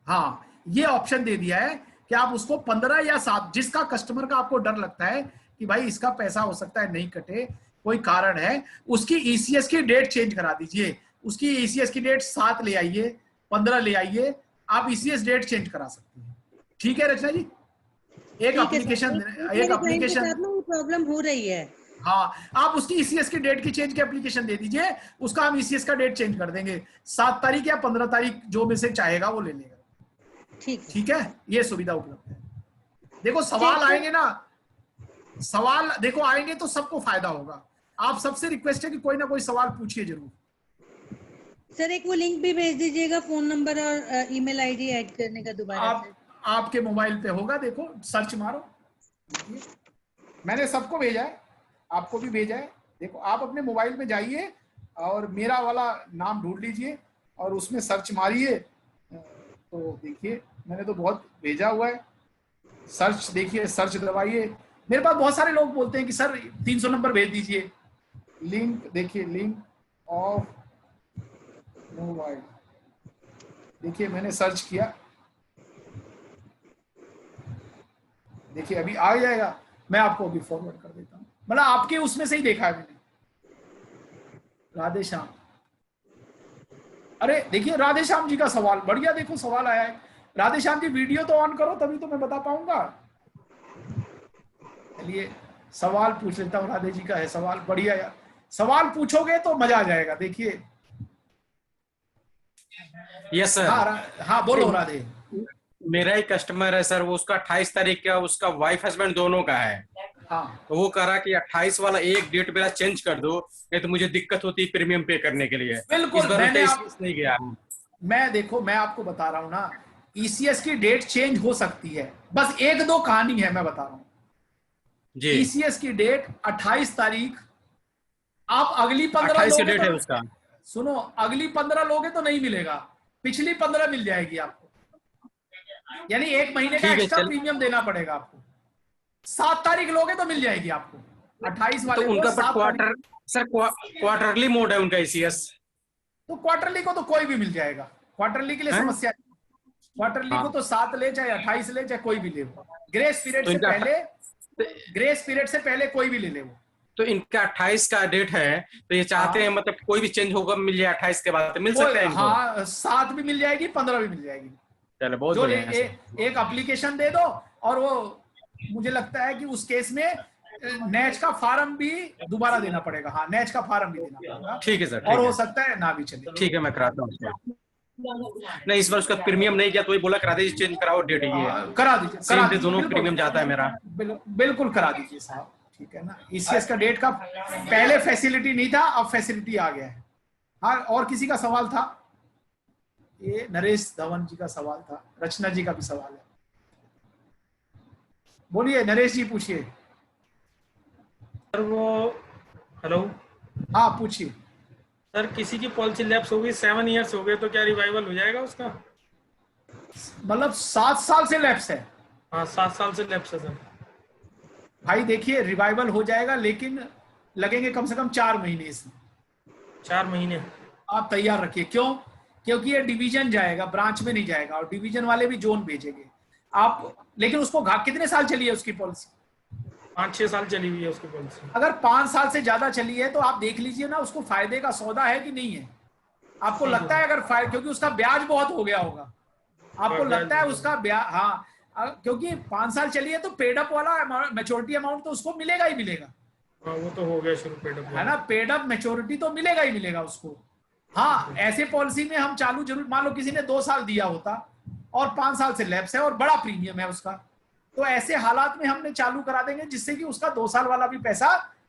A: हाँ, ये ऑप्शन दे दिया है कि आप उसको 15 या 7, जिसका कस्टमर का आपको डर लगता है कि भाई इसका पैसा हो सकता है नहीं कटे, कोई कारण है, उसकी ECS की डेट चेंज करा दीजिए। उसकी ECS की डेट 7 ले आइए, 15 ले आइए, आप ECS डेट चेंज करा सकते हैं। ठीक है रचना जी? एक एप्लीकेशन
K: प्रॉब्लम हो रही है।
A: हाँ, आप उसकी ECS की डेट की चेंज की एप्लीकेशन दे दीजिए, उसका हम ECS का डेट चेंज कर देंगे। 7 तारीख या 15 तारीख जो में से चाहेगा वो ले लेगा। ठीक है, ये सुविधा उपलब्ध है। देखो सवाल आएंगे ना, सवाल देखो आएंगे तो सबको फायदा होगा। आप सबसे रिक्वेस्ट है कि कोई ना कोई सवाल पूछिए जरूर।
K: सर एक वो लिंक भी भेज दीजिएगा, फोन नंबर और ईमेल आईडी ऐड करने का दोबारा से।
A: आपके मोबाइल पे होगा, देखो सर्च मारो, मैंने सबको भेजा है, आपको भी भेजा है। देखो आप अपने मोबाइल में जाइए और मेरा वाला नाम ढूंढ लीजिए और उसमें सर्च मारिए, तो देखिए मैंने तो बहुत भेजा हुआ है। सर्च देखिए, सर्च दबाइए। मेरे पास बहुत सारे लोग बोलते हैं कि सर 300 नंबर भेज दीजिए। लिंक देखिए, लिंक ऑफ मोबाइल, देखिए मैंने सर्च किया, देखिए अभी आ जाएगा। मैं आपको अभी फॉरवर्ड कर देता हूँ, मतलब आपके उसमें से ही देखा है मैंने। राधे श्याम, अरे देखिए राधे श्याम जी का सवाल बढ़िया, देखो सवाल आया है। राधे श्याम जी वीडियो तो ऑन करो तभी तो मैं बता पाऊंगा। चलिए सवाल पूछ लेता हूँ, राधे जी का है सवाल बढ़िया यार। सवाल पूछोगे तो मजा आ जाएगा। देखिए
F: यस सर।
A: हाँ बोलो राधे।
F: मेरा ही कस्टमर है सर, वो उसका 28 तारीख का, उसका वाइफ हस्बैंड दोनों का है।
A: हाँ।
F: तो वो कह रहा कि 28 वाला एक डेट मेरा चेंज कर दो, नहीं तो मुझे दिक्कत होती है प्रीमियम पे करने के लिए।
A: बिल्कुल,
F: इस बार
A: मैंने
F: नहीं गया।
A: मैं आपको बता रहा हूँ ना, ईसीएस की डेट चेंज हो सकती है, बस एक दो कहानी है मैं बता रहा हूँ जी। ईसीएस की डेट 28 तारीख, आप अगली 15 लोगे
F: डेट है
A: तो,
F: उसका।
A: सुनो, अगली 15 लोगे तो नहीं मिलेगा, पिछली 15 मिल जाएगी आपको, यानी एक महीने का एक्स्ट्रा प्रीमियम देना पड़ेगा आपको। 7 तारीख लोगे तो मिल जाएगी आपको, 28 वाले
F: तो उनका पर क्वार्टर सर, क्वार्टरली मोड है उनका ईसीएस।
A: तो क्वार्टरली को तो कोई भी मिल जाएगा, क्वार्टरली के लिए समस्या नहीं। क्वार्टरली को तो 7 ले चाहे 28 ले चाहे कोई भी ले, ग्रेस पीरियड से पहले, ग्रेस पीरियड से पहले कोई भी ले ले वो।
F: तो इनका 28 का डेट है, तो ये चाहते हैं मतलब कोई भी चेंज होगा मिल जाए 28 के बाद, तो मिल सकता है इनको?
A: हाँ, 7 भी मिल जाएगी, 15 भी मिल जाएगी।
F: चलो बहुत
A: जो
F: बढ़िया है।
A: एक एप्लीकेशन दे दो, और वो मुझे लगता है कि उस केस में नेच का फार्म भी दोबारा देना पड़ेगा। हाँ, नेच का फार्म भी देना पड़ेगा।
F: ठीक है सर।
A: और हो सकता है ना भी चले।
F: ठीक है, मैं कराता हूँ। नहीं, इस बार उसका प्रीमियम नहीं किया तो वही बोला करा दीजिए, चेंज कराओ डेट। ये
A: करा दीजिए,
F: दोनों प्रीमियम जाता है मेरा।
A: बिल्कुल करा दीजिए साहब, ठीक है ना। ईसीएस का डेट का पहले फैसिलिटी नहीं था, अब फैसिलिटी आ गया है। हाँ, और किसी का सवाल था? ये नरेश धवन जी का सवाल था, रचना जी का भी सवाल है। बोलिए नरेश जी, पूछिए।
H: सर वो, हेलो,
A: हाँ पूछिए।
H: सर किसी की पॉलिसी लैप्स हो गई, 7 इयर्स हो गए, तो क्या रिवाइवल हो जाएगा उसका?
A: मतलब 7 साल से लैप्स है?
H: हाँ, 7 साल से लैप्स है सर।
A: भाई देखिए, रिवाइवल हो जाएगा, लेकिन लगेंगे कम से कम 4 महीने इसमें।
H: 4 महीने
A: आप तैयार रखिए। क्यों? क्योंकि ये डिवीजन जाएगा, ब्रांच में नहीं जाएगा, और डिवीजन वाले भी जोन भेजेंगे आप। लेकिन उसको कितने साल चली है उसकी पॉलिसी?
H: 5-6 साल चली हुई है उसकी पॉलिसी।
A: अगर 5 साल से ज्यादा चली है तो आप देख लीजिए ना, उसको फायदे का सौदा है कि नहीं है। आपको लगता है अगर क्योंकि उसका ब्याज बहुत हो गया होगा, आपको लगता है उसका ब्याज, हाँ, क्योंकि 5 साल चली है तो पेड अप वाला मैच्योरिटी अमाउंट तो उसको मिलेगा ही मिलेगा।
H: हाँ, वो तो हो गया शुरू पेड अप,
A: है ना, पेड अप मैच्योरिटी तो मिलेगा ही मिलेगा उसको। हाँ, ऐसे पॉलिसी में हम चालू जरूर, मान लो किसी ने 2 साल दिया होता और 5 साल से लैप्स है और बड़ा प्रीमियम है उसका, तो ऐसे हालात में हमने चालू करा देंगे जिससे कि उसका 2 साल वाला भी पैसा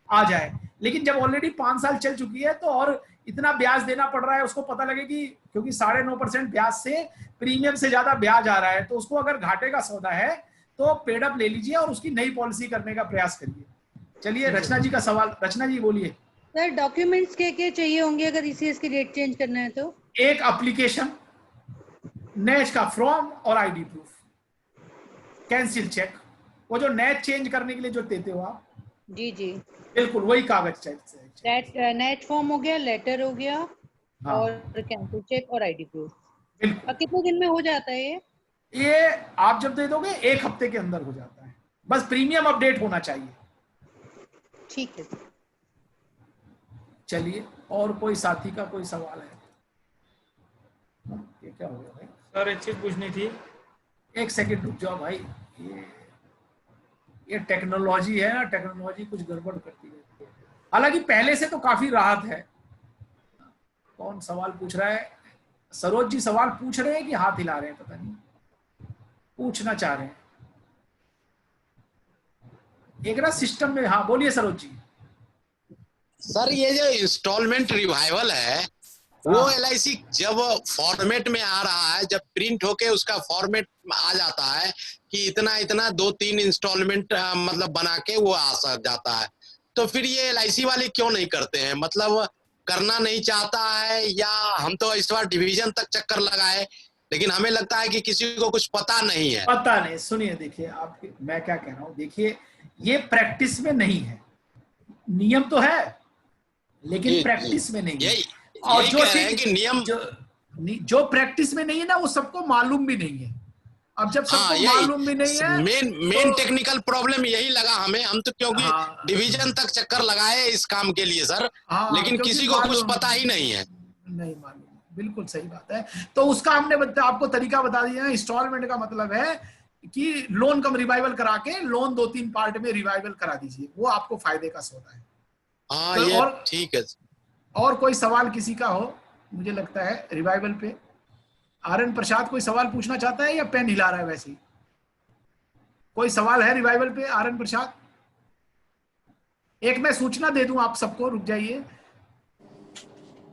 A: आ जाए। लेकिन जब ऑलरेडी 5 साल चल चुकी है तो और इतना ब्याज देना पड़ रहा है, उसको पता लगे कि क्योंकि 9.5% ब्याज से प्रीमियम से ज्यादा ब्याज आ रहा है, तो उसको अगर घाटे का सौदा है तो पेड अप ले लीजिए और उसकी नई पॉलिसी करने का प्रयास करिए। चलिए रचना जी का सवाल, रचना जी बोलिए।
K: सर डॉक्यूमेंट्स क्या चाहिए होंगे अगर ईसीएस की डेट चेंज करना है तो?
A: एक एप्लीकेशन, नेच का फॉर्म और आईडी प्रूफ, कैंसिल चेक, वो जो नेट चेंज करने के लिए जो देते हो आप।
K: जी जी
A: बिल्कुल वही कागज चाहिए।
K: नेट फॉर्म हो गया, लेटर हो गया,
A: हाँ।
K: और कैंसिल चेक और आईडी प्रूफ। और कितने दिन में हो जाता है
A: ये आप जब दे दोगे 1 हफ्ते के अंदर हो जाता है, बस प्रीमियम अपडेट होना चाहिए।
K: ठीक है।
A: चलिए, और कोई साथी का कोई सवाल है? ये क्या हो गया भाई?
H: सर एक चीज पूछनी थी।
A: 1 सेकंड रुक जाओ भाई, ये टेक्नोलॉजी है ना, टेक्नोलॉजी कुछ गड़बड़ करती रहती है। हालांकि पहले से तो काफी राहत है। कौन सवाल पूछ रहा है? सरोज जी सवाल पूछ रहे हैं कि हाथ हिला रहे हैं? पता नहीं, पूछना चाह रहे हैं एक ना सिस्टम में। हाँ बोलिए सरोज जी।
G: सर ये जो इंस्टॉलमेंट रिवाइवल है वो एलआईसी जब फॉर्मेट में आ रहा है, जब प्रिंट होके उसका फॉर्मेट आ जाता है कि इतना इतना 2-3 इंस्टॉलमेंट मतलब बना के वो आ जाता है, तो फिर ये एलआईसी वाले क्यों नहीं करते हैं? मतलब करना नहीं चाहता है, या हम तो इस बार डिवीजन तक चक्कर लगाए, लेकिन हमें लगता है कि किसी को कुछ पता नहीं है।
A: पता नहीं, सुनिए देखिए आप, मैं क्या कह रहा हूँ, देखिए ये प्रैक्टिस में नहीं है, नियम तो है लेकिन प्रैक्टिस में नहीं है। और जो चीज
G: नियम
A: जो प्रैक्टिस में नहीं है ना, वो सबको मालूम भी नहीं है। अब जब सबको मालूम भी नहीं है,
G: मेन टेक्निकल प्रॉब्लम यही लगा हमें। हम तो क्योंकि डिवीजन तक चक्कर लगाए इस काम के लिए सर, लेकिन किसी को कुछ पता ही नहीं है।
A: नहीं मालूम, बिल्कुल सही बात है। तो उसका हमने आपको तरीका बता दिया है। इंस्टॉलमेंट का मतलब है कि लोन कम रिवाइवल करा के लोन 2-3 पार्ट में रिवाइवल करा दीजिए, वो आपको फायदे का सौदा है।
G: हाँ
A: तो
G: ये
A: और
G: ठीक है।
A: और कोई सवाल किसी का हो? मुझे लगता है रिवाइवल पे आर.एन. प्रसाद कोई सवाल पूछना चाहता है या पेन हिला रहा है? वैसे ही कोई सवाल है रिवाइवल पे आर.एन. प्रसाद? एक मैं सूचना दे दूं आप सबको, रुक जाइए।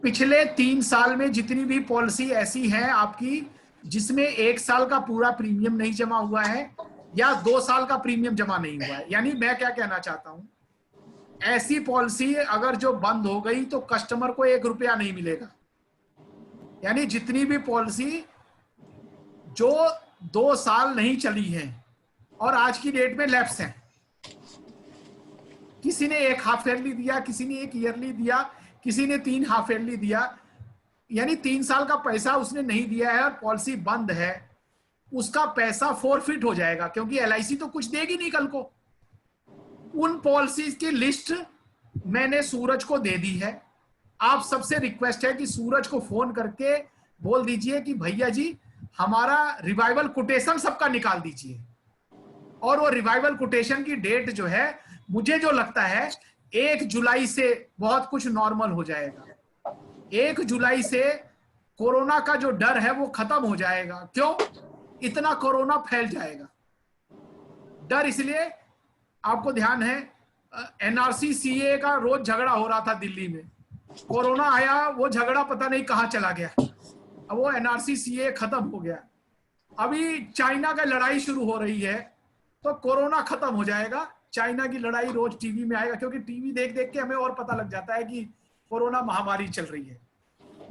A: पिछले 3 साल में जितनी भी पॉलिसी ऐसी है आपकी जिसमें 1 साल का पूरा प्रीमियम नहीं जमा हुआ है या 2 साल का प्रीमियम जमा नहीं हुआ है, यानी मैं क्या कहना चाहता हूं, ऐसी पॉलिसी अगर जो बंद हो गई तो कस्टमर को 1 रुपया नहीं मिलेगा। यानी जितनी भी पॉलिसी जो 2 साल नहीं चली है और आज की डेट में लैप्स हैं, किसी ने 1 हाफ ईयरली दिया, किसी ने 1 ईयरली दिया, किसी ने 3 हाफ ईयरली दिया, यानी 3 साल का पैसा उसने नहीं दिया है और पॉलिसी बंद है, उसका पैसा फोरफिट हो जाएगा, क्योंकि एलआईसी तो कुछ देगी नहीं कल को। उन पॉलिसीज की लिस्ट मैंने सूरज को दे दी है। आप सबसे रिक्वेस्ट है कि सूरज को फोन करके बोल दीजिए कि भैया जी हमारा रिवाइवल कोटेशन सबका निकाल दीजिए, और वो रिवाइवल कोटेशन की डेट जो है मुझे जो लगता है 1 जुलाई से बहुत कुछ नॉर्मल हो जाएगा। 1 जुलाई से कोरोना का जो डर है वो खत्म हो जाएगा। क्यों इतना कोरोना फैल जाएगा? डर इसलिए, आपको ध्यान है एनआरसी सीए का रोज झगड़ा हो रहा था दिल्ली में, कोरोना आया वो झगड़ा पता नहीं कहां चला गया, अब वो एनआरसी सीए खत्म हो गया। अभी चाइना का लड़ाई शुरू हो रही है तो कोरोना खत्म हो जाएगा। चाइना की लड़ाई रोज टीवी में आएगा, क्योंकि टीवी देख देख के हमें और पता लग जाता है कि कोरोना महामारी चल रही है।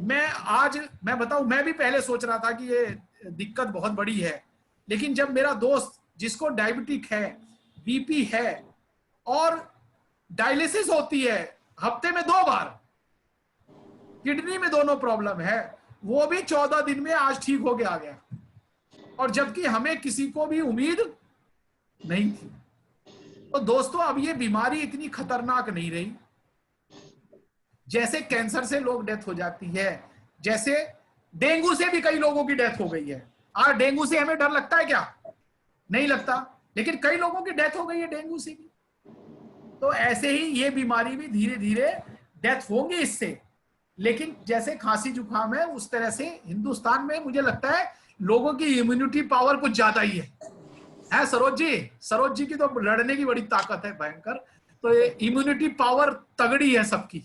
A: मैं बताऊं, मैं भी पहले सोच रहा था कि ये दिक्कत बहुत बड़ी है, लेकिन जब मेरा दोस्त जिसको डायबिटिक है, बीपी है और डायलिसिस होती है हफ्ते में 2 बार, किडनी में दोनों प्रॉब्लम है, वो भी 14 दिन में आज ठीक हो गया आ गया, और जबकि हमें किसी को भी उम्मीद नहीं थी। तो दोस्तों अब ये बीमारी इतनी खतरनाक नहीं रही। जैसे कैंसर से लोग डेथ हो जाती है, जैसे डेंगू से भी कई लोगों की डेथ हो गई है। आज डेंगू से हमें डर लगता है क्या? नहीं लगता, लेकिन कई लोगों की डेथ हो गई है डेंगू से भी। तो ऐसे ही ये बीमारी भी धीरे धीरे डेथ होंगी इससे, लेकिन जैसे खांसी जुकाम है उस तरह से हिंदुस्तान में मुझे लगता है लोगों की इम्यूनिटी पावर कुछ ज्यादा ही है सरोज जी की तो लड़ने की बड़ी ताकत है भयंकर, तो ये इम्यूनिटी पावर तगड़ी है सबकी।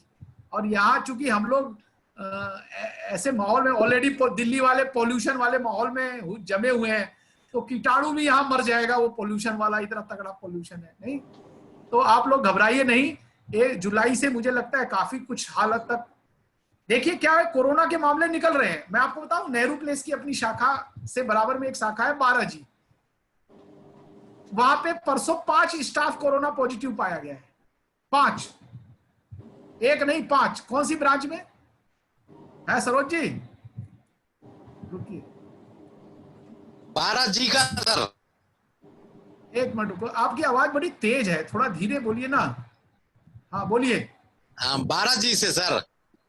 A: और यहाँ चूंकि हम लोग ऐसे माहौल में ऑलरेडी दिल्ली वाले पॉल्यूशन वाले माहौल में जमे हुए हैं, तो कीटाणु भी यहाँ मर जाएगा, वो पॉल्यूशन वाला इतना तगड़ा पॉल्यूशन है। नहीं तो आप लोग घबराइए नहीं, 1 जुलाई से मुझे लगता है काफी कुछ हालत तक देखिए क्या है, कोरोना के मामले निकल रहे हैं। मैं आपको बताऊं, नेहरू प्लेस की अपनी शाखा से बराबर में एक शाखा है 12 जी, वहां पे परसों 5 स्टाफ कोरोना पॉजिटिव पाया गया है। 5, 1 नहीं 5। कौन सी ब्रांच में है सरोज जी? रुकिए
G: 12 जी का सर।
A: 1 मिनट रुको, आपकी आवाज बड़ी तेज है, थोड़ा धीरे बोलिए ना। हाँ बोलिए।
G: हाँ 12 जी से सर।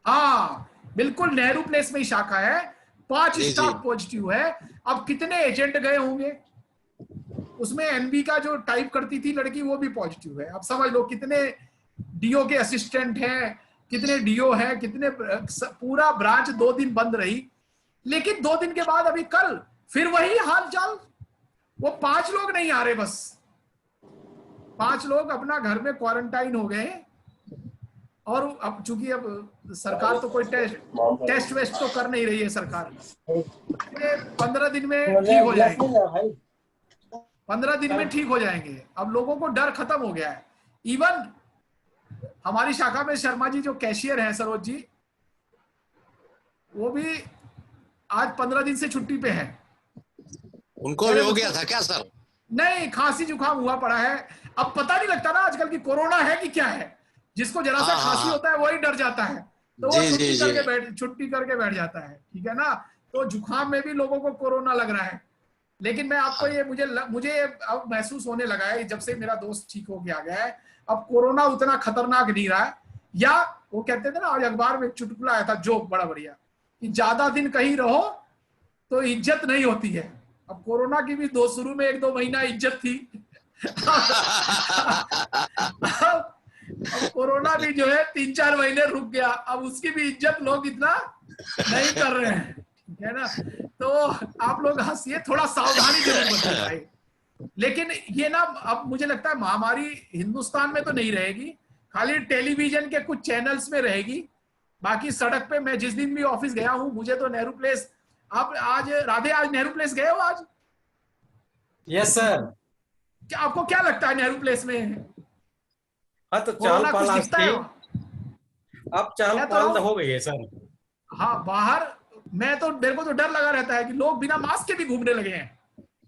A: हाँ बिल्कुल, नेहरू प्लेस में ही शाखा है, 5 स्टाफ पॉजिटिव है। अब कितने एजेंट गए होंगे उसमें? एनबी का जो टाइप करती थी लड़की वो भी पॉजिटिव है। अब समझ लो कितने डीओ के असिस्टेंट हैं, कितने डीओ हैं, कितने, पूरा ब्रांच 2 दिन बंद रही। लेकिन 2 दिन के बाद अभी कल फिर वही हाल चाल, वो 5 लोग नहीं आ रहे, बस 5 लोग अपना घर में क्वारंटाइन हो गए। और अब चूंकि अब सरकार तो कोई टेस्ट वेस्ट तो कर नहीं रही है सरकार, 15 दिन में ठीक हो जाएंगे, 15 दिन में ठीक हो जाएंगे। अब लोगों को डर खत्म हो गया है। इवन हमारी शाखा में शर्मा जी जो कैशियर हैं सरोज जी, वो भी आज 15 दिन से छुट्टी पे हैं।
G: उनको भी हो गया था क्या सर?
A: नहीं, खांसी जुकाम हुआ पड़ा है। अब पता नहीं लगता ना आजकल की कोरोना है कि क्या है, जिसको जरा सा खांसी होता है वही डर जाता है, तो वो छुट्टी करके बैठ जाता है, ठीक है ना। तो जुकाम में भी लोगों को कोरोना लग रहा है। लेकिन मैं आपको ये मुझे अब महसूस होने लगा है जब से मेरा दोस्त ठीक हो गया गया है, अब कोरोना उतना खतरनाक नहीं रहा है। या वो कहते थे ना, आज अखबार में एक चुटकुला आया था जोक बड़ा बढ़िया, कि ज्यादा दिन कहीं रहो तो इज्जत नहीं होती है। अब कोरोना की भी शुरू में 1-2 महीना इज्जत थी अब कोरोना भी जो है 3-4 महीने रुक गया, अब उसकी भी इज्जत लोग इतना नहीं कर रहे हैं, ठीक है ना। तो आप लोग हंसिए, थोड़ा सावधानी जरूर बरतें भाई। लेकिन ये ना अब मुझे लगता है महामारी हिंदुस्तान में तो नहीं रहेगी, खाली टेलीविजन के कुछ चैनल्स में रहेगी। बाकी सड़क पे मैं जिस दिन भी ऑफिस गया हूं, मुझे तो नेहरू प्लेस, आप आज राधे आज नेहरू प्लेस गए हो आज?
F: Yes sir.
A: क्या आपको क्या लगता है नेहरू प्लेस में?
F: हाँ तो
A: कोरोना
F: चहल
A: कुछ
F: पहल
A: दिखता है?
F: अब चहल पहल हो गई है सर।
A: हाँ बाहर मैं तो, मेरे को तो डर लगा रहता है कि लोग बिना मास्क के भी घूमने लगे हैं।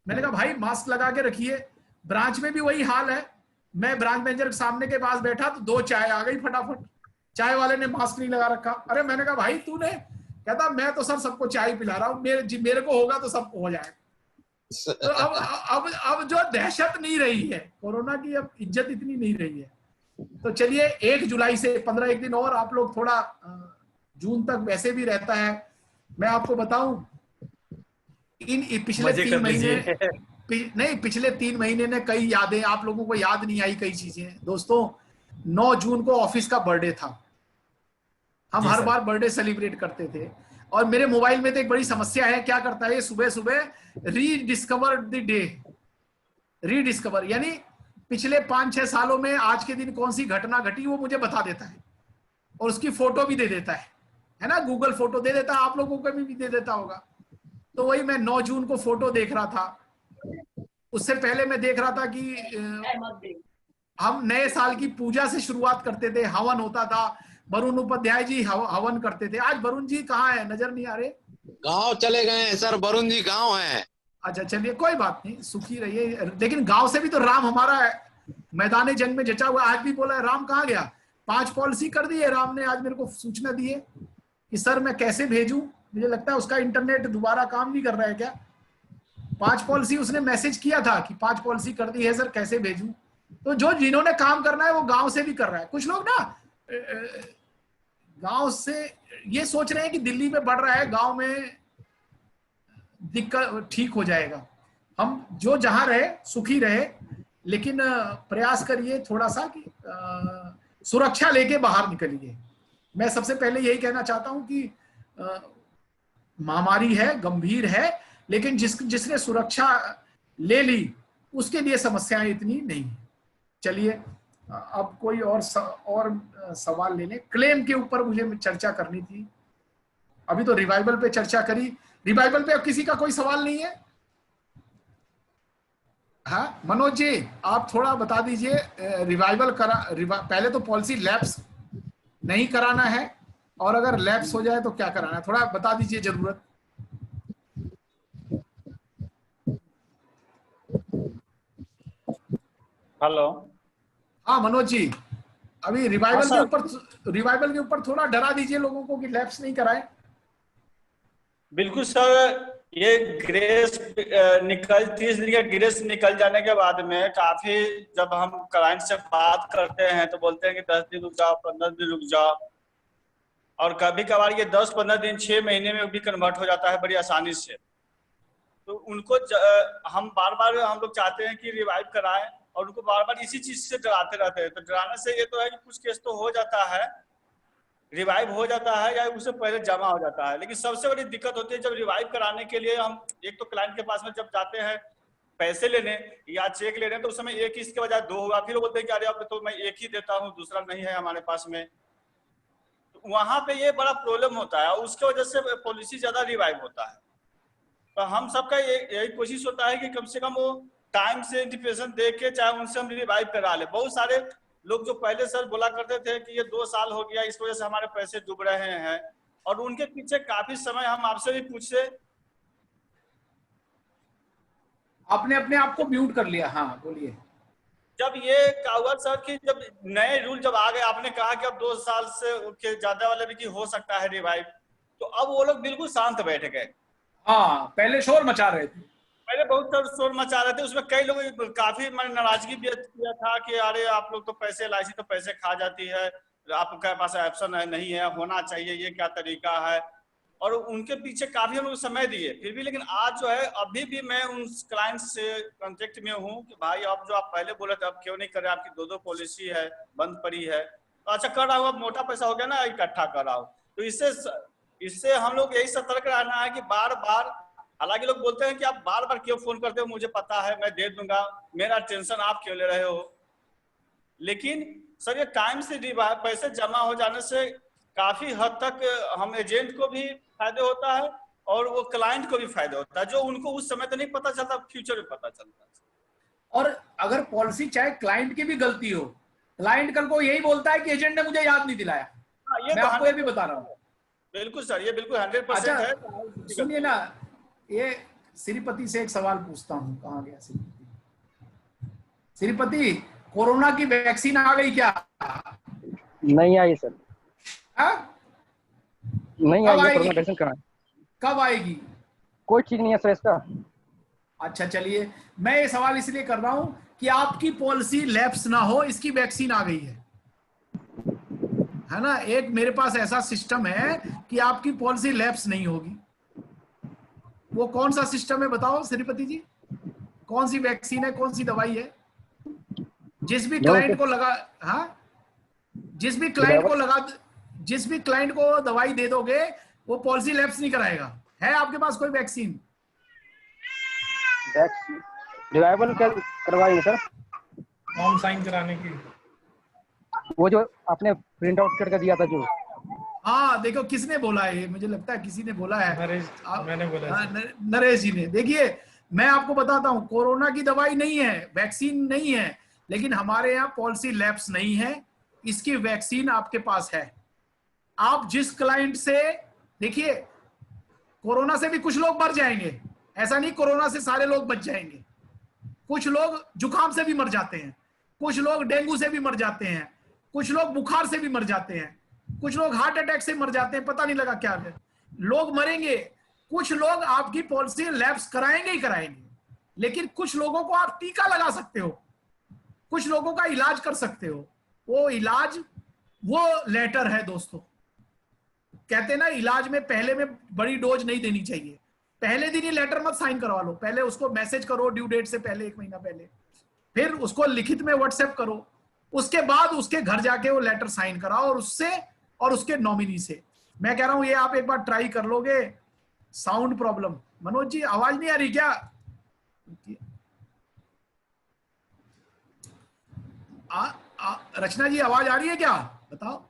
A: मैंने कहा भाई मास्क लगा के रखिए। ब्रांच में भी वही हाल है, मैं ब्रांच मैनेजर के सामने के पास बैठा तो 2 चाय आ गई फटाफट, चाय वाले ने मास्क नहीं लगा रखा। अरे मैंने कहा भाई तूने, कहता मैं तो सर सबको चाय पिला रहा हूँ, मेरे को होगा तो सबको हो जाएगा। तो अब जो दहशत नहीं रही है कोरोना की, अब इज्जत इतनी नहीं रही है। तो चलिए 1 जुलाई से 15 एक दिन और आप लोग थोड़ा, जून तक वैसे भी रहता है। मैं आपको बताऊं पिछले 3 महीने नहीं, पिछले 3 महीने ने कई यादें, आप लोगों को याद नहीं आई कई चीजें। दोस्तों 9 जून को ऑफिस का बर्थडे था, हम हर बार बर्थडे सेलिब्रेट करते थे, और मेरे मोबाइल में तो एक बड़ी समस्या है, क्या करता है ये सुबह सुबह रीडिस्कवर द डे, रीडिस्कवर यानी पिछले 5-6 सालों में आज के दिन कौन सी घटना घटी वो मुझे बता देता है, और उसकी फोटो भी दे देता है ना, गूगल फोटो दे देता है, आप लोगों को भी दे देता होगा। तो वही मैं 9 जून को फोटो देख रहा था। उससे पहले मैं देख रहा था कि हम नए साल की पूजा से शुरुआत करते थे, हवन होता था, वरुण उपाध्याय जी हवन करते थे। आज वरुण जी कहाँ है, नजर नहीं आ रहे?
G: गांव चले गए हैं सर, वरुण जी गांव है।
A: अच्छा चलिए कोई बात नहीं, सुखी रहिए। लेकिन गांव से भी तो राम हमारा मैदान जंग में जचा हुआ, आज भी बोला है राम कहाँ गया। 5 पॉलिसी कर दी है राम ने, आज मेरे को सूचना दी है कि सर मैं कैसे भेजूं। मुझे लगता है उसका इंटरनेट दोबारा काम नहीं कर रहा है क्या। 5 पॉलिसी उसने मैसेज किया था कि 5 पॉलिसी कर दी है सर, कैसे भेजूं। तो जो जिन्होंने काम करना है वो गांव से भी कर रहा है। कुछ लोग ना गांव से ये सोच रहे हैं कि दिल्ली में बढ़ रहा है, गांव में दिक्कत ठीक हो जाएगा। हम जो जहां रहे सुखी रहे, लेकिन प्रयास करिए थोड़ा सा कि सुरक्षा लेके बाहर निकलिए। मैं सबसे पहले यही कहना चाहता हूं कि महामारी है, गंभीर है, लेकिन जिसने सुरक्षा ले ली उसके लिए समस्याएं इतनी नहीं। चलिए अब कोई और सवाल ले लें। क्लेम के ऊपर मुझे चर्चा करनी थी, अभी तो रिवाइवल पे चर्चा करी। रिवाइवल पे अब किसी का कोई सवाल नहीं है? हाँ मनोज जी आप थोड़ा बता दीजिए, रिवाइवल पहले तो पॉलिसी लैप्स नहीं कराना है, और अगर लैप्स हो जाए तो क्या कराना है, थोड़ा बता दीजिए जरूरत।
L: हेलो
A: हाँ मनोज जी, अभी रिवाइवल के ऊपर थोड़ा डरा दीजिए लोगों को कि लैप्स नहीं कराए।
L: बिल्कुल सर, ये ग्रेस 30 दिन का ग्रेस निकल जाने के बाद में काफी, जब हम क्लाइंट से बात करते हैं तो बोलते हैं कि 10 दिन रुक जाओ, 15 दिन रुक जाओ, और कभी कभार ये 10-15 दिन 6 महीने में भी कन्वर्ट हो जाता है बड़ी आसानी से। तो उनको हम बार हम लोग चाहते हैं कि रिवाइव कराएं, और उनको बार बार इसी चीज से डराते रहते हैं। तो डराने से ये तो है कि कुछ केस तो हो जाता है, रिवाइव हो जाता है, या उससे पहले जमा हो जाता है। लेकिन सबसे बड़ी दिक्कत होती है जब रिवाइव कराने के लिए हम एक तो क्लाइंट के पास में जब जाते हैं पैसे लेने या चेक लेने, तो उस समय एक इसके बजाय 2 होगा, फिर वो बोलते हैं कि अरे अब तो मैं एक ही देता हूँ, दूसरा नहीं है हमारे पास में। तो वहां पे ये बड़ा प्रॉब्लम होता है, उसके वजह से पॉलिसी ज्यादा रिवाइव होता है। तो हम सबका यही कोशिश होता है कि कम से कम वो टाइम से इंटिमेशन दे के चाहे उनसे हम रिवाइव करा ले। बहुत सारे लोग जो पहले सर बोला करते थे कि ये 2 साल हो गया, इस वजह से हमारे पैसे डूब रहे हैं, और उनके पीछे काफी समय हम आपसे भी पूछे।
A: आपने अपने आप को म्यूट कर लिया। हाँ बोलिए।
L: जब ये कहा हुआ सर कि जब नए रूल जब आ गए, आपने कहा कि अब 2 साल से ज्यादा वाले भी की हो सकता है रिवाइव, तो अब वो लोग बिल्कुल शांत बैठ गए।
A: हाँ पहले शोर मचा रहे थे,
L: पहले बहुत शोर मचा रहे थे, उसमें कई लोग काफी मैंने नाराजगी व्यक्त किया था कि अरे आप लोग तो पैसे LIC तो पैसे खा जाती है, आपके पास ऑप्शन है नहीं है, होना चाहिए, ये क्या तरीका है। और उनके पीछे काफी हम लोग समय दिए, फिर भी लेकिन आज जो है अभी भी मैं उन क्लाइंट से कांटेक्ट में हूँ कि भाई आप जो आप पहले बोले थे आप क्यों नहीं कर रहे, आपकी 2-2 पॉलिसी है बंद पड़ी है, तो अच्छा कर रहा हूँ, अब मोटा पैसा हो गया ना इकट्ठा कर रहा हूँ। तो इससे हम लोग यही सतर्क रहना है कि बार बार, हालांकि लोग बोलते हैं कि आप बार बार क्यों फोन करते हो, मुझे पता है मैं दे दूंगा, मेरा टेंशन आप क्यों ले रहे हो। लेकिन सर ये टाइम से पैसे जमा हो जाने से काफी हद तक हम एजेंट को भी फायदा होता है और वो क्लाइंट को भी फायदा होता है, जो उनको उस समय तो नहीं पता चलता, फ्यूचर में पता चलता है।
A: और अगर पॉलिसी चाहे क्लाइंट की भी गलती हो, क्लाइंट कल को यही बोलता है कि एजेंट ने मुझे याद नहीं दिलाया, मैं आपको ये भी बता रहा हूँ।
L: बिल्कुल सर, ये बिल्कुल 100% है।
A: सुनिए ना, ये श्रीपति से एक सवाल पूछता हूँ, कहाँ गया श्रीपति, कोरोना की वैक्सीन आ गई क्या?
J: नहीं आई सर। नहीं आई, कोरोना वैक्सीन कहाँ?
A: कब आएगी?
J: कोई ठीक नहीं है सर इसका।
A: अच्छा चलिए, मैं ये सवाल इसलिए कर रहा हूं कि आपकी पॉलिसी लैप्स ना हो, इसकी वैक्सीन आ गई है ना। एक मेरे पास ऐसा सिस्टम है कि आपकी पॉलिसी लैप्स नहीं होगी। वो कौन सा सिस्टम है बताओ श्रीपति जी, कौन सी वैक्सीन है, कौन सी दवाई है? जिस भी क्लाइंट को लगा, हाँ, जिस भी क्लाइंट को दवाई दे दोगे वो पॉलिसी लैप्स नहीं कराएगा। है आपके पास कोई वैक्सीन?
J: रिवाइवल करवाएंगे सर,
H: फॉर्म साइन कराने की,
J: वो जो आपने प्रिंट आउट करके दिया था जो।
A: हाँ देखो किसने बोला है ये, मुझे लगता है किसी ने बोला है,
H: मैंने बोला।
A: नरेश जी ने। देखिए मैं आपको बताता हूँ, कोरोना की दवाई नहीं है, वैक्सीन नहीं है, लेकिन हमारे यहाँ पॉलिसी लैप्स नहीं है, इसकी वैक्सीन आपके पास है। आप जिस क्लाइंट से, देखिए कोरोना से भी कुछ लोग मर जाएंगे, ऐसा नहीं कोरोना से सारे लोग बच जाएंगे। कुछ लोग जुकाम से भी मर जाते हैं, कुछ लोग डेंगू से भी मर जाते हैं, कुछ लोग बुखार से भी मर जाते हैं, कुछ लोग हार्ट अटैक से मर जाते हैं, पता नहीं लगा क्या है, लोग मरेंगे। कुछ लोग आपकी पॉलिसी लैप्स कराएंगे ही कराएंगे, लेकिन कुछ लोगों को आप टीका लगा सकते हो, कुछ लोगों का इलाज कर सकते हो। वो इलाज, वो लेटर है दोस्तों। कहते हैं ना इलाज में पहले में बड़ी डोज नहीं देनी चाहिए, पहले दिन ही लेटर मत साइन करवा लो, पहले उसको मैसेज करो ड्यू डेट से पहले, 1 महीना पहले, फिर उसको लिखित में व्हाट्सएप करो, उसके बाद उसके घर जाके वो लेटर साइन कराओ, और उससे और उसके नॉमिनी से। मैं कह रहा हूं ये आप एक बार ट्राई कर लोगे। साउंड प्रॉब्लम, मनोज जी आवाज नहीं आ रही क्या? रचना जी आवाज आ रही है क्या, बताओ?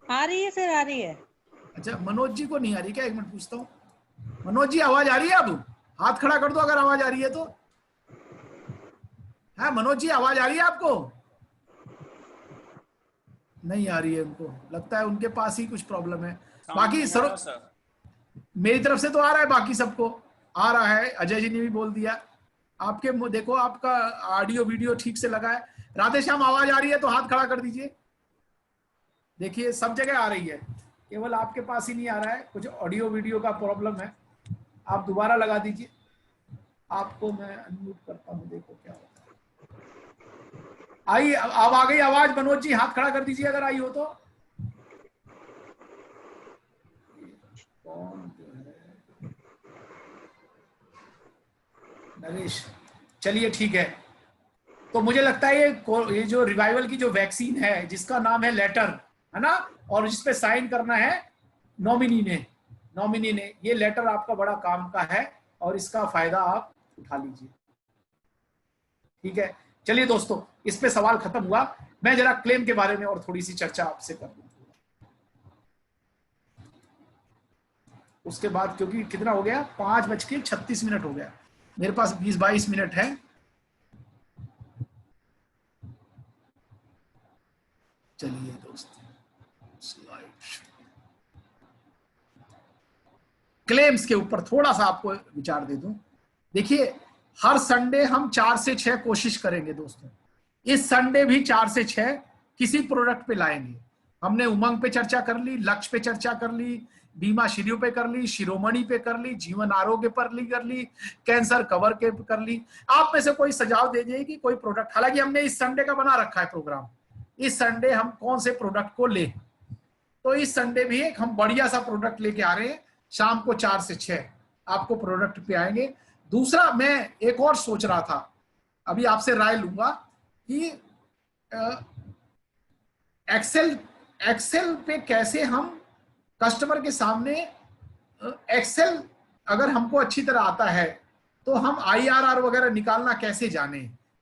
K: आ रही है सर, आ रही है।
A: अच्छा मनोज जी को नहीं आ रही क्या? 1 मिनट पूछता हूँ। मनोज जी आवाज आ रही है? अब हाथ खड़ा कर दो अगर आवाज आ रही है तो। है मनोज जी आवाज आ रही है आपको? नहीं आ रही है उनको, लगता है उनके पास ही कुछ प्रॉब्लम है। बाकी सर मेरी तरफ से तो आ रहा है, बाकी सबको आ रहा है। अजय जी ने भी बोल दिया। आपके देखो आपका ऑडियो वीडियो ठीक से लगा है। राधे श्याम आवाज आ रही है तो हाथ खड़ा कर दीजिए। देखिए सब जगह आ रही है, केवल आपके पास ही नहीं आ रहा है, कुछ ऑडियो वीडियो का प्रॉब्लम है। आप दोबारा लगा दीजिए। आपको मैं अनम्यूट करता हूं, देखो क्या होता है। आई, अब आ गई आवाज। मनोज जी हाथ खड़ा कर दीजिए अगर आई हो तो। कौन जो है? नरेश, चलिए ठीक है। तो मुझे लगता है ये जो रिवाइवल की जो वैक्सीन है, जिसका नाम है लेटर, है ना, और जिसपे साइन करना है नॉमिनी ने, ये लेटर आपका बड़ा काम का है और इसका फायदा आप उठा लीजिए। ठीक है, चलिए दोस्तों, इस पे सवाल खत्म हुआ। मैं जरा क्लेम के बारे में और थोड़ी सी चर्चा आपसे कर दूं उसके बाद, क्योंकि कितना हो गया, 5:36 हो गया। मेरे पास 20-22 मिनट है। चलिए दोस्तों, स्लाइड क्लेम्स के ऊपर थोड़ा सा आपको विचार दे दूं। देखिए हर संडे हम 4 से 6 कोशिश करेंगे दोस्तों। इस संडे भी 4 से 6 किसी प्रोडक्ट पे लाएंगे। हमने उमंग पे चर्चा कर ली, लक्ष्य पे चर्चा कर ली, बीमा श्री पे कर ली, शिरोमणि पे कर ली, जीवन आरोग्य पर कर ली, कैंसर कवर के कर ली। आप में से कोई सुझाव दे दीजिए कि कोई प्रोडक्ट, हालांकि हमने इस संडे का बना रखा है प्रोग्राम, इस संडे हम कौन से प्रोडक्ट को ले। तो इस संडे भी एक हम बढ़िया सा प्रोडक्ट लेके आ रहे हैं, शाम को 4 से 6 आपको प्रोडक्ट पे आएंगे। दूसरा मैं एक और सोच रहा था, अभी आपसे राय लूंगा कि एक्सेल पे कैसे हम कस्टमर के सामने, एक्सेल अगर हमको अच्छी तरह आता है तो हम IRR वगैरह निकालना कैसे जाने।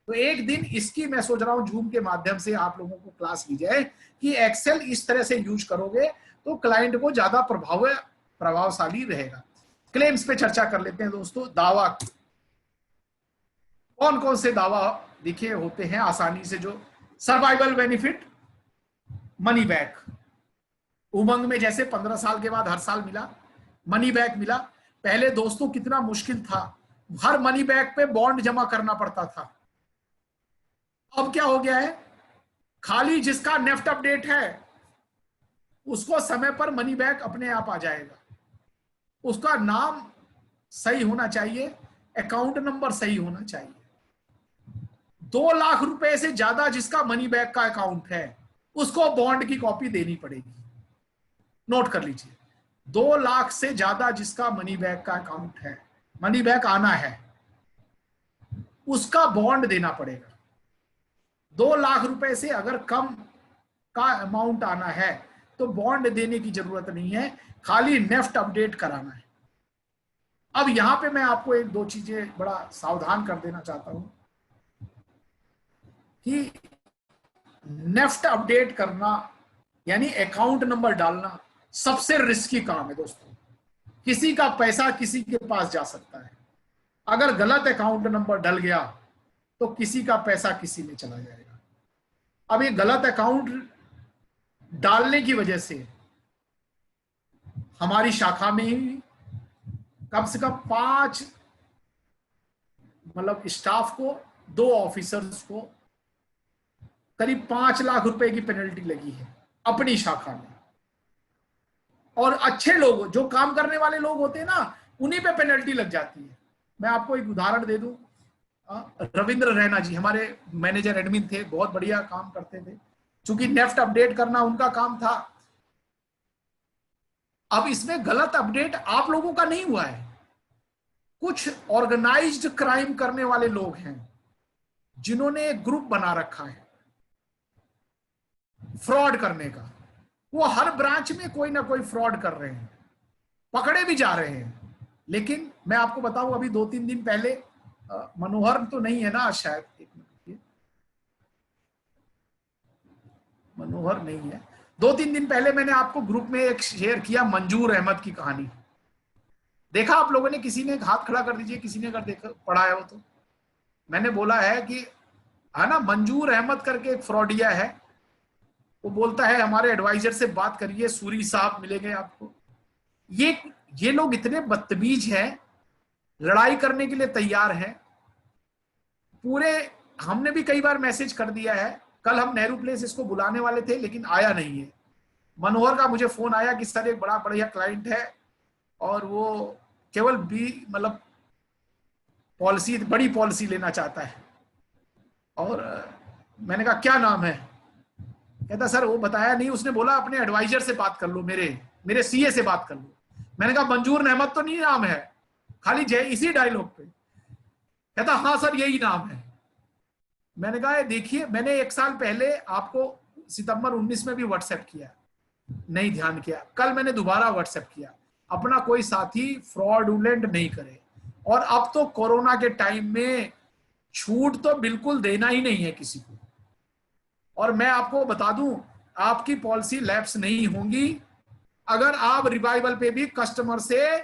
A: तो एक दिन इसकी मैं सोच रहा हूं जूम के माध्यम से आप लोगों को क्लास ली जाए कि एक्सेल इस तरह से यूज करोगे तो क्लाइंट को ज्यादा प्रभावशाली रहेगा। क्लेम्स पे चर्चा कर लेते हैं दोस्तों। दावा, कौन कौन से दावा देखिए होते हैं आसानी से, जो सर्वाइवल बेनिफिट, मनी बैक। उमंग में जैसे 15 साल के बाद हर साल मिला, मनी बैक मिला। पहले दोस्तों कितना मुश्किल था, हर मनी बैक पे बॉन्ड जमा करना पड़ता था। अब क्या हो गया है, खाली जिसका नेफ्ट अपडेट है उसको समय पर मनी बैक अपने आप आ जाएगा। उसका नाम सही होना चाहिए, अकाउंट नंबर सही होना चाहिए। 2 लाख रुपए से ज्यादा जिसका मनी बैक का अकाउंट है उसको बॉन्ड की कॉपी देनी पड़ेगी। नोट कर लीजिए, 2 लाख से ज्यादा जिसका मनी बैक का अकाउंट है, मनी बैक आना है, उसका बॉन्ड देना पड़ेगा। 2 लाख रुपए से अगर कम का अमाउंट आना है तो बॉन्ड देने की जरूरत नहीं है, खाली नेफ्ट अपडेट कराना है। अब यहां पे मैं आपको 1-2 चीजें बड़ा सावधान कर देना चाहता हूं कि नेफ्ट अपडेट करना यानी अकाउंट नंबर डालना सबसे रिस्की काम है दोस्तों। किसी का पैसा किसी के पास जा सकता है, अगर गलत अकाउंट नंबर डल गया तो किसी का पैसा किसी में चला जाएगा। अब ये गलत अकाउंट डालने की वजह से हमारी शाखा में ही कम से कम 5 स्टाफ को, 2 ऑफिसर्स को करीब 5 लाख रुपए की पेनल्टी लगी है अपनी शाखा में। और अच्छे लोग जो काम करने वाले लोग होते हैं ना, उन्हीं पे पेनल्टी लग जाती है। मैं आपको एक उदाहरण दे दूं, रविंद्र रैना जी हमारे मैनेजर एडमिन थे, बहुत बढ़िया काम करते थे। चूंकि नेफ्ट अपडेट करना उनका काम था। अब इसमें गलत अपडेट आप लोगों का नहीं हुआ है, कुछ ऑर्गेनाइज्ड क्राइम करने वाले लोग हैं जिन्होंने एक ग्रुप बना रखा है फ्रॉड करने का। वो हर ब्रांच में कोई ना कोई फ्रॉड कर रहे हैं, पकड़े भी जा रहे हैं। लेकिन मैं आपको बताऊं, अभी 2-3 दिन पहले, मनोहर तो नहीं है ना शायद, एक मिनट, मनोहर नहीं है, 2-3 दिन पहले मैंने आपको ग्रुप में एक शेयर किया मंजूर अहमद की कहानी। देखा आप लोगों ने? किसी ने हाथ खड़ा कर दीजिए, किसी ने अगर देखा पढ़ा है वो। तो मैंने बोला है कि है ना, मंजूर अहमद करके एक फ्रॉडिया है, वो बोलता है हमारे एडवाइजर से बात करिए, सूरी साहब मिलेंगे आपको। ये लोग इतने बदतमीज हैं, लड़ाई करने के लिए तैयार हैं पूरे। हमने भी कई बार मैसेज कर दिया है। कल हम नेहरू प्लेस इसको बुलाने वाले थे लेकिन आया नहीं है। मनोहर का मुझे फोन आया कि सर एक बड़ा बढ़िया क्लाइंट है और वो केवल पॉलिसी, बड़ी पॉलिसी लेना चाहता है। और मैंने कहा क्या नाम है? कहता सर वो बताया नहीं, उसने बोला अपने एडवाइजर से बात कर लो, मेरे सीए से बात कर लो। मैंने कहा मंजूर अहमद तो नहीं नाम है, खाली जय इसी डायलॉग पे। कहता हाँ सर यही नाम है। मैंने कहा देखिए, मैंने 1 साल पहले आपको सितंबर 19 में भी व्हाट्सएप किया, नहीं ध्यान किया। कल मैंने दोबारा व्हाट्सएप किया, अपना कोई साथी फ्रॉडुलेंट नहीं करे। और अब तो कोरोना के टाइम में छूट तो बिल्कुल देना ही नहीं है किसी को। और मैं आपको बता दूं, आपकी पॉलिसी लैप्स नहीं होंगी अगर आप रिवाइवल पे भी कस्टमर से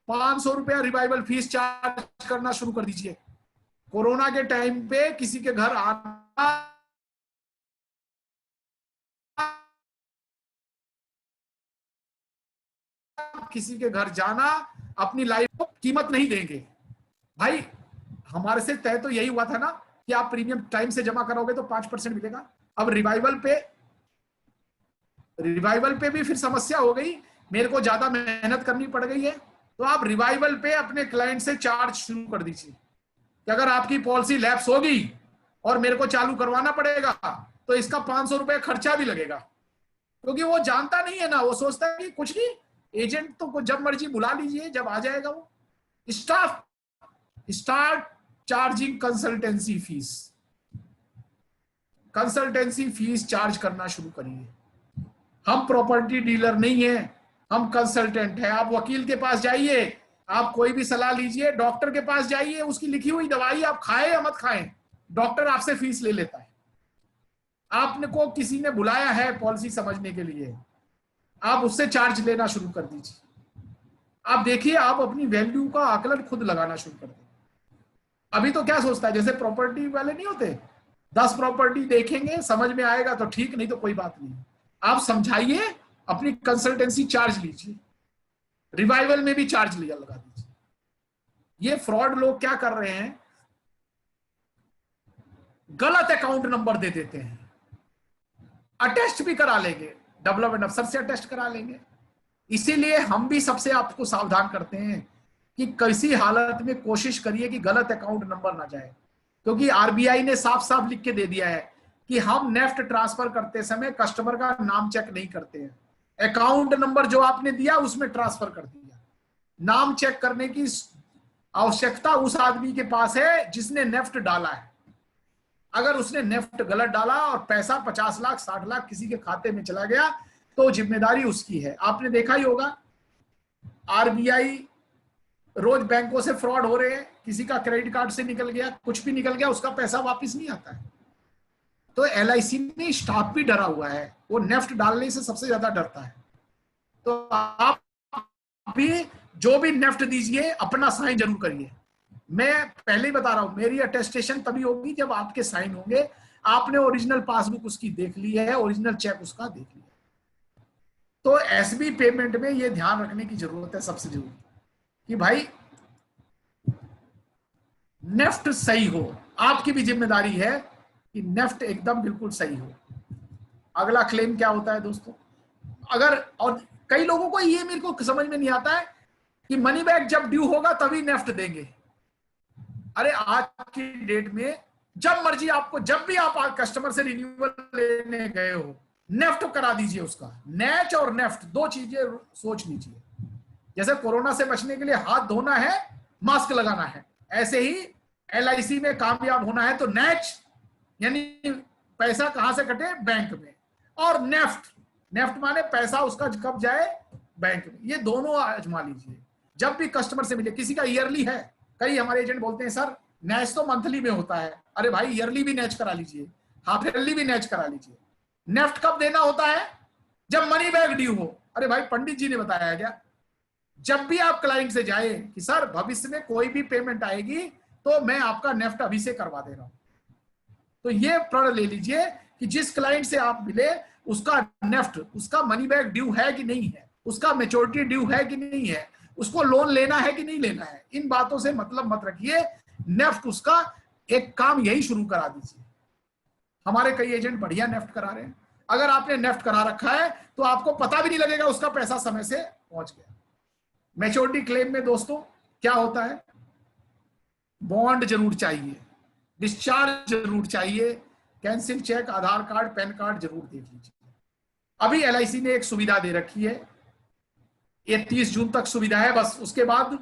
A: 500 रुपया रिवाइवल फीस चार्ज करना शुरू कर दीजिए। कोरोना के टाइम पे किसी के घर आना, किसी के घर जाना, अपनी लाइफ को कीमत नहीं देंगे भाई। हमारे से तय तो यही हुआ था ना कि आप प्रीमियम टाइम से जमा कराओगे तो 5% मिलेगा। अब रिवाइवल पे भी फिर समस्या हो गई, मेरे को ज्यादा मेहनत करनी पड़ गई है। तो आप रिवाइवल पे अपने क्लाइंट से चार्ज शुरू कर दीजिए कि अगर आपकी पॉलिसी लैप्स होगी और मेरे को चालू करवाना पड़ेगा तो इसका 500 रुपए खर्चा भी लगेगा। क्योंकि वो जानता नहीं है ना, वो सोचता है कि कुछ नहीं, एजेंट तो जब मर्जी बुला लीजिए, जब आ जाएगा वो। Start charging consultancy fees, consultancy fees charge करना शुरू करिए। हम प्रॉपर्टी डीलर नहीं है, हम कंसल्टेंट है। आप वकील के पास जाइए, आप कोई भी सलाह लीजिए, डॉक्टर के पास जाइए, उसकी लिखी हुई दवाई आप खाएं या मत खाएं, डॉक्टर आपसे फीस ले लेता है। आपने को किसी ने बुलाया है पॉलिसी समझने के लिए, आप उससे चार्ज लेना शुरू कर दीजिए। आप देखिए, आप अपनी वैल्यू का आकलन खुद लगाना शुरू कर दें। अभी तो क्या सोचता है, जैसे प्रॉपर्टी वाले नहीं होते, 10 प्रॉपर्टी देखेंगे, समझ में आएगा तो ठीक, नहीं तो कोई बात नहीं। आप समझाइए, अपनी कंसल्टेंसी चार्ज लीजिए, रिवाइवल में भी चार्ज लिया लगा दीजिए। ये फ्रॉड लोग क्या कर रहे हैं, गलत अकाउंट नंबर दे देते हैं, अटेस्ट भी करा लेंगे, डेवलपमेंट अफसर से अटेस्ट करा लेंगे। इसीलिए हम भी सबसे आपको सावधान करते हैं कि किसी हालत में कोशिश करिए कि गलत अकाउंट नंबर ना जाए, क्योंकि आरबीआई ने साफ साफ लिख के दे दिया है कि हम नेफ्ट ट्रांसफर करते समय कस्टमर का नाम चेक नहीं करते हैं। अकाउंट नंबर जो आपने दिया उसमें ट्रांसफर कर दिया, नाम चेक करने की आवश्यकता उस आदमी के पास है जिसने नेफ्ट डाला है। अगर उसने नेफ्ट गलत डाला और पैसा 50 लाख 60 लाख किसी के खाते में चला गया तो जिम्मेदारी उसकी है। आपने देखा ही होगा, आरबीआई रोज बैंकों से फ्रॉड हो रहे हैं, किसी का क्रेडिट कार्ड से निकल गया, कुछ भी निकल गया, उसका पैसा वापस नहीं आता है। तो एलआईसी में स्टाफ भी डरा हुआ है, वो नेफ्ट डालने से सबसे ज्यादा डरता है। तो आप भी जो भी नेफ्ट दीजिए अपना साइन जरूर करिए। मैं पहले ही बता रहा हूं, मेरी अटेस्टेशन तभी होगी जब आपके साइन होंगे, आपने ओरिजिनल पासबुक उसकी देख ली है, ओरिजिनल चेक उसका देख लिया। तो एसबी पेमेंट में ये ध्यान रखने की जरूरत है सबसे जरूरी, कि भाई नेफ्ट सही हो। आपकी भी जिम्मेदारी है कि नेफ्ट एकदम बिल्कुल सही हो। अगला क्लेम क्या होता है दोस्तों, अगर, और कई लोगों को ये मेरे को समझ में नहीं आता है कि मनी बैक जब ड्यू होगा तभी नेफ्ट देंगे। अरे आज की डेट में जब मर्जी आपको, जब भी आप कस्टमर से रिन्यूअल लेने गए हो, नेफ्ट करा दीजिए उसका। नेच और नेफ्ट दो चीजें सोच लीजिए। जैसे कोरोना से बचने के लिए हाथ धोना है, मास्क लगाना है, ऐसे ही एलआईसी में कामयाब होना है तो नेच यानी पैसा कहां से कटे, बैंक में, और नेफ्ट, नेफ्ट माने पैसा उसका कब जाए, बैंक में। ये दोनों आजमा लीजिए। जब भी कस्टमर से मिले, किसी का ईयरली है, कई हमारे एजेंट बोलते हैं सर नेच तो मंथली में होता है। अरे भाई ईयरली भी नेच करा लीजिए, हाफ ईयरली भी नेच करा लीजिए। नेफ्ट कब देना होता है, जब मनी बैक ड्यू हो। अरे भाई पंडित जी ने बताया क्या, जब भी आप क्लाइंट से जाए कि सर भविष्य में कोई भी पेमेंट आएगी तो मैं आपका नेफ्ट अभी से करवा दे रहा हूं, तो ये प्रण ले लीजिए कि जिस क्लाइंट से आप मिले उसका नेफ्ट, उसका मनी बैक ड्यू है कि नहीं है, उसका मैच्योरिटी ड्यू है कि नहीं है, उसको लोन लेना है कि नहीं लेना है, इन बातों से मतलब मत रखिए। नेफ्ट उसका एक काम यही शुरू करा दीजिए। हमारे कई एजेंट बढ़िया नेफ्ट करा रहे हैं। अगर आपने नेफ्ट करा रखा है तो आपको पता भी नहीं लगेगा उसका पैसा समय से पहुंच गया। मैच्योरिटी क्लेम में दोस्तों क्या होता है, बॉन्ड जरूर चाहिए, डिस्चार्ज जरूर चाहिए, कैंसिल चेक, आधार कार्ड, पैन कार्ड जरूर देख लीजिए। अभी एलआईसी ने एक सुविधा दे रखी है, ये 30 जून तक सुविधा है बस, उसके बाद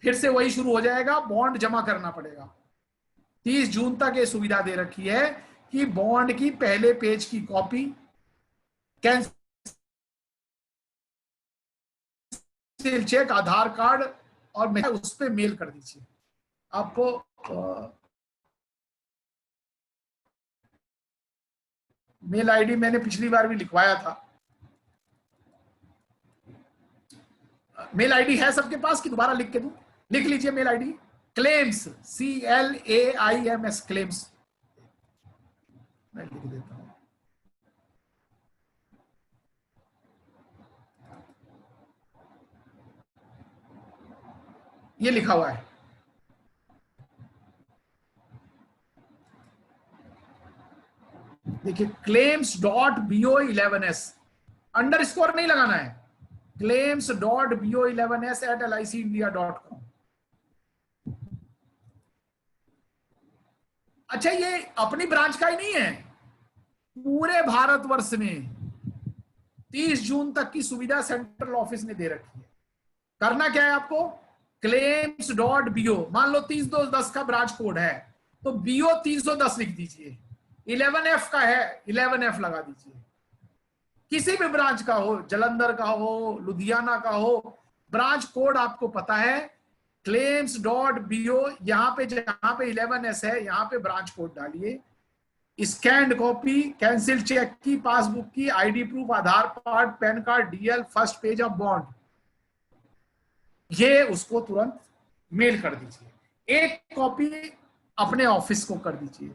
A: फिर से वही शुरू हो जाएगा, बॉन्ड जमा करना पड़ेगा। 30 जून तक ये सुविधा दे रखी है कि बॉन्ड की पहले पेज की कॉपी, कैंसिल चेक, आधार कार्ड और उस पर मेल कर दीजिए। आपको मेल आईडी मैंने पिछली बार भी लिखवाया था, मेल आईडी है सबके पास कि दोबारा लिख के दूं? लिख लीजिए mail ID, claims, CLAIMS, claims, मैं लिख देता हूं। ये लिखा हुआ है, देखिए claims.bo11s, अंडरस्कोर नहीं लगाना है, claims.bo11s@licindia.com। अच्छा, ये अपनी ब्रांच का ही नहीं है, पूरे भारतवर्ष में 30 जून तक की सुविधा सेंट्रल ऑफिस ने दे रखी है। करना क्या है आपको, claims.bo, मान लो 30210 का ब्रांच कोड है तो BO 310 लिख दीजिए। 11F का है 11F लगा दीजिए। किसी भी ब्रांच का हो, जलंधर का हो, लुधियाना का हो, ब्रांच कोड आपको पता है claims.bo, यहाँ पे जहां पे 11S है यहाँ पे ब्रांच कोड डालिए। स्कैंड कॉपी, कैंसिल चेक की, पासबुक की, ID proof, Aadhaar card, pan card, DL, first page of bond, ये उसको तुरंत मेल कर दीजिए। एक कॉपी अपने ऑफिस को कर दीजिए।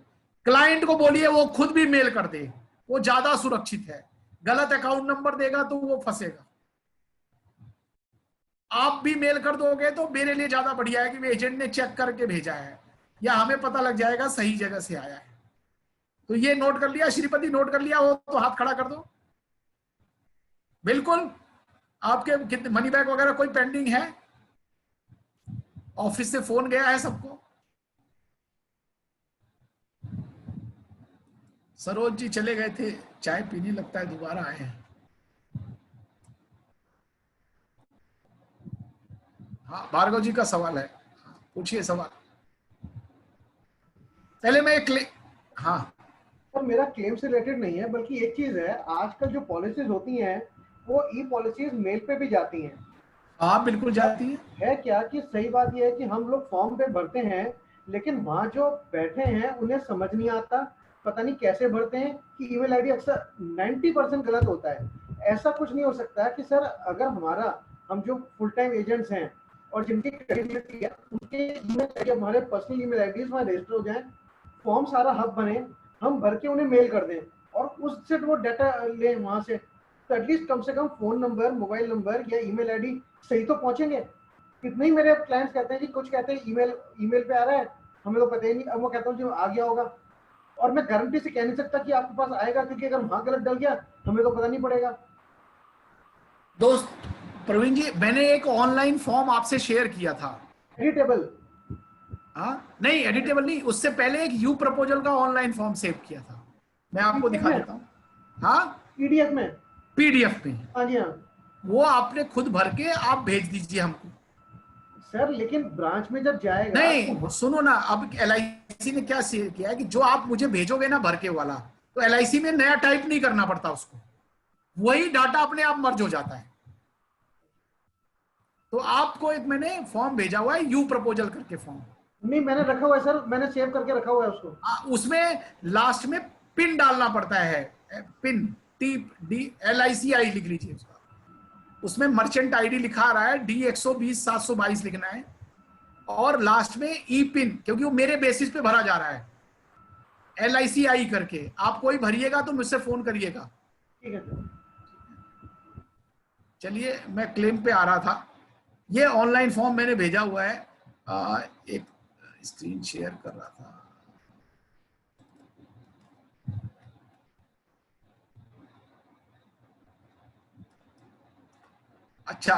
A: क्लाइंट को बोलिए वो खुद भी मेल कर दे, वो ज्यादा सुरक्षित है। गलत अकाउंट नंबर देगा तो वो फंसेगा। आप भी मेल कर दोगे तो मेरे लिए ज्यादा बढ़िया है कि एजेंट ने चेक करके भेजा है, या हमें पता लग जाएगा सही जगह से आया है। तो ये नोट कर लिया श्रीपति, नोट कर लिया हो तो हाथ खड़ा कर दो। बिल्कुल। आपके कितने मनी बैग वगैरह कोई पेंडिंग है? ऑफिस से फोन गया है सबको? सरोज जी चले गए थे चाय पीने, लगता है दोबारा आए हैं। हाँ, भार्गव जी का सवाल है, पूछिए सवाल। पहले मैं हाँ
I: सर, मेरा क्लेम से रिलेटेड नहीं है, बल्कि एक चीज है, आजकल जो पॉलिसीज होती हैं वो ई पॉलिसीज मेल पे भी जाती हैं।
A: हाँ बिल्कुल जाती
I: है क्या कि सही बात यह है कि हम लोग फॉर्म पे भरते हैं, लेकिन वहाँ जो बैठे हैं उन्हें समझ नहीं आता, पता नहीं कैसे भरते हैं कि ईमेल आईडी अक्सर 90% गलत होता है। ऐसा कुछ नहीं हो सकता है कि सर अगर हम जो फुल टाइम एजेंट्स हैं और जिनकी क्रेडिबिलिटी है उनके ईमेल आईडी, हमारे पर्सनल ईमेल आईडी वहाँ रजिस्टर हो जाए, फॉर्म सारा हब बने, हम भर के उन्हें मेल कर दें और उससे वो डाटा लें वहाँ से, तो एटलीस्ट कम से कम फोन नंबर, मोबाइल नंबर या ईमेल आईडी सही तो पहुंचेंगे। कितने ही मेरे क्लाइंट्स कहते हैं कि कुछ कहते हैं ईमेल पे आ रहा है, हमें तो पता ही नहीं। अब वो कहता हूँ जी आ गया होगा, और मैं गारंटी से कह नहीं सकता कि आपके पास आएगा, क्योंकि अगर वहां गलत डल गया हमें तो पता नहीं पड़ेगा।
A: दोस्त प्रवीण जी, मैंने एक ऑनलाइन फॉर्म आपसे शेयर किया था,
I: एडिटेबल?
A: हाँ नहीं, एडिटेबल नहीं, उससे पहले एक यू प्रपोजल का ऑनलाइन फॉर्म सेव किया था, मैं आपको दिखा देता हूँ। हाँ
I: पीडीएफ में?
A: पीडीएफ में,
I: हाँ जी हाँ।
A: वो आपने खुद भर के आप भेज दीजिए हमको।
I: सर लेकिन ब्रांच में जब जाएगा
A: नहीं, सुनो ना, अब LIC ने क्या किया है कि जो आप मुझे भेजोगे ना भर के वाला, तो LIC में नया टाइप नहीं करना पड़ता उसको, वही डाटा अपने आप मर्ज हो जाता है। तो आपको एक मैंने फॉर्म भेजा हुआ है यू प्रपोजल करके फॉर्म।
I: नहीं मैंने रखा हुआ है सर, मैंने सेव करके रखा हुआ है उसको।
A: उसमें लास्ट में पिन डालना पड़ता है, पिन LICI लिख लीजिए उसका। उसमें मर्चेंट आईडी लिखा आ रहा है, D120-722 लिखना है, और लास्ट में ई पिन, क्योंकि वो मेरे बेसिस पे भरा जा रहा है, LICI करके। आप कोई भरिएगा तो मुझसे फोन करिएगा।
I: ठीक है।
A: चलिए मैं क्लेम पे आ रहा था। ये ऑनलाइन फॉर्म मैंने भेजा हुआ है, एक स्क्रीन शेयर कर रहा था। अच्छा,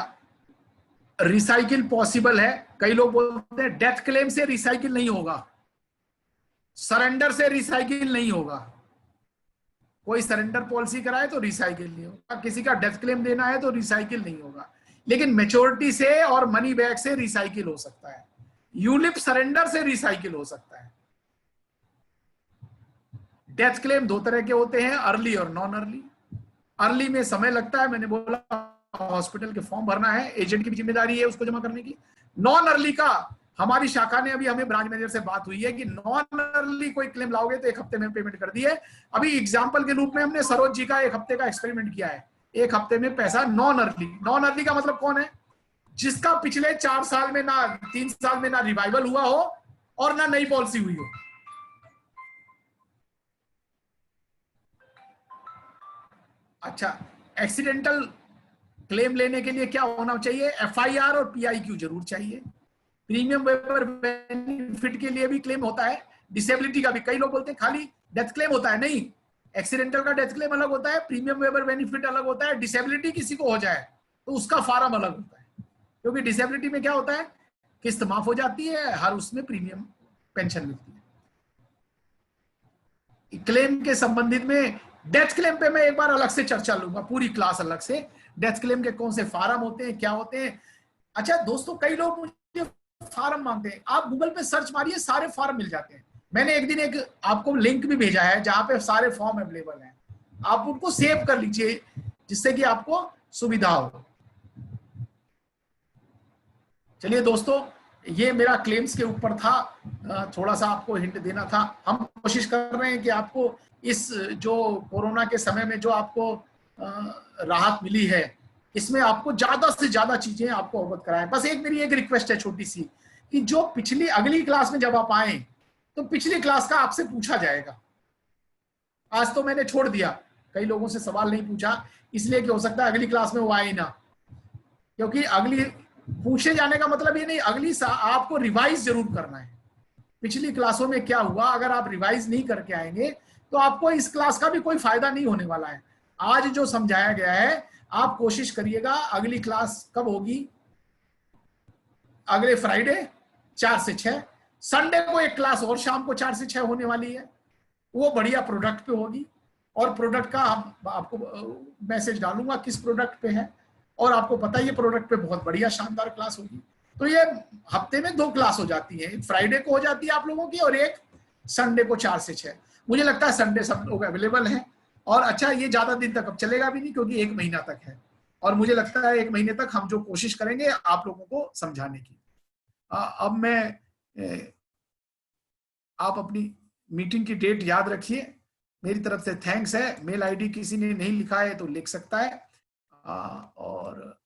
A: रिसाइकिल पॉसिबल है। कई लोग बोलते हैं डेथ क्लेम से रिसाइकिल नहीं होगा, सरेंडर से रिसाइकिल नहीं होगा। कोई सरेंडर पॉलिसी कराए तो रिसाइकिल नहीं होगा, किसी का डेथ क्लेम देना है तो रिसाइकिल नहीं होगा, लेकिन मैच्योरिटी से और मनी बैक से रिसाइकिल हो सकता है। यूलिप सरेंडर से रिसाइकिल हो सकता है। डेथ क्लेम दो तरह के होते हैं, अर्ली और नॉन अर्ली। अर्ली में समय लगता है, मैंने बोला हॉस्पिटल के फॉर्म भरना है, एजेंट की भी जिम्मेदारी है उसको जमा करने की। नॉन अर्ली का हमारी शाखा ने अभी हमें ब्रांच मैनेजर से बात हुई है कि नॉन अर्ली कोई क्लेम लाओगे तो 1 हफ्ते में पेमेंट कर दी है। अभी एग्जांपल के रूप में हमने सरोज जी का 1 हफ्ते का एक्सपेरिमेंट किया है, 1 हफ्ते में पैसा नॉन अर्ली। नॉन अर्ली का मतलब कौन है? जिसका पिछले 4 साल में ना 3 साल में ना रिवाइवल हुआ हो और ना नई पॉलिसी हुई हो। अच्छा, एक्सीडेंटल क्लेम लेने के लिए क्या होना चाहिए? FIR और PIQ जरूर चाहिए। प्रीमियम वेपर बेनिफिट के लिए भी क्लेम होता है, डिसेबिलिटी का भी। कई लोग बोलते हैं खाली डेथ क्लेम होता है, नहीं, एक्सीडेंटल का डेथ क्लेम अलग होता है, प्रीमियम वेपर बेनिफिट अलग होता है। डिसेबिलिटी किसी को हो जाए तो उसका फार्म अलग होता है, क्योंकि डिसेबिलिटी में क्या होता है, किस्त माफ हो जाती है, हर उसमें प्रीमियम पेंशन मिलती है। क्लेम के संबंधित में डेथ क्लेम पे मैं एक बार अलग से चर्चा लूंगा, पूरी क्लास अलग से, डेथ क्लेम के कौन से फार्म होते हैं, क्या होते हैं। अच्छा दोस्तों, कई लोग मुझे फार्म मांगते हैं, आप गूगल पे सर्च मारिए, सारे फार्म मिल जाते हैं। मैंने एक दिन एक आपको लिंक भी भेजा है जहां पे सारे फॉर्म अवेलेबल हैं, आप उनको सेव कर लीजिए जिससे कि आपको सुविधा हो। चलिए दोस्तों, ये मेरा क्लेम्स के ऊपर था, थोड़ा सा आपको हिंट देना था। हम कोशिश कर रहे हैं कि आपको इस जो कोरोना के समय में जो आपको राहत मिली है, इसमें आपको ज्यादा से ज्यादा चीजें आपको अवगत कराएं। बस एक मेरी एक रिक्वेस्ट है छोटी सी, कि जो पिछली अगली क्लास में जब आप आए तो पिछली क्लास का आपसे पूछा जाएगा। आज तो मैंने छोड़ दिया, कई लोगों से सवाल नहीं पूछा, इसलिए कि हो सकता है अगली क्लास में वो आए ना, क्योंकि अगली पूछे जाने का मतलब ये नहीं, अगली आपको रिवाइज जरूर करना है। पिछली क्लासों में क्या हुआ, अगर आप रिवाइज नहीं करके आएंगे तो आपको इस क्लास का भी कोई फायदा नहीं होने वाला है। आज जो समझाया गया है आप कोशिश करिएगा, अगली क्लास कब होगी, अगले फ्राइडे 4 से 6, संडे को एक क्लास और शाम को 4 से 6 होने वाली है, वो बढ़िया प्रोडक्ट पे होगी। और प्रोडक्ट का आपको मैसेज डालूंगा किस प्रोडक्ट पे है, और आपको पता है ये प्रोडक्ट पे बहुत बढ़िया शानदार क्लास होगी। तो ये हफ्ते में 2 क्लास हो जाती है, फ्राइडे को हो जाती है आप लोगों की, और एक संडे को 4 से 6। मुझे लगता है संडे सब लोग अवेलेबल हैं। और अच्छा, ये ज्यादा दिन तक अब चलेगा भी नहीं, क्योंकि 1 महीना तक है, और मुझे लगता है 1 महीने तक हम जो कोशिश करेंगे आप लोगों को समझाने की। अब मैं आप अपनी मीटिंग की डेट याद रखिए। मेरी तरफ से थैंक्स है। मेल आईडी किसी ने नहीं लिखा है तो लिख सकता है। और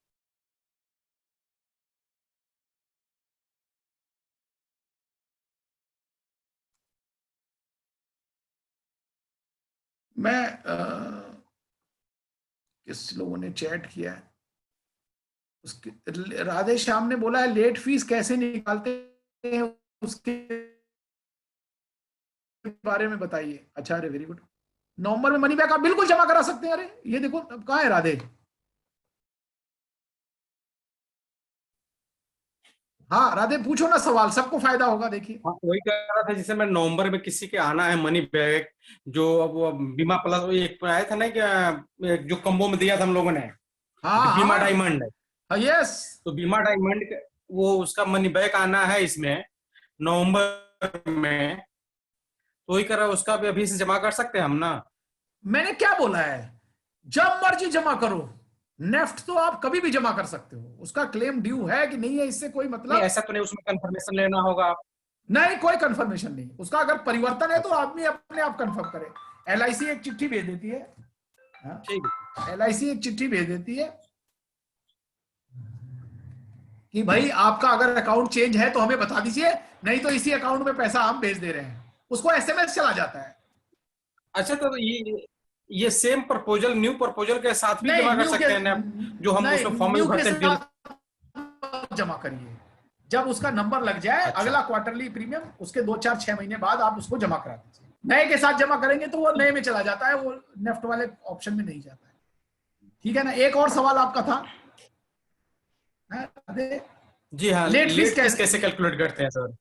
A: मैं किस लोगों ने चैट किया है, उसके राधे श्याम ने बोला है लेट फीस कैसे निकालते हैं, उसके बारे में बताइए। अच्छा, अरे वेरी गुड। नवंबर में मनी बैक आप बिल्कुल जमा करा सकते हैं। अरे ये देखो, अब कहाँ है राधे? हाँ राधे, पूछो ना सवाल, सबको फायदा होगा। देखिए
F: वही कह रहा था, जैसे मैं नवंबर में किसी के आना है मनी बैक, जो अब वो बीमा प्लस एक आया था ना, कि जो कम्बो में दिया था हम लोगों ने, बीमा डायमंड।
A: यस,
F: तो बीमा डायमंड वो उसका मनी बैक आना है इसमें नवंबर में, तो वही कर रहा है, उसका भी अभी से जमा कर सकते हैं हम ना।
A: मैंने क्या बोला है, जब मर्जी जमा करो। नेफ्ट तो आप कभी भी जमा कर सकते हो, उसका क्लेम ड्यू है कि नहीं है इससे कोई मतलब
F: नहीं, ऐसा तो नहीं, उसमें कंफर्मेशन लेना होगा।
A: नहीं, कोई कंफर्मेशन नहीं, उसका अगर परिवर्तन है तो आदमी अपने आप कंफर्म करे। LIC एक चिट्ठी भेज देती है,
F: ठीक है,
A: LIC एक चिट्ठी भेज देती है कि भाई आपका अगर अकाउंट चेंज है तो हमें बता दीजिए, नहीं तो इसी अकाउंट में पैसा हम भेज दे रहे हैं। उसको SMS चला जाता है।
F: अच्छा, तो ये सेम प्रपोजल न्यू प्रपोजल के साथ भी जमा कर सकते हैं ना, जो हम उसमें फॉर्म में भरते हैं,
A: जमा करिए जब उसका नंबर लग जाए।
F: अच्छा।
A: अगला क्वार्टरली प्रीमियम उसके 2, 4, 6 महीने बाद आप उसको जमा करा दीजिए। नए के साथ जमा करेंगे तो वो नए में चला जाता है, वो नेफ्ट वाले ऑप्शन में नहीं जाता है। ठीक है ना? एक और सवाल आपका था।
F: जी हाँ,
A: लेट फीस
F: कैसे कैलकुलेट करते हैं सर?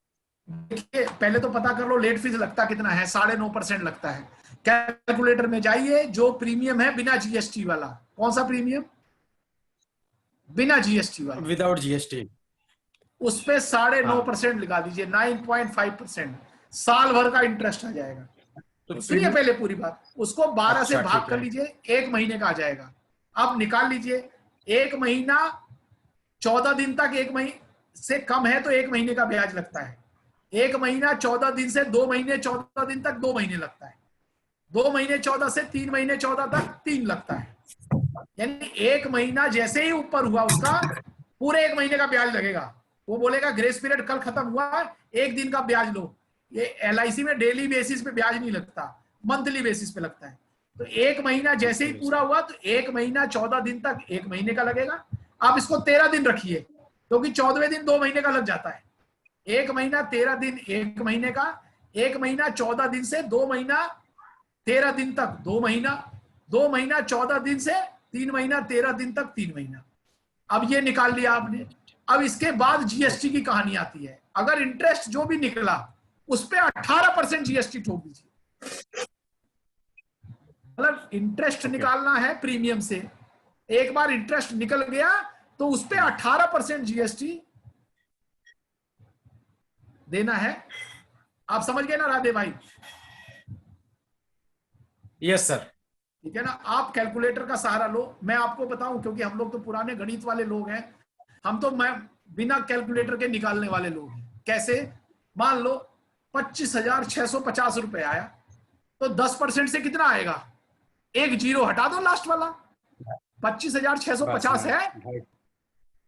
A: देखिए, पहले तो पता कर लो लेट फीस लगता कितना है। 9.5% लगता है। कैलकुलेटर में जाइए, जो प्रीमियम है बिना GST वाला। कौन सा प्रीमियम? बिना GST वाला,
F: विदाउट GST।
A: उस पे 9.5% लगा दीजिए, 9.5%। साल भर का इंटरेस्ट आ जाएगा। तो सुनिए पहले पूरी बात, उसको 12 से भाग कर लीजिए, 1 महीने का आ जाएगा। अब निकाल लीजिए, 1 महीना 14 दिन तक, 1 महीने से कम है तो 1 महीने का ब्याज लगता है। 1 महीना 14 दिन से 2 महीने 14 दिन तक 2 महीने लगता है। 2 महीने 14 से 3 महीने 14 तक 3 लगता है। यानी 1 महीना जैसे ही ऊपर हुआ उसका पूरे 1 महीने का ब्याज लगेगा। वो बोलेगा ग्रेस पीरियड कल खत्म हुआ, 1 दिन का ब्याज लो। ये LIC में डेली बेसिस पे ब्याज नहीं लगता, मंथली बेसिस पे लगता है। तो 1 महीना जैसे ही पूरा हुआ तो 1 महीना 14 दिन तक 1 महीने का लगेगा। आप इसको 13 दिन रखिए, क्योंकि 14वें दिन 2 महीने का लग जाता है। 1 महीना 13 दिन 1 महीने का, 1 महीना 14 दिन से 2 महीना 13 दिन तक 2 महीना, 2 महीना 14 दिन से 3 महीना 13 दिन तक 3 महीना। अब ये निकाल लिया आपने। अब इसके बाद GST की कहानी आती है। अगर इंटरेस्ट जो भी निकला उस पे 18% GST ठोक दीजिए। मतलब इंटरेस्ट निकालना है प्रीमियम से, एक बार इंटरेस्ट निकल गया तो उस पे 18% जीएसटी देना है। आप समझ गए ना राधे भाई?
F: Yes sir.
A: ठीक है ना, आप कैलकुलेटर का सहारा लो। मैं आपको बताऊं, क्योंकि हम लोग तो पुराने गणित वाले लोग हैं, हम तो मैं बिना कैलकुलेटर के निकालने वाले लोग हैं। कैसे? मान लो 25,650 रुपए आया, तो 10% से कितना आएगा? एक जीरो हटा दो लास्ट वाला। 25,650 है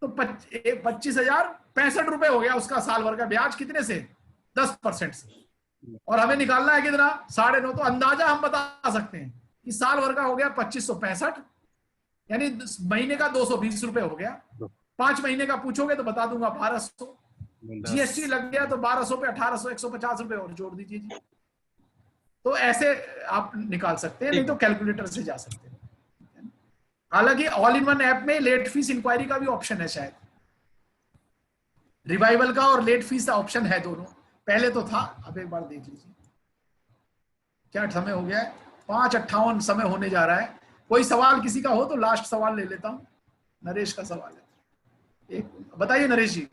A: तो 25,065 रुपए हो गया उसका साल भर का ब्याज। कितने से? 10% से। और हमें निकालना है कितना? 9.5। तो अंदाजा हम बता सकते हैं कि साल भर का हो गया 2565, यानी महीने का 220 रुपए हो गया। 5 महीने का पूछोगे तो बता दूंगा 1200। जीएसटी लग गया तो 1200 पे 1800, 150 रुपए और जोड़ दीजिए जी। तो ऐसे आप निकाल सकते हैं, नहीं तो कैलकुलेटर से जा सकते हैं। हालांकि ऑल इन वन ऐप में लेट फीस इंक्वायरी का भी ऑप्शन है, शायद रिवाइवल का और लेट फीस का ऑप्शन है दोनों। पहले तो था, अब एक बार देख लीजिए। क्या समय हो गया है? 5:58 समय होने जा रहा है। कोई सवाल किसी का हो तो लास्ट सवाल ले लेता हूं। नरेश का सवाल है, एक बताइए नरेश जी।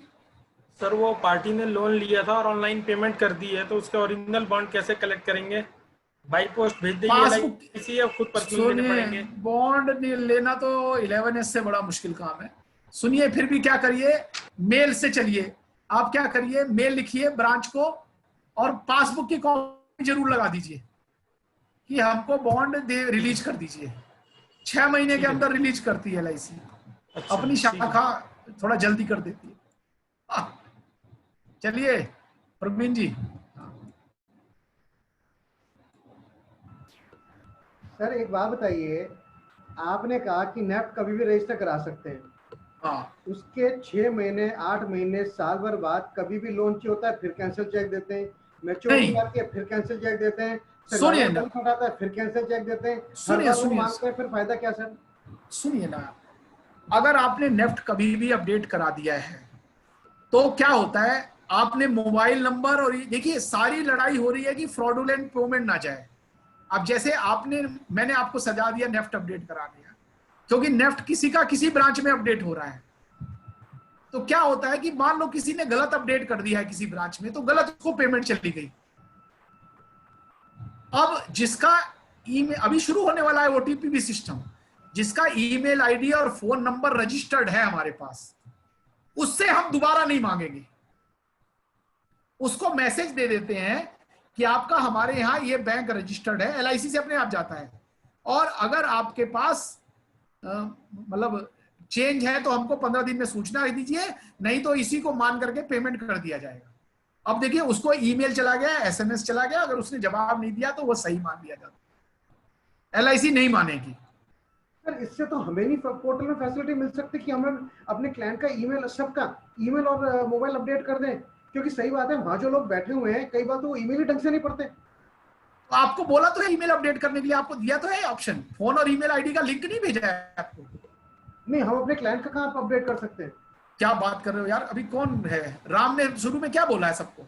H: सर वो पार्टी ने लोन लिया था और ऑनलाइन पेमेंट कर दी है, तो उसके ओरिजिनल बॉन्ड कैसे कलेक्ट करेंगे? बाई पोस्ट भेज देंगे किसी, या खुद पर्सनली लेने पड़ेंगे?
A: बॉन्ड लेना तो 11S से बड़ा मुश्किल काम है। सुनिए, फिर भी क्या करिए, मेल से चलिए। आप क्या करिए, मेल लिखिए ब्रांच को और पासबुक की कॉपी जरूर लगा दीजिए कि हमको बॉन्ड रिलीज कर दीजिए। 6 महीने के अंदर रिलीज करती है LIC। अपनी शाखा थोड़ा जल्दी कर देती है। चलिए प्रवीण जी।
I: सर एक बात बताइए, आपने कहा कि नेफ्ट कभी भी रजिस्टर करा सकते हैं।
A: हाँ।
I: उसके 6 महीने, 8 महीने, साल भर बाद कभी भी लोन चाहिए होता है, फिर कैंसिल चेक देते हैं। मैच्योरिटी आती है, फिर कैंसिल चेक देते हैं।
A: सुनिए ना,
I: उठाता है, फिर कैंसिल चेक देते हैं।
A: सुनिए
I: मांगते हैं, फिर फायदा क्या सर?
A: सुनिए ना, अगर आपने नेफ्ट कभी भी अपडेट करा दिया है तो क्या होता है, आपने मोबाइल नंबर, और देखिए सारी लड़ाई हो रही है कि फ्रॉडुलेंट पेमेंट ना जाए। अब जैसे मैंने आपको सजा दिया नेफ्ट अपडेट करा दिया, क्योंकि नेफ्ट किसी का किसी ब्रांच में अपडेट हो रहा है। तो क्या होता है कि मान लो किसी ने गलत अपडेट कर दिया है किसी ब्रांच में, तो गलत उसको पेमेंट चली गई। अब जिसका ईमेल अभी शुरू होने वाला है OTP सिस्टम, जिसका ईमेल आईडी और फोन नंबर रजिस्टर्ड है हमारे पास, उससे हम दोबारा नहीं मांगेंगे। उसको मैसेज दे देते हैं कि आपका हमारे यहाँ ये बैंक रजिस्टर्ड है, LIC से अपने आप जाता है। और अगर आपके पास मतलब चेंज है तो हमको 15 दिन में सूचना दीजिए, नहीं तो इसी को मान करके पेमेंट कर दिया जाएगा। अब देखिए, उसको ईमेल चला गया, SMS चला गया, अगर उसने जवाब नहीं दिया तो वो सही मान लिया जाता, LIC नहीं मानेगी।
I: सर इससे तो हमें नहीं पोर्टल में फैसिलिटी मिल सकती कि हम अपने क्लाइंट का ईमेल, सबका ईमेल और मोबाइल अपडेट कर दें? क्योंकि सही बात है, वहां जो लोग बैठे हुए हैं कई बार तो ईमेल ही ढंग से नहीं पढ़ते।
A: तो आपको बोला तो है ईमेल अपडेट करने के लिए, आपको दिया तो है ऑप्शन, फोन और ईमेल आईडी का लिंक नहीं भेजा है आपको?
I: नहीं, हम अपने क्लाइंट का कहाँ अपडेट कर सकते हैं?
A: क्या बात कर रहे हो यार, अभी कौन है? राम ने शुरू में क्या बोला है सबको?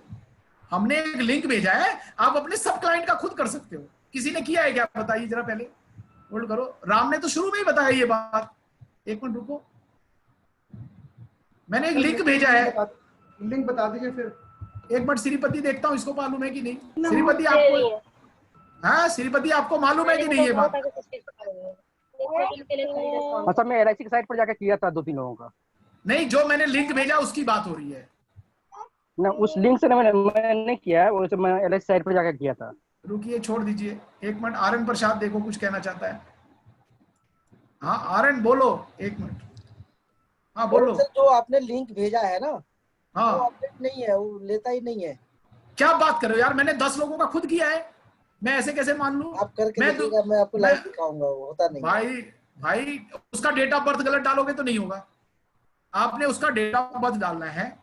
A: हमने एक लिंक भेजा है, आप अपने सब क्लाइंट का खुद कर सकते हो। किसी ने किया है क्या? बताइए जरा, पहले होल्ड करो। राम ने तो शुरू में ही बताया ये बात। एक मिनट रुको, मैंने एक लिंक भेजा है,
I: लिंक बता दीजिए फिर।
A: एक मिनट, श्रीपति देखता हूँ इसको मालूम है कि नहीं। श्रीपति आपको, हाँ श्रीपति आपको मालूम है कि नहीं ये बात?
J: मतलब मैं LIC की साइट पर जाकर किया था 2-3 लोगों का।
A: नहीं, जो मैंने लिंक भेजा उसकी बात हो रही है
J: ना, उस लिंक से मैंने किया है, वो मैं LIC साइट पर जाकर किया था।
A: रुकिए, छोड़ दीजिए एक मिनट। RN प्रसाद देखो कुछ कहना चाहता है। हाँ RN बोलो, एक मिनट। हाँ बोलो।
B: जो आपने लिंक भेजा है ना,
A: हाँ,
B: वो अपडेट नहीं है, वो लेता ही नहीं है।
A: क्या बात कर रहे हो यार, मैंने 10 लोगों का खुद किया है, मैं ऐसे कैसे मान लूं?
B: आप करके देखिएगा, मैं आपको लाइव दिखाऊंगा, वो होता नहीं।
A: भाई उसका डेट ऑफ बर्थ गलत डालोगे तो नहीं होगा। आपने उसका डेट ऑफ बर्थ डालना है,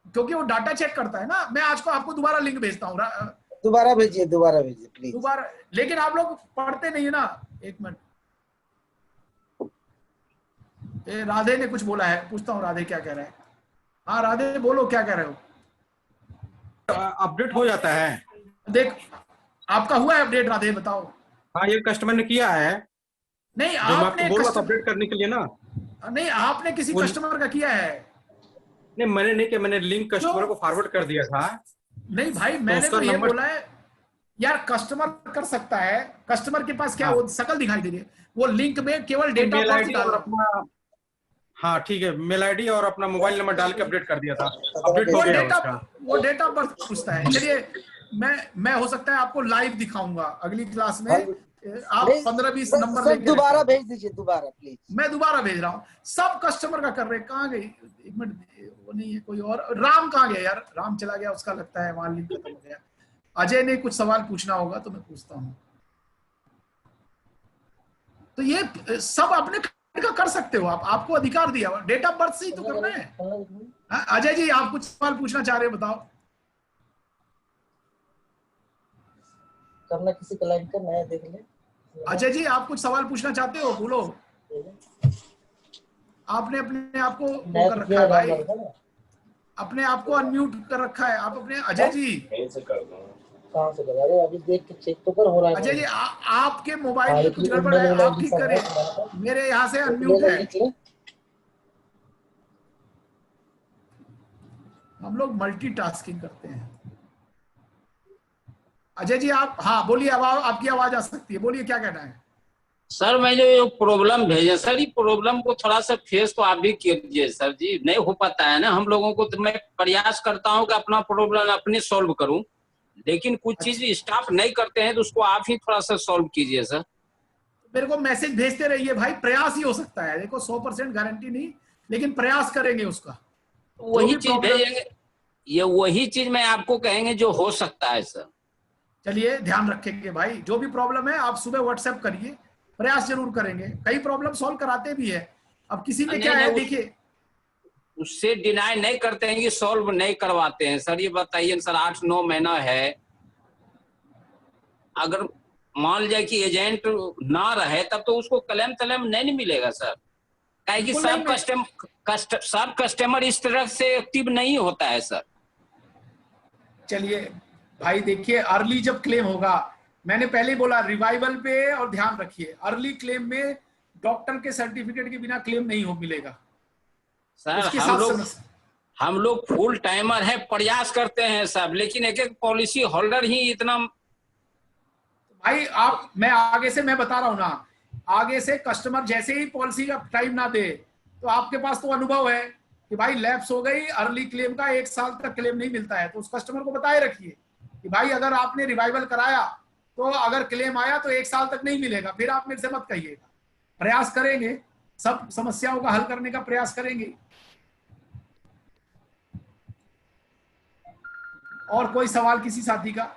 A: क्योंकि वो डाटा चेक करता है ना। मैं आज को आपको दोबारा लिंक भेजता हूँ,
B: दोबारा भेजिए प्लीज।
A: दोबारा, लेकिन आप लोग पढ़ते नहीं है ना। एक मिनट, राधे ने कुछ बोला है, पूछता हूँ राधे क्या कह रहा है। हाँ राधे बोलो, क्या कह रहे हो?
F: अपडेट हो जाता है।
A: देख, आपका हुआ है अपडेट? राधे बताओ।
F: हाँ ये कस्टमर ने किया है,
A: नहीं
F: जो मैं
A: आपने
F: आपको बोल रहा था अपडेट करने के लिए ना।
A: नहीं आपने किसी कस्टमर का किया है?
F: नहीं मैंने नहीं किया, मैंने लिंक कस्टमर को फॉरवर्ड कर दिया था।
A: नहीं भाई मैंने तो ये बोला है यार, कस्टमर कर सकता है, कस्टमर के पास क्या वो शकल दिखाई दे रही है, वो लिंक में केवल डेटा
F: मेल
A: बर्थ
F: आईडी और अपना, हाँ ठीक है, मेल आईडी और अपना मोबाइल नंबर डाल के अपडेट कर दिया था, अपडेट हो गया उसका।
A: वो डेटा बर्थ पूछता है। चलिए मैं हो सकता है आपको लाइव दिखाऊंगा अगली क्लास में, आप 15-20 नंबर लेके
B: दोबारा भेज दीजिए, दोबारा प्लीज।
A: मैं दोबारा भेज रहा हूँ, सब कस्टमर का कर रहे हैं। कहाँ गई, एक मिनट, वो नहीं है कोई और, राम कहाँ गया यार, राम चला गया, उसका लगता है वहां लिंक खत्म हो गया। अजय ने कुछ सवाल पूछना होगा तो मैं पूछता हूँ। तो ये सब अपने का कर सकते हो आप, आपको अधिकार दिया, डेट ऑफ बर्थ से ही तो करना है। अजय जी आप कुछ सवाल पूछना चाह रहे हो, बताओ।
B: करना किसी क्लाइंट का नया देख ले।
A: अजय जी आप कुछ सवाल पूछना चाहते हो, बोलो। आपने अपने आप को वो कर रखा है भाई, अपने आप को अनम्यूट कर रखा है आप अपने। अजय जी
B: कहाँ से लगा रहे हो? अभी देख के चेक तो कर हो रहा है।
A: अजय जी आपके मोबाइल में कुछ गड़बड़ है, आप ठीक करें, मेरे यहाँ से अनम्यूट है। हम लोग मल्टीटास्किंग करते हैं। अजय जी आप, हाँ बोलिए, अब आपकी आवाज आ सकती है, बोलिए क्या कहना है।
M: सर मैंने जो प्रॉब्लम भेजा सर, ये प्रॉब्लम को थोड़ा सा फेस तो आप भी कीजिए सर जी, नहीं हो पाता है ना हम लोगों को। तो मैं प्रयास करता हूँ कि अपना प्रॉब्लम अपने सॉल्व करूँ, लेकिन कुछ चीज स्टाफ नहीं करते हैं, तो उसको आप ही थोड़ा सा सॉल्व कीजिए सर।
A: मेरे को मैसेज भेजते रहिए भाई, प्रयास ही हो सकता है। देखो 100% गारंटी नहीं, लेकिन प्रयास करेंगे उसका।
M: वही चीज भेजेंगे, ये वही चीज मैं आपको कहेंगे जो हो सकता है सर।
A: चलिए ध्यान रखेंगे भाई, जो भी प्रॉब्लम है आप सुबह व्हाट्सएप करिए, प्रयास जरूर करेंगे। कई प्रॉब्लम सॉल्व कराते भी है। अब किसी में क्या है, देखिए
M: उससे डिनाई नहीं करते हैं कि सॉल्व नहीं करवाते हैं सर। ये बताइए सर, 8-9 महीना है, अगर मान लिया कि एजेंट ना रहे तब तो उसको क्लेम नहीं मिलेगा सर, काहे कि सब कस्टमर इस तरह से एक्टिव नहीं होता है सर।
A: चलिए भाई देखिए, अर्ली जब क्लेम होगा, मैंने पहले ही बोला रिवाइवल पे, और ध्यान रखिए अर्ली क्लेम में डॉक्टर के सर्टिफिकेट के बिना क्लेम नहीं हो मिलेगा
M: सर। हम लोग फुल टाइमर है, प्रयास करते हैं सब, लेकिन एक पॉलिसी होल्डर ही इतना।
A: भाई आप, मैं आगे से मैं बता रहा हूं ना, आगे से कस्टमर जैसे ही पॉलिसी का टाइम ना दे, तो आपके पास तो अनुभव है कि भाई लैप्स हो गई, अर्ली क्लेम का 1 साल तक क्लेम नहीं मिलता है, तो उस कस्टमर को बताए रखिए कि भाई अगर आपने रिवाइवल कराया तो अगर क्लेम आया तो 1 साल तक नहीं मिलेगा। फिर आप मेरे से मत कहिएगा, प्रयास करेंगे, सब समस्याओं का हल करने का प्रयास करेंगे। और कोई सवाल किसी साथी का?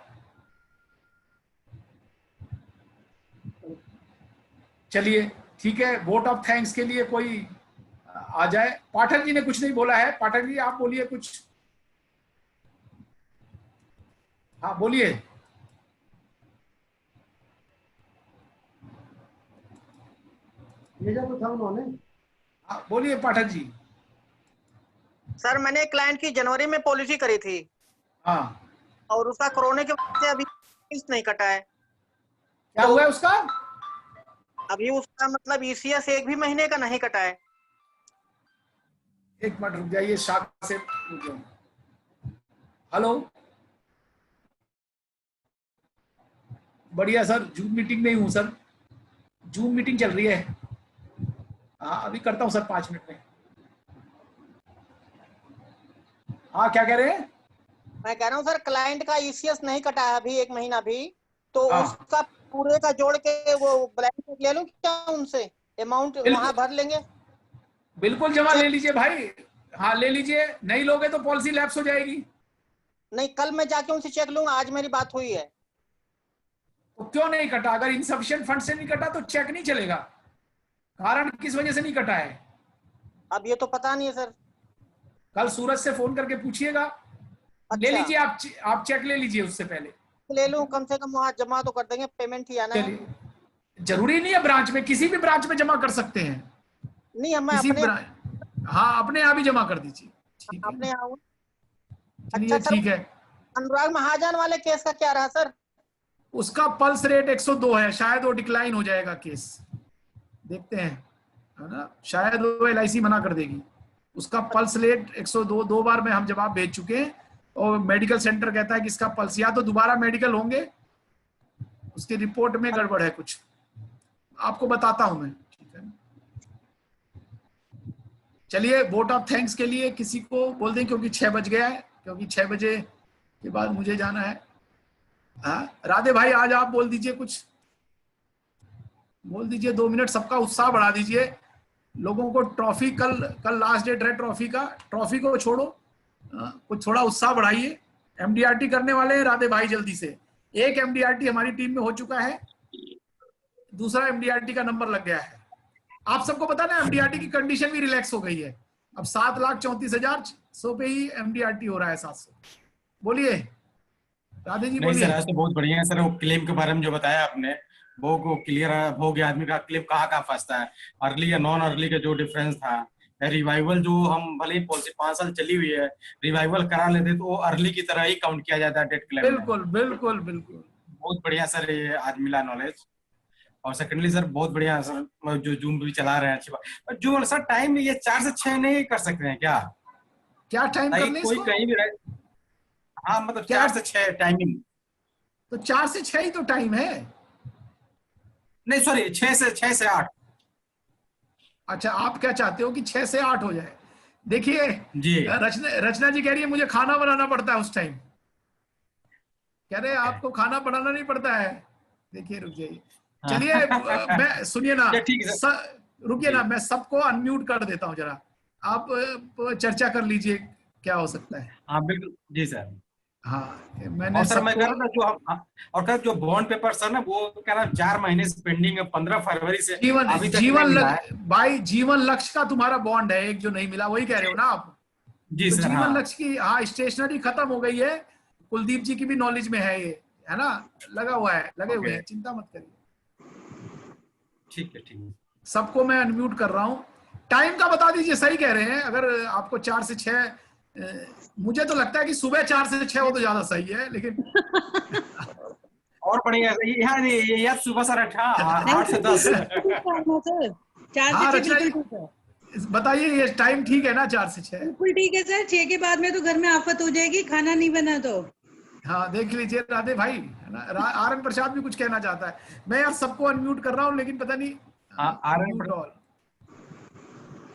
A: चलिए ठीक है, वोट ऑफ थैंक्स के लिए कोई आ जाए। पाठक जी ने कुछ नहीं बोला है, पाठक जी आप बोलिए कुछ। हाँ बोलिए।
I: भेजा तो था उन्होंने।
A: हाँ बोलिए पाठक जी।
N: सर मैंने एक क्लाइंट की जनवरी में पॉलिसी करी थी,
A: हाँ,
N: और उसका कोरोना के वजह से अभी किस्त नहीं कटा है।
A: क्या हुआ है उसका?
N: अभी उसका मतलब ईसीएस 1 भी महीने का नहीं कटा है।
A: एक मिनट रुक जाइए, शाखा से रुक जाओ। हेलो, बढ़िया सर, जूम मीटिंग में हूँ सर, जूम मीटिंग चल रही है। हाँ अभी करता हूँ सर 5 मिनट में। हाँ क्या कह रहे हैं?
N: मैं कह रहा हूँ सर, क्लाइंट का ईसीएस नहीं कटा है अभी 1 महीना भी, तो उसका पूरे का जोड़ के वो ब्लैंक ले लूं क्या उनसे, अमाउंट वहां भर लेंगे?
A: बिल्कुल जमा ले लीजिए भाई, हाँ ले लीजिए, नहीं लोगे तो पॉलिसी लैप्स हो जाएगी।
N: नहीं कल मैं जाके उनसे चेक लूंगा, आज मेरी बात हुई है।
A: तो क्यों नहीं कटा? अगर इनसफिशिएंट फंड से नहीं कटा तो चेक नहीं चलेगा, कारण किस वजह से नहीं कटा है
N: अब ये तो पता नहीं है सर।
A: कल सूरज से फोन करके पूछिएगा। अच्छा। ले लीजिए आप चेक ले लीजिए, उससे पहले
N: ले लूं, कम से कम वहां जमा तो कर देंगे, पेमेंट ही आना है।
A: जरूरी नहीं है ब्रांच में, किसी भी ब्रांच में जमा कर सकते हैं।
N: नहीं हम अपने,
A: हाँ अपने आप ही जमा कर दीजिए,
N: अपने यहाँ।
A: चलिए ठीक है।
N: अनुराग महाजन वाले केस का क्या रहा सर?
A: उसका पल्स रेट 102 है, शायद वो डिक्लाइन हो जाएगा केस, देखते हैं, है ना, शायद वो LIC मना कर देगी। उसका पल्स रेट 102, 2 बार में हम जवाब भेज चुके हैं और मेडिकल सेंटर कहता है कि इसका पल्स, या तो दोबारा मेडिकल होंगे, उसकी रिपोर्ट में गड़बड़ है कुछ, आपको बताता हूं मैं, ठीक है। चलिए वोट ऑफ थैंक्स के लिए किसी को बोल दें, क्योंकि 6 बज गया है, क्योंकि 6 बजे के बाद मुझे जाना है। हाँ राधे भाई आज आप बोल दीजिए, कुछ बोल दीजिए, 2 मिनट, सबका उत्साह बढ़ा दीजिए। लोगों को ट्रॉफी, कल लास्ट डेट है ट्रॉफी का, ट्रॉफी को छोड़ो, कुछ थोड़ा उत्साह बढ़ाइए। MDRT करने वाले हैं राधे भाई जल्दी से। एक MDRT हमारी टीम में हो चुका है, दूसरा MDRT का नंबर लग गया है। आप सबको पता ना MDRT की कंडीशन भी रिलैक्स हो गई है, अब 7,34,100 पे ही MDRT हो रहा है, 700। बोलिए राधे जी, बोलिए।
F: सर आज तो बहुत बढ़िया है सर, वो क्लेम के बारे में जो बताया आपने वो क्लियर हो गया, आदमी का क्लेम कहाँ कहाँ फंसता है, अर्ली या नॉन अर्ली का जो डिफरेंस था। रिवाइवल जो हम भले ही पॉलिसी 5 साल चली हुई है, रिवाइवल करा लेते तो वो अर्ली की तरह ही काउंट किया जाता है डेट क्लेम।
A: बिल्कुल बिल्कुल बिल्कुल,
F: बहुत बढ़िया सर, ये आज मिला नॉलेज। और सेकंडली सर बहुत बढ़िया सर, जो जूम भी चला रहे हैं, अच्छी बात। जो सर टाइम ये 4 से 6 नहीं कर सकते हैं क्या?
A: क्या टाइम करने
F: कोई
A: इसको?
F: कहीं भी रहे, हाँ मतलब 4 से 6 टाइमिंग।
A: तो 4 से 6 ही तो टाइम है।
F: नहीं सॉरी, 6 से 8।
A: अच्छा आप क्या चाहते हो कि 6 से 8 हो जाए? देखिए
F: जी,
A: रचना जी कह रही है मुझे खाना बनाना पड़ता है उस टाइम, कह रहे आपको खाना बनाना नहीं पड़ता है। देखिए रुक जाइए, चलिए मैं सुनिए ना, रुकिए ना, मैं सबको अनम्यूट कर देता हूँ जरा, आप चर्चा कर लीजिए क्या हो सकता है।
F: हाँ बिल्कुल जी सर।
A: हाँ मैंने
F: और सर मैं कह रहा था जो जो बॉन्ड पेपर सर ना, वो कह रहा 4 महीने से पेंडिंग है, 15 फरवरी से अभी तक नहीं मिला है।
A: भाई जीवन लक्ष्य का तुम्हारा बॉन्ड है एक जो नहीं मिला, वही कह रहे हो ना आप?
F: जी
A: तो
F: सर।
A: जीवन लक्ष्य की हाँ स्टेशनरी खत्म हो गई है, कुलदीप जी की भी नॉलेज में है ये, है ना, लगा हुआ है, लगे हुए हैं, चिंता मत करिए।
F: ठीक है ठीक है,
A: सबको मैं अनम्यूट कर रहा हूँ। टाइम का बता दीजिए, सही कह रहे हैं, अगर आपको 4 से 6, मुझे तो लगता है कि सुबह 4 से 6 हो तो ज्यादा सही है, लेकिन
F: और बढ़िया यार सुबह सर 8 से 10।
A: हाँ बताइए, ये टाइम ठीक है ना 4 से 6?
K: बिल्कुल ठीक है सर, 6 के बाद में तो घर में आफत हो जाएगी, खाना नहीं बना तो।
A: हाँ देख लीजिए राधे भाई, है ना, RN प्रसाद भी कुछ कहना चाहता है। मैं यार सबको अनम्यूट कर रहा हूँ लेकिन पता नहीं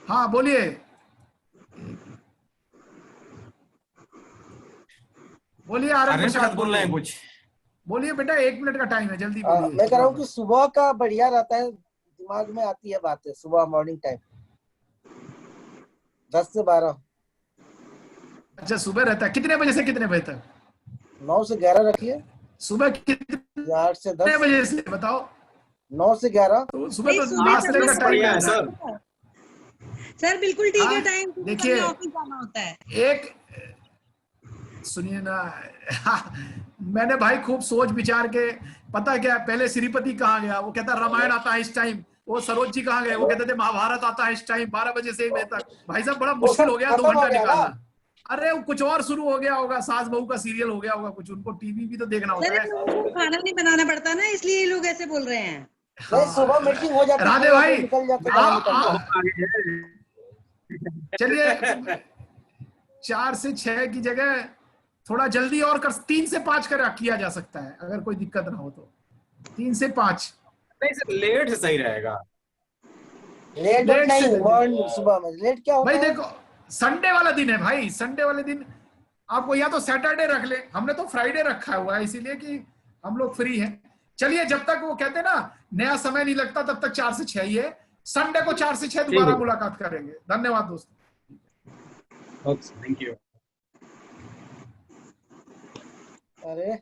A: हाँ बोलिए बोलिए RN प्रसाद
F: बोल रहे हैं कुछ,
A: बोलिए बेटा, 1 मिनट का टाइम है, जल्दी बोलिए।
B: मैं कह रहा हूँ कि सुबह का बढ़िया रहता है, दिमाग में आती है बातें, सुबह मॉर्निंग टाइम 10 से 12।
A: अच्छा सुबह रहता है, कितने बजे से कितने बजे तक?
B: 9 से 11 रखिए।
A: सुबह कितने
B: 8 से 10
A: बजे से बताओ?
B: 9 से 11।
A: तो सुबह तो नाश्ते का टाइम है
K: सर बिल्कुल ठीक है टाइम,
A: देखिए
K: ऑफिस जाना होता है।
A: एक सुनिए ना मैंने भाई खूब सोच विचार के, पता है क्या, पहले श्रीपति कहाँ गया, वो कहता रामायण आता है इस टाइम, वो सरोज जी कहाँ गए, वो कहते थे महाभारत आता है इस टाइम 12 बजे से 1 बजे तक। भाई साहब बड़ा मुश्किल हो गया 2 घंटा निकालना। अरे कुछ और शुरू हो गया होगा, सास बहू का सीरियल हो गया होगा कुछ, उनको टीवी भी तो देखना होता है।
K: खाना नहीं बनाना पड़ता ना, इसलिए ये लोग ऐसे बोल रहे हैं।
B: सुबह मीटिंग हो जाती है
A: राधे भाई, चलिए 4 से 6 की जगह थोड़ा जल्दी और कर, 3 से 5 कर किया जा सकता है, अगर कोई दिक्कत ना हो तो 3 से 5।
F: नहीं सर लेट से सही रहेगा।
B: लेट नहीं, सुबह में लेट क्या होता है?
A: भाई देखो संडे वाला दिन है भाई, संडे वाले दिन आपको या तो सैटरडे रख ले, हमने तो फ्राइडे रखा हुआ है इसीलिए कि हम लोग फ्री हैं। चलिए जब तक वो कहते हैं ना नया समय नहीं लगता तब तक 4 से 6 ही है, संडे को 4 से 6 दोबारा मुलाकात करेंगे। धन्यवाद दोस्तों।
F: Thank you.
B: अरे